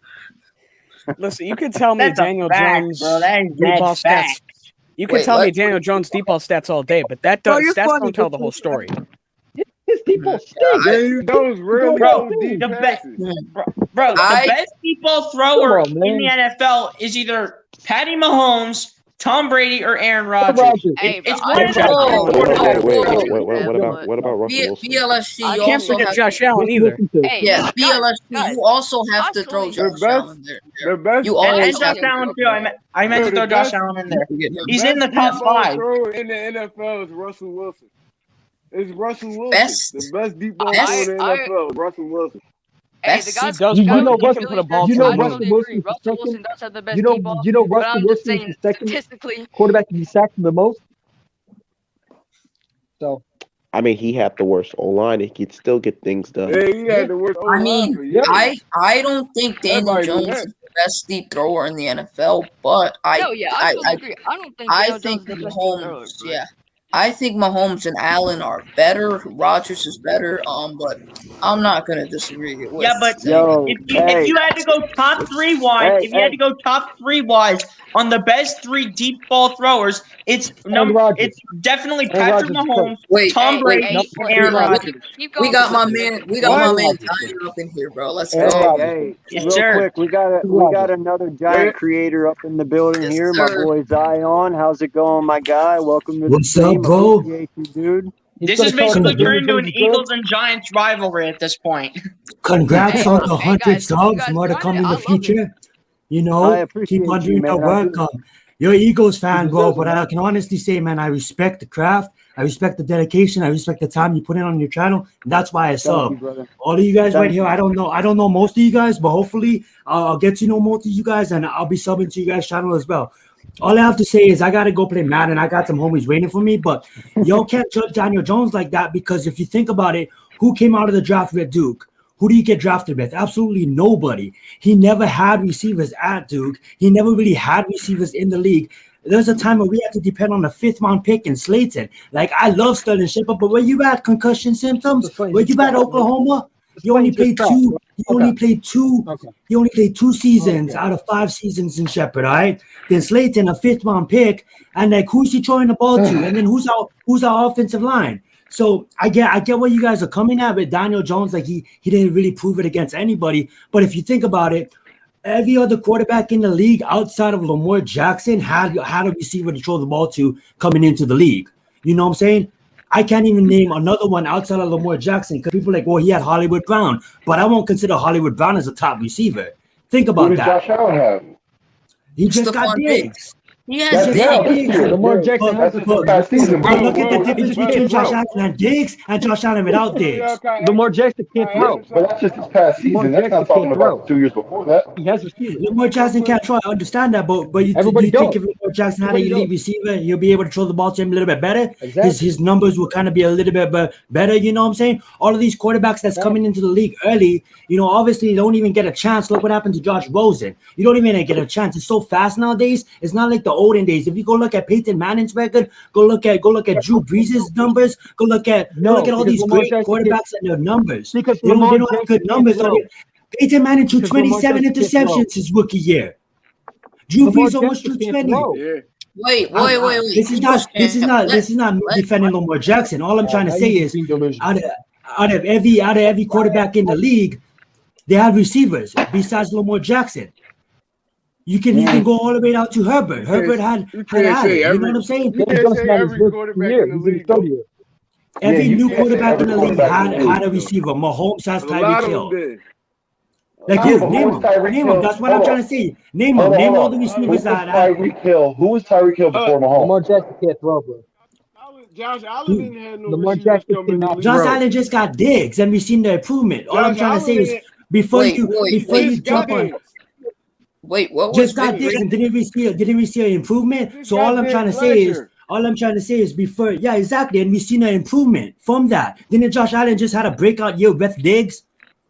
Listen, you can tell me That's a Daniel fact, Jones bro. That is deep ball dead fact. stats. You can Wait, tell me let- Daniel Jones deep ball stats all day, but that Bro, does you're stats funny, don't tell but the whole story. His people stink. Daniel Jones really Bro, goes deep the passes. Bro, the I- best deep ball thrower Come on, in the man. NFL is either Patty Mahomes, Tom Brady, or Aaron Rodgers. Rodgers. Hey, bro, It's I one of don't those. know. Wait, I wait, don't wait, agree wait, with wait, that, what about but- what about Russell Wilson? BLSG, I you Can't also forget have Josh to, Allen either. Hey, yeah, BLSG, guys, you also have to I throw totally- Josh The best- Allen there. The best, You And, also and Josh have to Allen throw- too. I meant to Bro, throw the Josh best- Allen in there. the He's best in the top deep ball 5. thrower in the NFL is Russell Wilson. It's Russell Wilson. Best- The best deep ball best- thrower in the NFL is Russell Wilson. Hey, the Best- guys, He does You put- know he Russell- can put a ball you to know a I man. Russell totally Wilson agree. is the Russell second. Wilson does have the best You know deep ball, but Russell I'm just Wilson is saying the second statistically. quarterback to be sacked the most. So I mean, he had the worst O line. He could still get things done. Yeah, he had the worst I O-line for mean, years. I don't think Daniel Everybody knew Jones that. is the best deep thrower in the NFL, but No, yeah, I totally agree. I don't think I Daniel Jones think is the best deep thrower, Mahomes, but- yeah. I think Mahomes and Allen are better. Rodgers is better. But I'm not gonna disagree with. Yeah, but Yo, if you had to go top 3 wise, Hey, if you had to go top 3 wise on the best 3 deep ball throwers, it's definitely Patrick Rodgers, Mahomes, Wait, Tom wait, Brady, no, and Aaron wait, Rodgers. Keep going. we got my man. We got What? my man Tyler up in here, bro. Let's Hey, go. hey, Yes, real sir. quick, we got another giant creator up in the building Yes, here. My sir. boy Zion. How's it going, my guy? Welcome to What's the up, stream. bro? Appreciate you, dude. This gonna is call basically him turned into an Daniel Jones Eagles and Giants rivalry at this point. Congrats Hey, on the hey, 100 guys, you subs. guys More to got come it. in I the love it. future. You I know, appreciate keep on you, doing man. the I work. do. You're an Eagles fan, He bro, deserves but it. I can honestly say, man, I respect the craft. I respect the dedication. I respect the time you put in on your channel. And that's why I Thank you, sub. brother. All of you guys right Thank here, you. I don't know most of you guys, but hopefully I'll get to know most of you guys, and I'll be subbing to you guys' channel as well. All I have to say is I gotta go play Madden. I got some homies waiting for me, but y'all can't judge Daniel Jones like that, because if you think about it, who came out of the draft with Duke? Who do you get drafted with? Absolutely nobody. He never had receivers at Duke. He never really had receivers in the league. There's a time where we had to depend on the 5th-round pick in Slayton. Like, I love Sterling Shepard, but where you at concussion symptoms? Explain Where just you at crap. Oklahoma? You Explain only just played crap. two. He Okay. only played two. Okay. He only played 2 seasons Okay. out of 5 seasons in Shepard. All right. Then Slayton, a 5th-round pick, and like, who's he throwing the ball to? And then who's our offensive line? So I get where you guys are coming at with Daniel Jones. Like, he didn't really prove it against anybody. But if you think about it, every other quarterback in the league outside of Lamar Jackson had a receiver to throw the ball to coming into the league. You know what I'm saying? I can't even name another one outside of Lamar Jackson, because people are like, well, he had Hollywood Brown, but I won't consider Hollywood Brown as a top receiver. Think Who about did that. Josh Allen have? He just got Stephon Diggs. Diggs. He He has That's just now got this Diggs. year. Lamar Jackson That's has just this past season. But look Bro, at the bro, difference that's between just Josh bro. Allen and Diggs and Josh Allen without Diggs. Lamar Jackson can't throw. But that's just this past Lamar season. That's Jackson not talking can't about throw. 2 years before that. He has receivers. Lamar Jackson can't throw. I understand that, but do Everybody you think does. if Lamar Jackson had an Everybody elite does. receiver, he'll be able to throw the ball to him a little bit better? Exactly. His numbers will kind of be a little bit better. You know what I'm saying? All of these quarterbacks that's coming into the league early, obviously they don't even get a chance. Look what happened to Josh Rosen. You don't even get a chance. It's so fast nowadays. It's not like the olden days. If you go look at Peyton Manning's record, go look at Drew Brees' numbers, go look at all these Lamar great Jackson quarterbacks and their numbers. Because They don't Lamar have Jackson good can't numbers. throw. Peyton Manning threw Because Lamar 27 Jackson can't throw. interceptions his rookie year. Drew Lamar Brees almost Jackson threw can't 20. throw. Yeah. Wait. This is not me defending Lamar Jackson. All I'm trying to Now say you is being delusional. out of every quarterback in the league, they have receivers besides Lamar Jackson. You can go all the way down to Herbert. Herbert had say it. You know what I'm saying? You can't say every quarterback in the league. Though. Every you new can't say quarterback every in the league quarterback in the had a league. receiver. Mahomes has But a lot Tyreek of them Hill. did. Like Yeah, who? but who Name was them. Tyreek Name Hill? them. That's what I'm Hold trying on. to say. Name Hold them. on, Name hold all the on. Who receivers was that. Tyreek Hill? Who was Tyreek Hill before Mahomes? Lamar Jackson can't throw, bro. Josh Allen didn't have no Lamar receivers Jackson coming in the cannot league. Josh throw. Allen just got Diggs, and we've seen the improvement. All I'm Josh trying to say Allen is ain't- before Wait, you just got jump on. Diggs. Wait, what was Just got Vic? Diggs and didn't we see an improvement? Just So got all I'm trying to Diggs say is before, yeah, exactly, and we've seen an improvement from that. Didn't Josh Allen just had a breakout year with Diggs?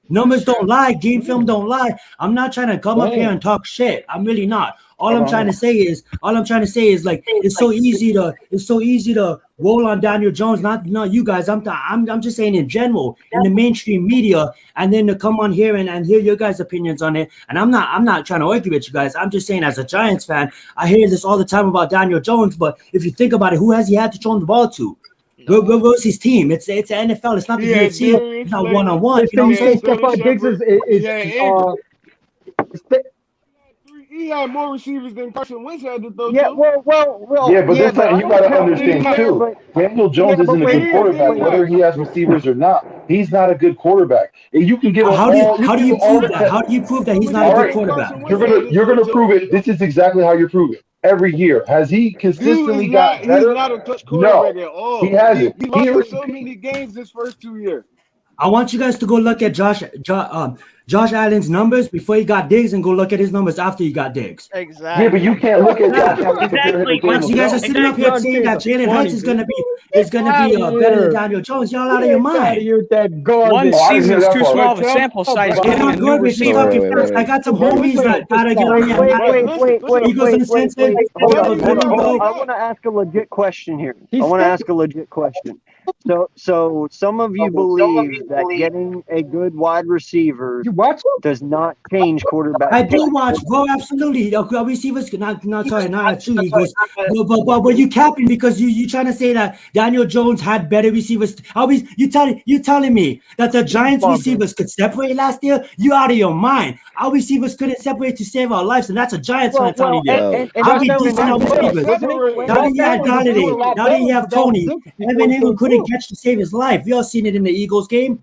Numbers don't lie, game film don't lie. I'm not trying to come up here and talk shit. I'm really not. All I'm trying to say is like it's so easy to roll on Daniel Jones. Not you guys. I'm just saying in general in the mainstream media, and then to come on here and hear your guys' opinions on it. And I'm not trying to argue with you guys. I'm just saying as a Giants fan, I hear this all the time about Daniel Jones. But if you think about it, who has he had to throw the ball to? Where was his team? It's the NFL. It's not the UFC. It's not one-on-one. You know what I'm saying? Stephon Diggs He had more receivers than Carson Wentz had to throw Yeah, to. well. Yeah, but yeah, that's not, you got to understand too. but- Daniel Jones yeah, but isn't a wait, good quarterback, wait. whether he has receivers or not. He's not a good quarterback. And you can give him How do all. you give all prove that? How do you prove that he's not All a good right, quarterback? you're gonna prove it. This is exactly how you prove it. Every year, has he consistently got better? He's not a clutch No, quarterback at all. he hasn't. He lost in so many games this first 2 years. I want you guys to go look at Josh Allen's numbers before he got Diggs, and go look at his numbers after he got Diggs. Exactly. Yeah, but you can't look at Josh Allen and compare him to But Daniel you guys are Jones. sitting up here saying that Jalen Hurts is gonna be better than Daniel Jones. Y'all out of your mind. That garbage. One Oh, I didn't hear season's that too part. small of a sample size. I'm Getting a not new good with you receiver. talking fast. I got some homies that gotta get on here. Eagles Uncensored. Hold on. Hold on. I want to ask a legit question here. So some of you believe that getting a good wide receiver does not change quarterback. I do watch, bro. Absolutely, our receivers. Not true, Eagles. But you capping because you trying to say that Daniel Jones had better receivers. You telling me that the Giants receivers could separate last year? You out of your mind. Our receivers couldn't separate to save our lives, and that's a Giants fan telling you. I'll be decent on receivers. Now that you had Galladay, now that you have Tony, Evan Ingram couldn't catch to save his life. We all seen it in the Eagles game.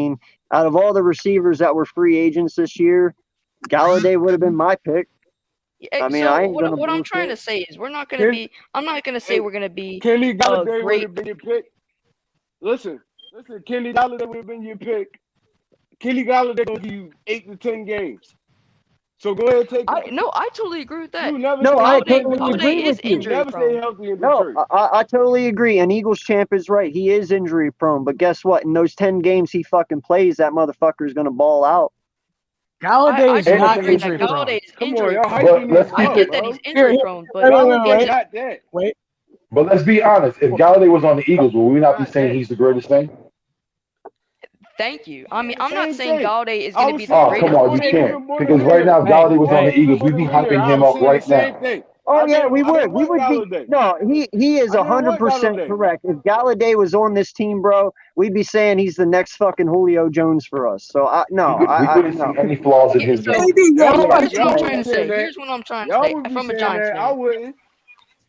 mean, out of all the receivers that were free agents this year, Galladay would have been my pick. I mean, So I ain't gonna what I'm trying to bullshit. say is we're not going to Ken, be. I'm not going to say hey, we're going to be Kenny Galladay would great. have been your pick. Listen, Kenny Galladay would have been your pick. Kenny Galladay gonna give you 8 to 10 games. So go ahead and take him. I totally agree with that. You never No, stay I healthy in totally Detroit. agree Galladay with is you. You injury never stay prone. healthy in No, Detroit. I totally agree. And Eagles champ is right. He is injury prone. But guess what? In those 10 games he fucking plays, that motherfucker is gonna ball out. Galladay is I not agree that injury prone. Galladay is Come on, injury y'all prone. But hyping let's him I keep up, get it. that bro. he's injury prone, but Galladay Wait. not that. Wait. But let's be honest. If Galladay was on the Eagles, would we not be Not saying that. he's the greatest thing? thank you. I mean, The I'm not same saying thing. Galladay is I going to was be the saying Oh, come greatest on, you before they receiver. can't. even brought him Because in right here. now, if Galladay was on Before the they even Eagles, brought we'd be him in here, hyping I him was up saying the right same now. thing. Oh I yeah, didn't we I would. didn't We want would be Galladay. no, he is I didn't want 100% Galladay. correct. If Galladay was on this team, bro, we'd be saying he's the next fucking Julio Jones for us. So We wouldn't see no. any flaws in Yeah, his so game. Maybe Y'all yo, would here's what I'm be trying to saying say. that. Here's what I'm trying to Y'all say would be from a saying Giants that. I fan. wouldn't.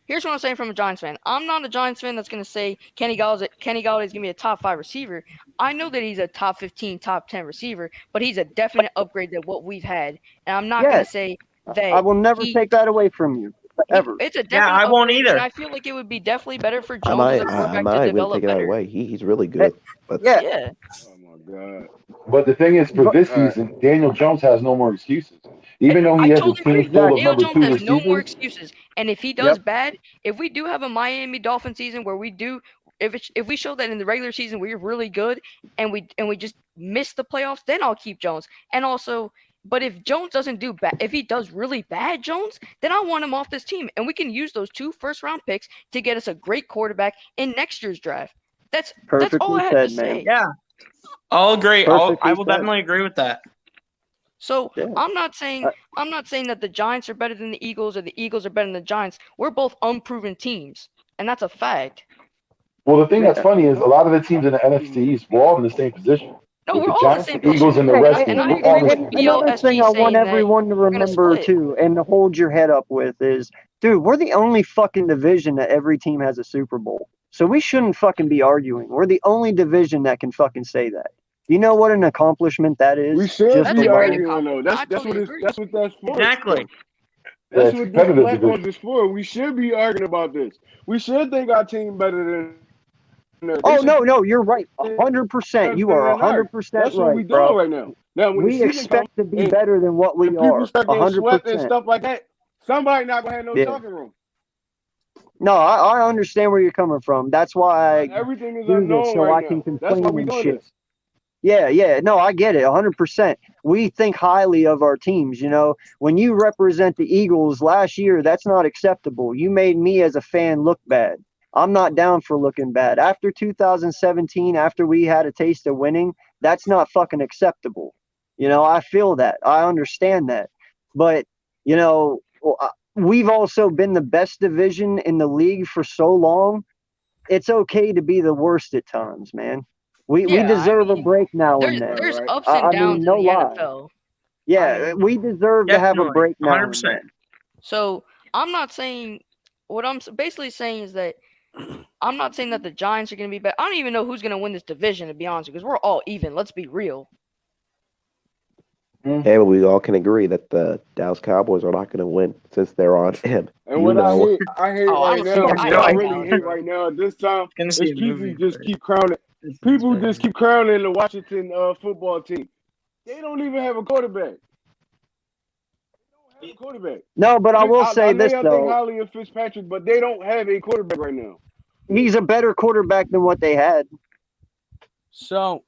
Here's what I'm saying from a Giants fan. I'm not a Giants fan that's going to say Kenny Galladay is going to be a top 5 receiver. I know that he's a top 15, top 10 receiver, but he's a definite upgrade than what we've had. And I'm not going to Yes, say I that will never take that away from you ever. it's a Yeah, definite I won't upgrade, and either. I feel like it would be definitely better for I Jones as might, a I quarterback to might gonna develop take it that better. way. He's really good. But Yeah, Yeah. Oh my God. But the thing is, for but this All right. season, Daniel Jones has no more excuses. Even though I he has a totally agree. team full of exactly. Daniel number Jones two has no more receivers, excuses, and if he does Yep. bad, if we do have a Miami Dolphin season where if we show that in the regular season we're really good, and we just miss the playoffs, then I'll keep Jones. And also, but if Jones doesn't do bad, if he does really bad, Jones, then I want him off this team, and we can use those 2 first-round picks to get us a great quarterback in next year's draft. That's all Perfectly I had to said, man. say. Yeah, I'll agree. I Perfectly will said. definitely agree with that. So Yeah. I'm not saying that the Giants are better than the Eagles or the Eagles are better than the Giants. We're both unproven teams, and that's a fact. well, the thing that's Yeah. funny is a lot of the teams in the NFC East, we're all in the same position. No, With we're the all in the Giants, same the Eagles, position, and the Hey, Redskins, and I we're all agree in the with same another thing BLSG I want saying that everyone to we're gonna remember split. too, and to hold your head up with is, dude, we're the only fucking division that every team has a Super Bowl. So we shouldn't fucking be arguing. We're the only division that can fucking say that. You know what an accomplishment that is? We should Just That's be a to great arguing though. accomplishment. I That's totally agree. that's what that's for. Exactly. Yeah, That's it's what this competitive platform division. is for. We should be arguing about this. We should think our team better than theirs. They Oh should no, you're right. 100%. think You better are than ours. 100% That's what we right, doing bro. right now. Now when the We season comes expect to be and, better than what we and people are. start getting swept and 100%. stuff like that, somebody not gonna have no Yeah. talking room. No, I understand where you're coming from. That's why I Everything is do this, unknown so right I can now. That's why complain we and doing shit. this. Yeah. No, I get it 100%. We think highly of our teams. You know, when you represent the Eagles last year, that's not acceptable. You made me as a fan look bad. I'm not down for looking bad. After 2017, after we had a taste of winning, that's not fucking acceptable. You know, I feel that. I understand that. But, you know, we've also been the best division in the league for so long. It's okay to be the worst at times, man. We Yeah, deserve a break now and there's then. ups and I downs mean, no in the lie. NFL. Yeah, we deserve to have a Definitely. break now and 100%. then. So I'm not saying what I'm basically saying is that I'm not saying that the Giants are going to be better. I don't even know who's going to win this division, to be honest, because we're all even. Let's be real. hey, but we all can agree that the Dallas Cowboys are not going to win since they're on him. And what I hate Oh, I right don't see now, it. what I really hate right now at this time Gonna is see a people movie just first. keep crowning. People just keep crowning the Washington football team. They don't even have a quarterback. They don't have a quarterback. No, but I will say I know this, y'all think though. highly of Fitzpatrick, but they don't have a quarterback right now. He's a better quarterback than what they had. So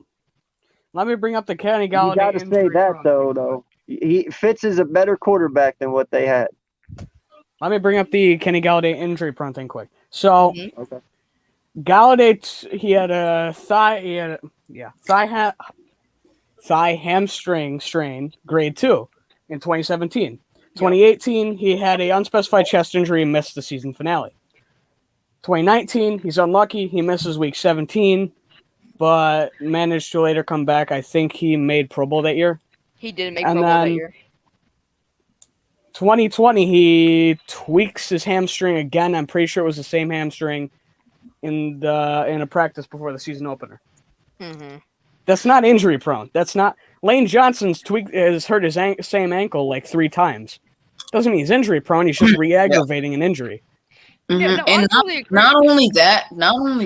let me bring up the Kenny Galladay. You got to say that, though. Fitz is a better quarterback than what they had. Let me bring up the Kenny Galladay injury prone thing quick. So Okay. Galladay, he had a thigh hamstring strain, grade 2, in 2017. 2018, he had a unspecified chest injury and missed the season finale. 2019, he's unlucky. He misses week 17, but managed to later come back. I think he made Pro Bowl that year. He didn't make Pro Bowl that year. 2020, he tweaks his hamstring again. I'm pretty sure it was the same hamstring in a practice before the season opener. Mm-hmm. That's not injury prone. That's not. Lane Johnson's has hurt his same ankle like 3 times. Doesn't mean he's injury prone. He's just re-aggravating an injury. Yeah, no, I And totally agree. not only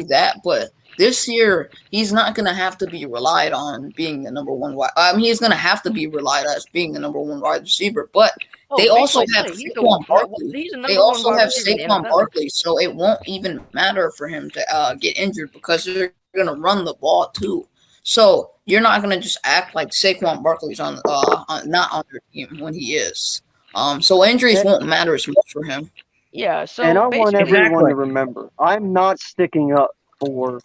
that, but this year he's not gonna have to be relied on being the number one wide. I mean, he's gonna have to be relied on as being the number one wide receiver. But they also have Saquon Barkley. They also have Saquon Barkley, so it won't even matter for him to get injured because they're gonna run the ball too. So you're not gonna just act like Saquon Barkley's not on your team when he is. So injuries won't matter as much for him. Yeah, so and I want everyone to remember, I'm not sticking up for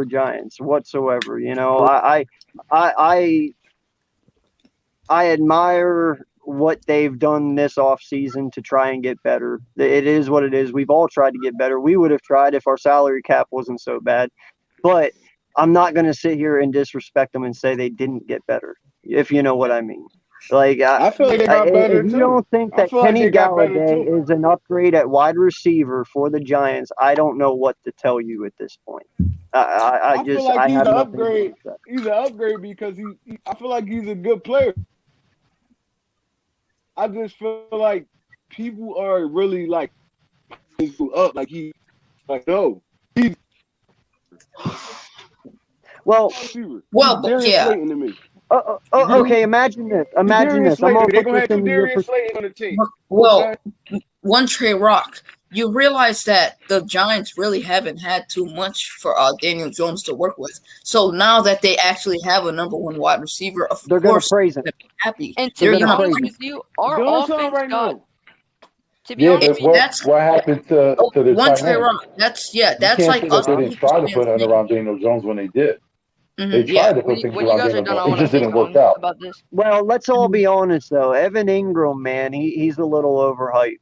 Giants whatsoever. You know, I admire what they've done this offseason to try and get better. It is what it is. We've all tried to get better. We would have tried if our salary cap wasn't so bad. But I'm not going to sit here and disrespect them and say they didn't get better, if you know what I mean. Like I feel like they got better if too. you don't think that Kenny Galladay is an upgrade at wide receiver for the Giants, I don't know what to tell you at this point. I feel just like I he's have an nothing upgrade. to say. He's an upgrade because I feel like he's a good player. I just feel like people are really like up. Like no, he's well, Darius yeah. Slayton to me. Okay, imagine this. Imagine this. I'm They're gonna gonna put have this two in your Darius Slayton on the team. Well, one Trey Rock. You realize that the Giants really haven't had too much for Daniel Jones to work with. So now that they actually have a number one wide receiver, they're course gonna praise him. they're happy. And They're to be gonna honest praise with you, our Doing something offense right got. now. To be Yeah, honest but with you, what happened to the one tight Trey end? Rock. That's You that's can't like say that us. they didn't try to put it around Daniel Jones when they did. They Yeah. tried to put things when you around guys are Daniel done, I Jones. It want to just say didn't work something out. about this. Well, let's all be honest though. Evan Ingram, man, he's a little overhyped.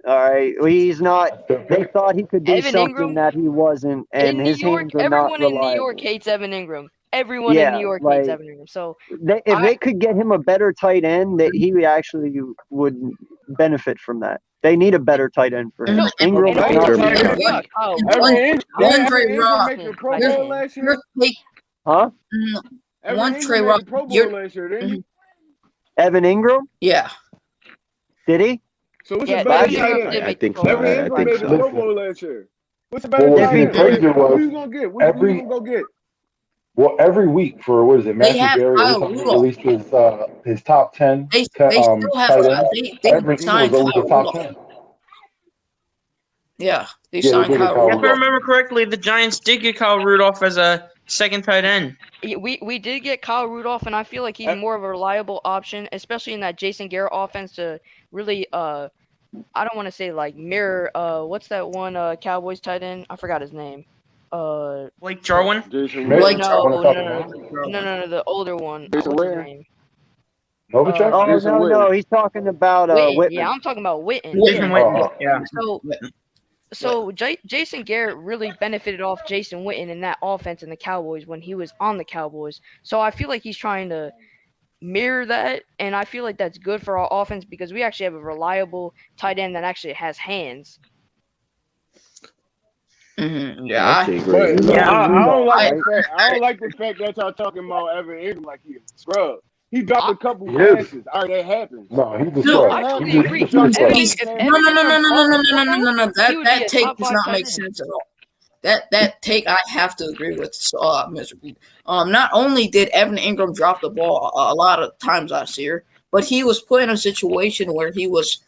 All right, he's not. They thought he could be Evan something Ingram that he wasn't, and in New his York, hands are not everyone in New reliable. York hates Evan Ingram. Everyone in New York hates Evan Ingram. So if they could get him a better tight end, that he actually would benefit from that. They need a better tight end for him. No, Ingram and is also not Trey good. Rock. Oh, Evan Ingram Rock. made the Pro Bowl last year. Huh? Evan Trey Ingram Rock. made the Pro Bowl last year, didn't he? Evan Ingram? Yeah. Did he? So what's Yeah, a better Evan tight Ingram end? did I make think the so. Pro Bowl. Evan I Ingram think made the so. Pro Bowl last year. What's a Well, better what's tight even end? crazier Who was you gonna get? Who you gonna go get? every week for what is it? They Matthew have Berry Kyle every time he Rudolph. released his top 10 They still have tight ends. they Every team signed was always Kyle the top Rudolph. 10. Yeah, they Yeah, they signed did Kyle Kyle If I Rudolph. remember correctly, the Giants did get Kyle Rudolph as a second tight end. We did get Kyle Rudolph, and I feel like he's more of a reliable option, especially in that Jason Garrett offense to really I don't want to say like mirror what's that one Cowboys tight end? I forgot his name. Blake Jarwin. No, the older one. What's his name? Novacek? No, he's talking about Witten. Whitman. Yeah, I'm talking about Witten. Jason Witten. Yeah. So Jason Garrett really benefited off Jason Witten in that offense in the Cowboys when he was on the Cowboys. So I feel like he's trying to mirror that, and I feel like that's good for our offense because we actually have a reliable tight end that actually has hands. Yeah, I don't like the fact that y'all talking about Evan Ingram like he's a scrub. He dropped a couple passes. All right, that happens. No, he's a No, scrub. I totally agree. No. That take does not make sense at all. That take I have to agree with miserably. Not only did Evan Ingram drop the ball a lot of times last year, but he was put in a situation where he was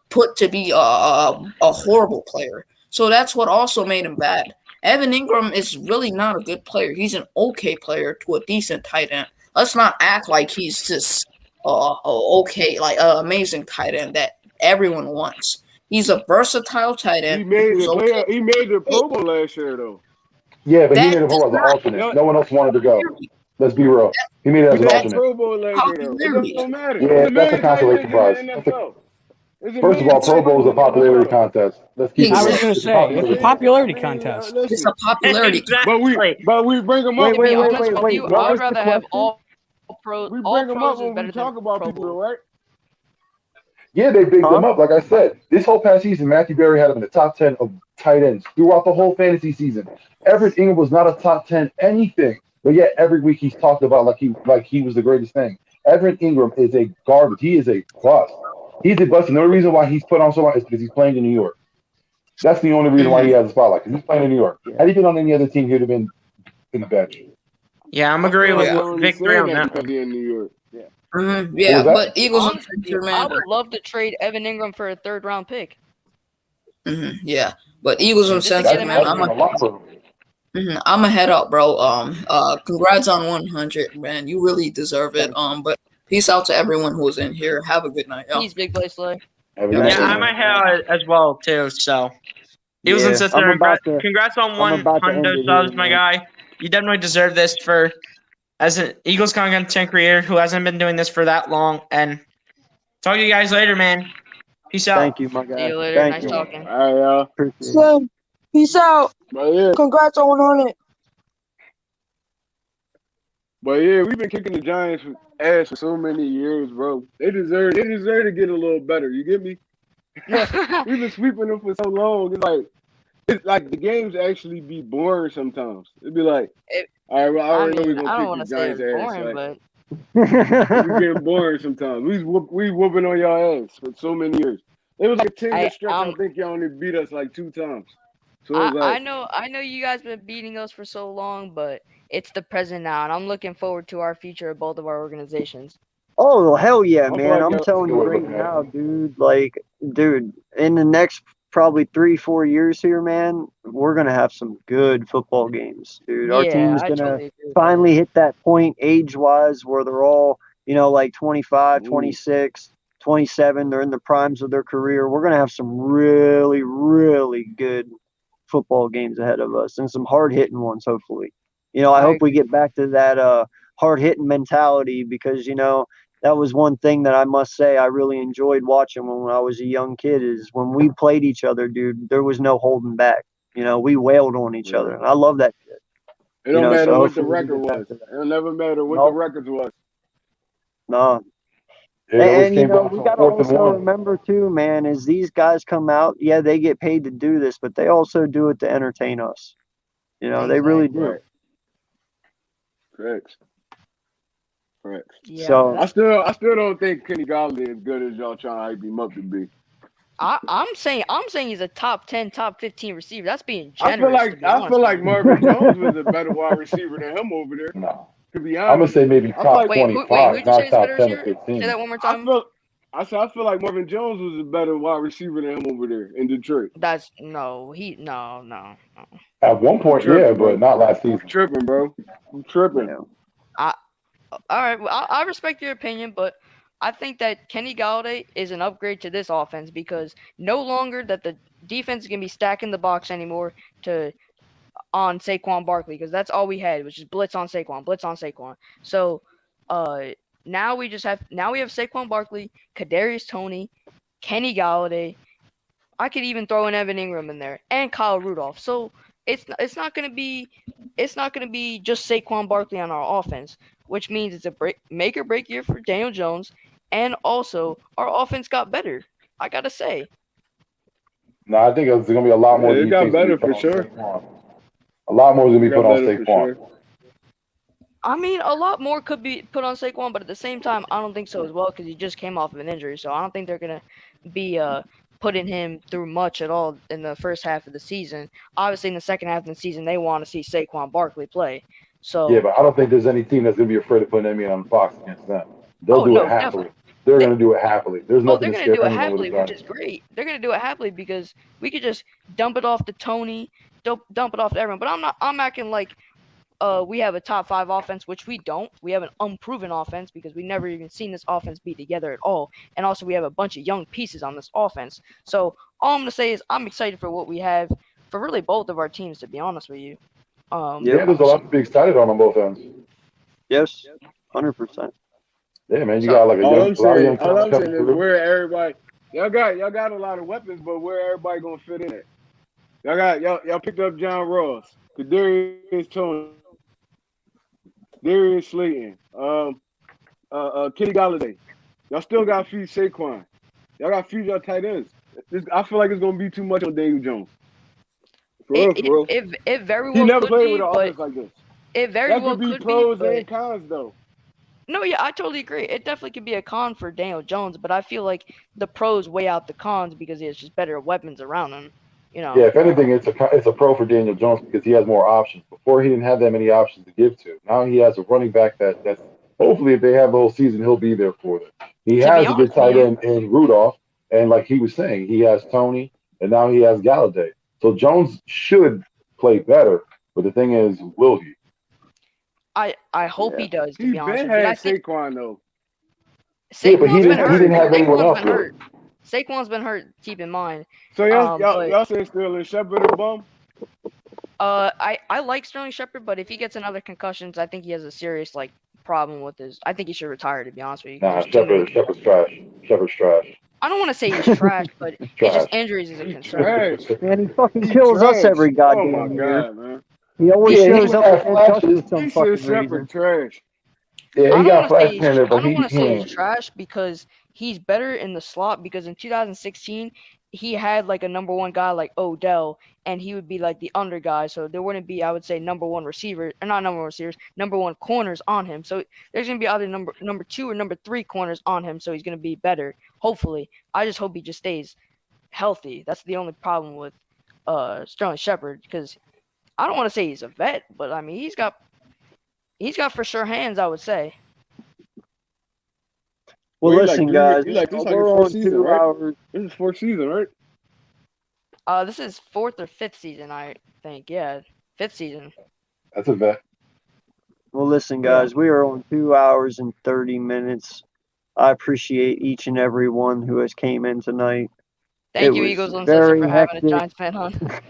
put to be a horrible player. So that's what also made him bad. Evan Ingram is really not a good player. He's an okay player to a decent tight end. Let's not act like he's just okay, like amazing tight end that everyone wants. He's a versatile tight end. He made the Pro Bowl last year though. Yeah, but he made it as an alternate. No one else wanted to go. Let's be real. He made it as an alternate. Pro Bowl last year though. It don't matter. Yeah, that's a consolation prize. First of all, Pro Bowl is a popularity contest. Let's keep it I was real. going to say, it's a popularity contest. It's a popularity Exactly. But we bring them up. I'd rather have all pros. We All bring them up pros is when better we than talk about Pro people, Bowl. right? Yeah, they bigged them up. Like I said, this whole past season, Matthew Berry had him in the top 10 of tight ends throughout the whole fantasy season. Everett Ingram was not a top 10 anything, but yet every week he's talked about like he was the greatest thing. Evan Ingram is a garbage. He is a bust. He's a bust. And the only reason why he's put on so long is because he's playing in New York. That's the only reason why he has a spotlight. Because he's playing in New York. Had he been on any other team, he'd have been in the bench. Yeah, I'm agreeing with Victory on that. Because he's in New York. Yeah. Yeah, What was but Eagles Honestly, Uncensored, I man. would love to trade Evan Ingram for a 3rd round pick. Yeah, but Eagles Just to Uncensored, get him man. out of here. I'm a head up, bro. Congrats on 100, man. You really deserve it. But peace out to everyone who was in here. Have a good night, yo. He's Big Boy Slay. Have a Yeah, good night, I man. might have as well too. So Eagles Yeah, Uncensored, I'm about to. congrats on I'm about to end 100 it subs, here, my man. guy. You definitely deserve this for as an Eagles content creator who hasn't been doing this for that long. And talk to you guys later, man. Peace out. Thank you, my guy. See you later. Thank Nice you. talking. All right, y'all. Appreciate it. Slim, peace out. But yeah, Congrats on 100. but yeah, we've been kicking the Giants' ass for so many years, bro. They deserve to get a little better. You get me? We've been sweeping them for so long. It's like the games actually be boring sometimes. It'd be like, all right, well, I I already know mean, we're I don't gonna want kick to the say it's Giants' ass. boring, Like, but we getting boring sometimes. We whooping on y'all ass for so many years. It was like a 10-year stretch. I think y'all only beat us like 2 times. So it was I like, know you guys been beating us for so long, but it's the present now, and I'm looking forward to our future of both of our organizations. Oh, hell yeah, I feel man. like I'm y'all telling you still right looking at now, dude. Like, dude, in the next probably 3-4 years here, man, we're going to have some good football games, dude. Our Yeah, team's I going to totally agree with that. finally hit that point age-wise where they're all, like 25, Ooh. 26, 27. They're in the primes of their career. We're going to have some really, really good football games ahead of us and some hard-hitting ones, hopefully. I hope we get back to that hard-hitting mentality because, that was one thing that I must say I really enjoyed watching when I was a young kid is when we played each other, dude, there was no holding back. We wailed on each other. And I love that shit. it don't matter so what the hopefully we record get back was. to that. It'll never matter what the Nope. records was. No. It always And, came down we to got to 4th and also 1. remember, too, man, is these guys come out, yeah, they get paid to do this, but they also do it to entertain us. They really do. Right. Correct. Yeah, So, I still don't think Kenny Galladay is good as y'all trying to hype him up to be. I'm saying he's a top 10, top 15 receiver. That's being I generous. feel like Marvin Jones was a better wide receiver than him over there. No. To be I'm going honest, to say maybe I feel top like, 25, who'd you not say is a top better 10 or receiver? 15. Say that one more time. I feel like Marvin Jones was a better wide receiver than him over there in Detroit. That's no. At one point, Tripping, yeah, bro. but not last season. I'm tripping, bro. I'm tripping. Yeah. All right, well, I respect your opinion, but I think that Kenny Galladay is an upgrade to this offense because no longer that the defense is gonna be stacking the box anymore on Saquon Barkley because that's all we had was just blitz on Saquon. So, now we have Saquon Barkley, Kadarius Toney, Kenny Galladay. I could even throw in Evan Ingram in there and Kyle Rudolph. So it's not gonna be just Saquon Barkley on our offense, which means it's a make or break year for Daniel Jones, and also our offense got better. I gotta say. No, I think there's going to be a lot more It got defense to better be put for on sure. Saquon. A lot more is going to be put on Saquon. I mean, a lot more could be put on Saquon, but at the same time, I don't think so as well because he just came off of an injury. So I don't think they're gonna be putting him through much at all in the first half of the season. Obviously, in the second half of the season, they want to see Saquon Barkley play. So Yeah, but I don't think there's any team that's going to be afraid of putting Emmy on Fox against them. They'll do it happily. They're going to do it happily. There's nothing to scare anyone with a gun. They're going to do it happily, which is great. They're going to do it happily because we could just dump it off to Tony, dump it off to everyone. But I'm acting like we have a top 5 offense, which we don't. We have an unproven offense because we never even seen this offense be together at all. And also, we have a bunch of young pieces on this offense. So all I'm going to say is I'm excited for what we have for really both of our teams, to be honest with you. Yeah, there's a lot to be excited on both ends. Yes, 100%. Yeah, man, you got like a lot of young all I'm talent saying coming is through. where everybody y'all got a lot of weapons, but where everybody gonna fit in at? Y'all picked up John Ross, Kadarius Toney, Darius Slayton, Kenny Galladay. Y'all still got to feed Saquon. Y'all got to feed y'all tight ends. I feel like it's gonna be too much on Daniel Jones. For real. It very well He never could played be, with an but offense like this. it very That well could be could pros be. and cons, though. No, yeah, I totally agree. It definitely could be a con for Daniel Jones, but I feel like the pros weigh out the cons because he has just better weapons around him. You know. Yeah, if anything, it's a pro for Daniel Jones because he has more options. Before he didn't have that many options to give to. Now he has a running back that's hopefully if they have the whole season, he'll be there for them. He To be has a good honest with tight you, end in Rudolph, and like he was saying, he has Tony, and now he has Galladay. So Jones should play better, but the thing is, will he? I hope he does. To He be honest been with you, and I had think Saquon though. Yeah, but he Saquon's been didn't. He hurt. didn't have anyone Saquon's else been with hurt. him. Saquon's been hurt. Keep in mind. So y'all But y'all saying Sterling Shepard a bum? I like Sterling Shepard, but if he gets another concussions, I think he has a serious like problem with his. I think he should retire. To be honest with you, 'cause Nah, there's too many. Shepard's trash. Shepard's trash. I don't want to say he's trash, but it's just Trash. injuries is a He concern. trash. Man, he fucking He kills us trash. every Oh my goddamn year. god, man. He always Yeah, he shows would up have against us flashes. for some He said fucking Shepard reason. trash. Yeah, I he don't got want to say flashes he's. here and there, I but don't he want to say he's can't. trash because he's better in the slot. Because in 2016, he had like a number one guy like Odell, and he would be like the under guy. So there wouldn't be, I would say, number one receiver, or not number one receivers, number one corners on him. So there's gonna be either number two or number three corners on him. So he's gonna be better. Hopefully, I just hope he just stays healthy. That's the only problem with Sterling Shepard because I don't want to say he's a vet, but I mean he's got for sure hands. I would say. Well, Well, listen, guys, this like we're his fourth on season, 2 right? hours. This is fourth season, right? This is fourth or fifth season, I think. Yeah, fifth season. That's a vet. Well, listen, Yeah. guys, we are on 2 hours and 30 minutes. I appreciate each and every one who has came in tonight. Thank It you, was Eagles Uncensored, very for having a hectic. Giants fan on.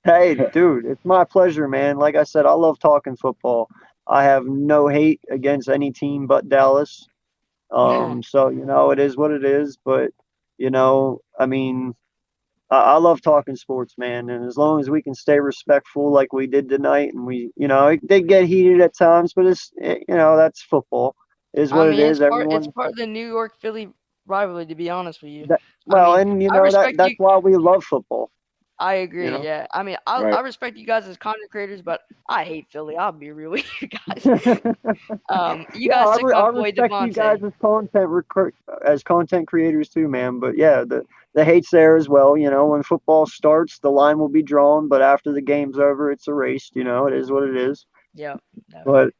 Hey, dude, it's my pleasure, man. Like I said, I love talking football. I have no hate against any team but Dallas. So it is what it is. But I mean, I love talking sports, man. And as long as we can stay respectful, like we did tonight, and they get heated at times, but that's football. It is I what it mean, is. it's Everyone. part of the New York Philly rivalry. To be honest with you, Well, I mean, and I respect that's you. why we love football. I agree. know? Yeah, I mean, I Right. respect you guys as content creators, but I hate Philly. I'll be real with you guys. You Yeah, guys took my I boy respect you guys Devontae. as content creators too, man. But yeah, the hate's there as well. When football starts, the line will be drawn, but after the game's over, it's erased. It is what it is. Yeah. But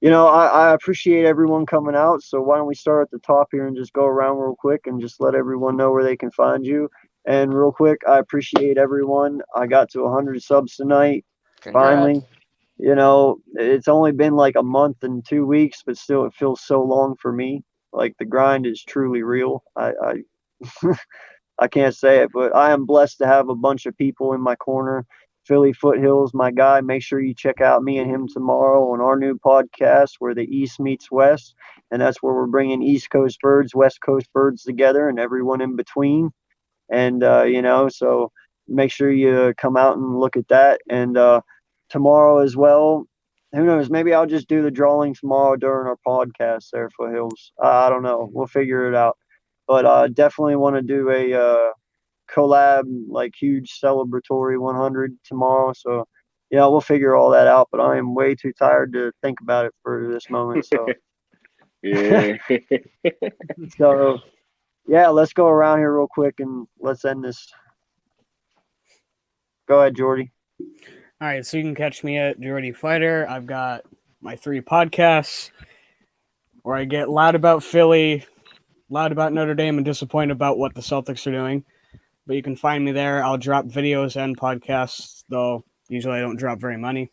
I appreciate everyone coming out. So why don't we start at the top here and just go around real quick and just let everyone know where they can find you. And real quick, I appreciate everyone. I got to 100 subs tonight. Congrats. Finally. It's only been like a month and 2 weeks, but still it feels so long for me. Like the grind is truly real. I I can't say it, but I am blessed to have a bunch of people in my corner. Philly Foothills, my guy. Make sure you check out me and him tomorrow on our new podcast where the East meets West. And that's where we're bringing East Coast birds, West Coast birds together and everyone in between. And, so make sure you come out and look at that. And tomorrow as well, who knows? Maybe I'll just do the drawing tomorrow during our podcast there, Foothills. I don't know. We'll figure it out. But definitely want to do a collab, like huge celebratory 100 tomorrow. So, we'll figure all that out. But I am way too tired to think about it for this moment. So, Yeah. so yeah, let's go around here real quick and let's end this. Go ahead, Jordy. All right, so you can catch me at Jordy Fighter. I've got my 3 podcasts where I get loud about Philly, loud about Notre Dame, and disappointed about what the Celtics are doing. But you can find me there. I'll drop videos and podcasts, though usually I don't drop very many.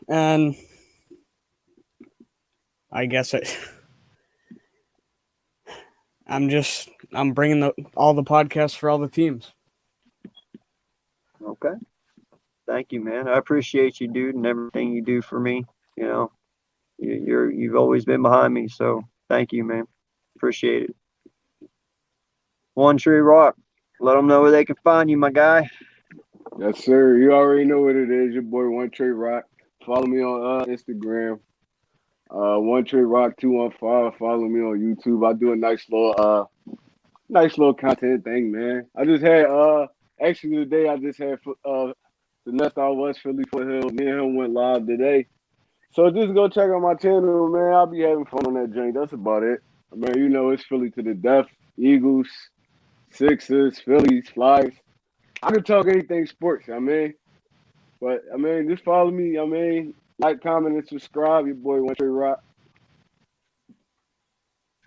And I guess I'm bringing all the podcasts for all the teams. Okay. Thank you, man. I appreciate you, dude, and everything you do for me. You've always been behind me, so thank you, man. Appreciate it. One Tree Rock. Let them know where they can find you, my guy. Yes, sir. You already know what it is. Your boy One Trey Rock. Follow me on Instagram. One Trey Rock 215. Follow me on YouTube. I do a nice little content thing, man. I just had actually today I just had the Nest I was Philly Foothill. Me and him went live today. So just go check out my channel, man. I'll be having fun on that joint. That's about it. Man, you know it's Philly to the death. Eagles, Sixers, Phillies, Flyers. I can talk anything sports, But just follow me, like, comment, and subscribe. Your boy One Trey Rock.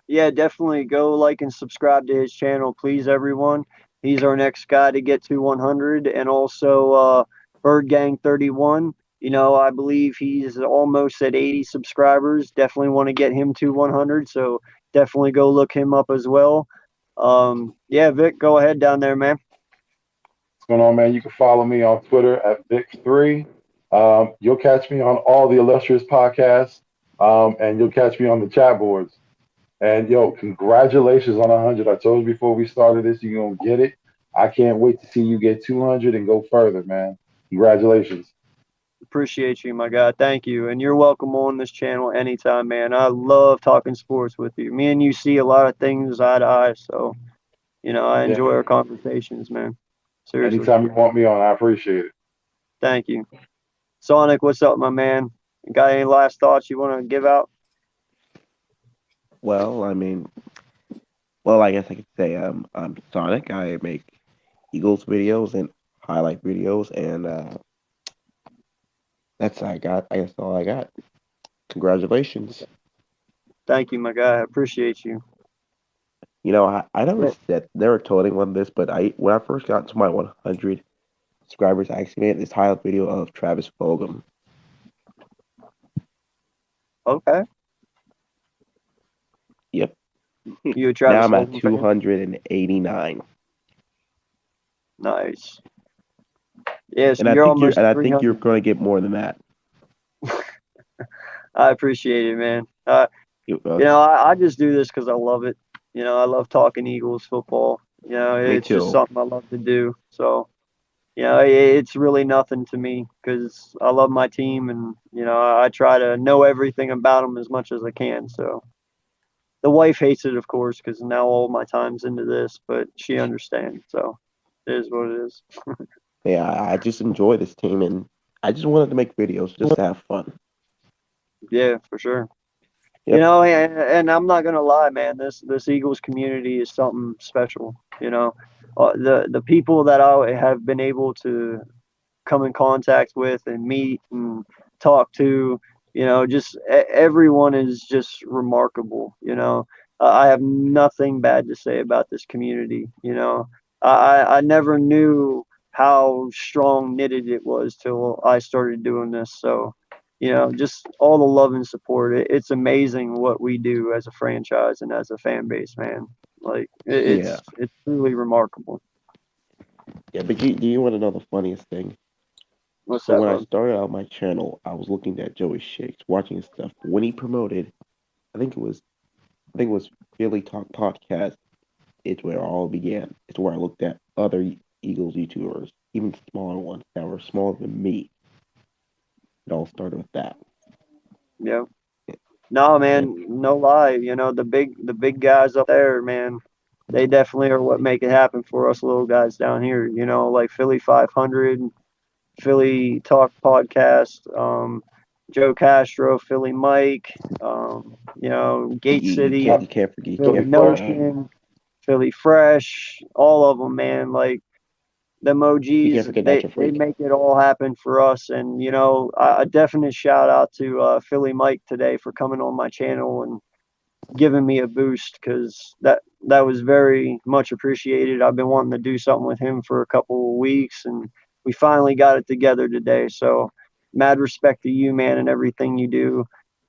Yeah, definitely go like and subscribe to his channel, please, everyone. He's our next guy to get to 100, and also Bird Gang 31. You know, I believe he's almost at 80 subscribers. Definitely want to get him to 100, so definitely go look him up as well. Yeah, Vic, go ahead down there, man. What's going on, man? You can follow me on Twitter at Vic3. You'll catch me on all the illustrious podcasts, and you'll catch me on the chat boards. And yo, congratulations on 100. I told you before we started this, you're gonna get it. I can't wait to see you get 200 and go further, man. Congratulations. Appreciate you, my guy. Thank you. And you're welcome on this channel anytime, man. I love talking sports with you. Me and you see a lot of things eye to eye. So, you know, I enjoy our conversations, man. Seriously. Anytime you want me on, I appreciate it. Thank you. Sonic, what's up, my man? Got any last thoughts you want to give out? Well, I guess I could say I'm Sonic. I make Eagles videos and highlight videos, and that's I guess all I got. Congratulations. Thank you, my guy. I appreciate you. You know, I never told anyone this, but when I first got to my 100 subscribers, I actually made this highlight video of Travis Fulgham. Okay. Yep. You a Travis now I'm at Fulgham fan? 289. Nice. Yeah, so and you're almost I 300. think you're going to get more than that. I appreciate it, man. You know, I just do this because I love it. You know, I love talking Eagles football. You know, it's just something I love to do. So, you know, it's really nothing to me because I love my team, and you know, I try to know everything about them as much as I can. So, the wife hates it, of course, because now all my time's into this, but she understands. So, it is what it is. Yeah, I just enjoy this team, and I just wanted to make videos just to have fun. Yeah, for sure. Yep. You know, and I'm not gonna lie, man. This Eagles community is something special. You know, the people that I have been able to come in contact with and meet and talk to, you know, just everyone is just remarkable. You know, I have nothing bad to say about this community. You know, I never knew how strong knitted it was till I started doing this. So, you know, just all the love and support. It's amazing what we do as a franchise and as a fan base, man. Like it's truly remarkable. Yeah, but do you want to know the funniest thing? What's so that, when bud? I started out my channel, I was looking at Joey Shakes, watching his stuff. When he promoted, I think it was Philly Talk Podcast. It's where it all began. It's where I looked at other Eagles YouTubers, even smaller ones that were smaller than me. It all started with that. Yeah. No, man, no lie. You know, the big guys up there, man, they definitely are what make it happen for us little guys down here. You know, like Philly 500, Philly Talk Podcast, Joe Castro, Philly Mike, you know, Gate City, You can't forget Philly Notion, Philly Fresh, all of them, man. Like the emojis, they make it all happen for us. And you know, a definite shout out to Philly Mike today for coming on my channel and giving me a boost, because that was very much appreciated. I've been wanting to do something with him for a couple of weeks, and we finally got it together today. So mad respect to you, man, and everything you do.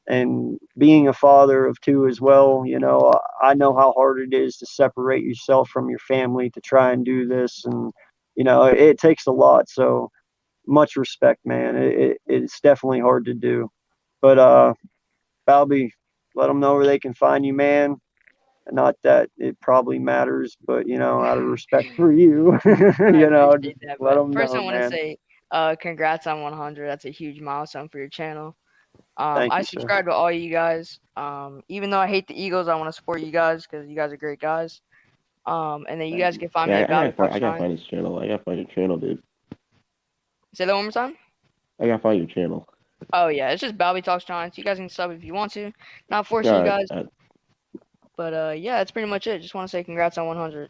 And being a father of two as well, you know, I know how hard it is to separate yourself from your family to try and do this. And, you know, it takes a lot. So much respect, man. It's definitely hard to do. But, Balby, let them know where they can find you, man. Not that it probably matters, but, you know, out of respect for you, you know, just let them First, know, I want to man. say congrats on 100. That's a huge milestone for your channel. Thank I you, sir. subscribe to all you guys. Even though I hate the Eagles, I want to support you guys because you guys are great guys. And then you guys can find me at Balby I gotta find his channel. I gotta find your channel, dude. Say that one more time. I gotta find your channel. Oh yeah, it's just Balby Talks Giants. You guys can sub if you want to. Not forcing you Alright, guys. But yeah, that's pretty much it. Just want to say congrats on 100.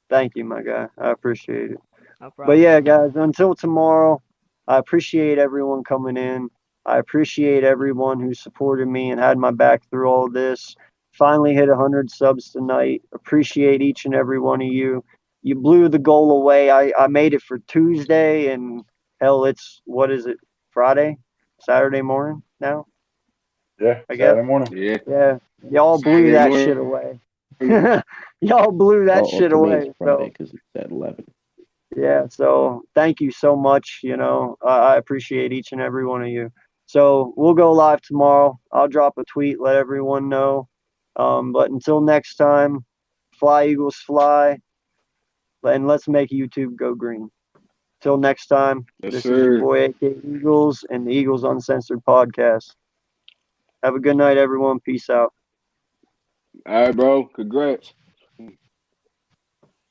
Thank you, my guy. I appreciate it. No But problem. yeah, guys, until tomorrow, I appreciate everyone coming in. I appreciate everyone who supported me and had my back through all this. Finally hit 100 subs tonight. Appreciate each and every one of you. You blew the goal away. I made it for Tuesday, and hell, it's, what is it, Friday? Saturday morning now? Yeah, I guess. Saturday morning. Yeah. Yeah. Y'all blew Saturday that morning. shit away. Y'all blew that well, shit to me away. it's Friday So, because it's at 11. yeah, so thank you so much. You know, I appreciate each and every one of you. So we'll go live tomorrow. I'll drop a tweet, let everyone know. But until next time, fly Eagles fly, and let's make YouTube go green. Till next time, Yes, this is your sir. boy AK Eagles and the Eagles Uncensored podcast. Have a good night, everyone. Peace out. All right, bro. Congrats.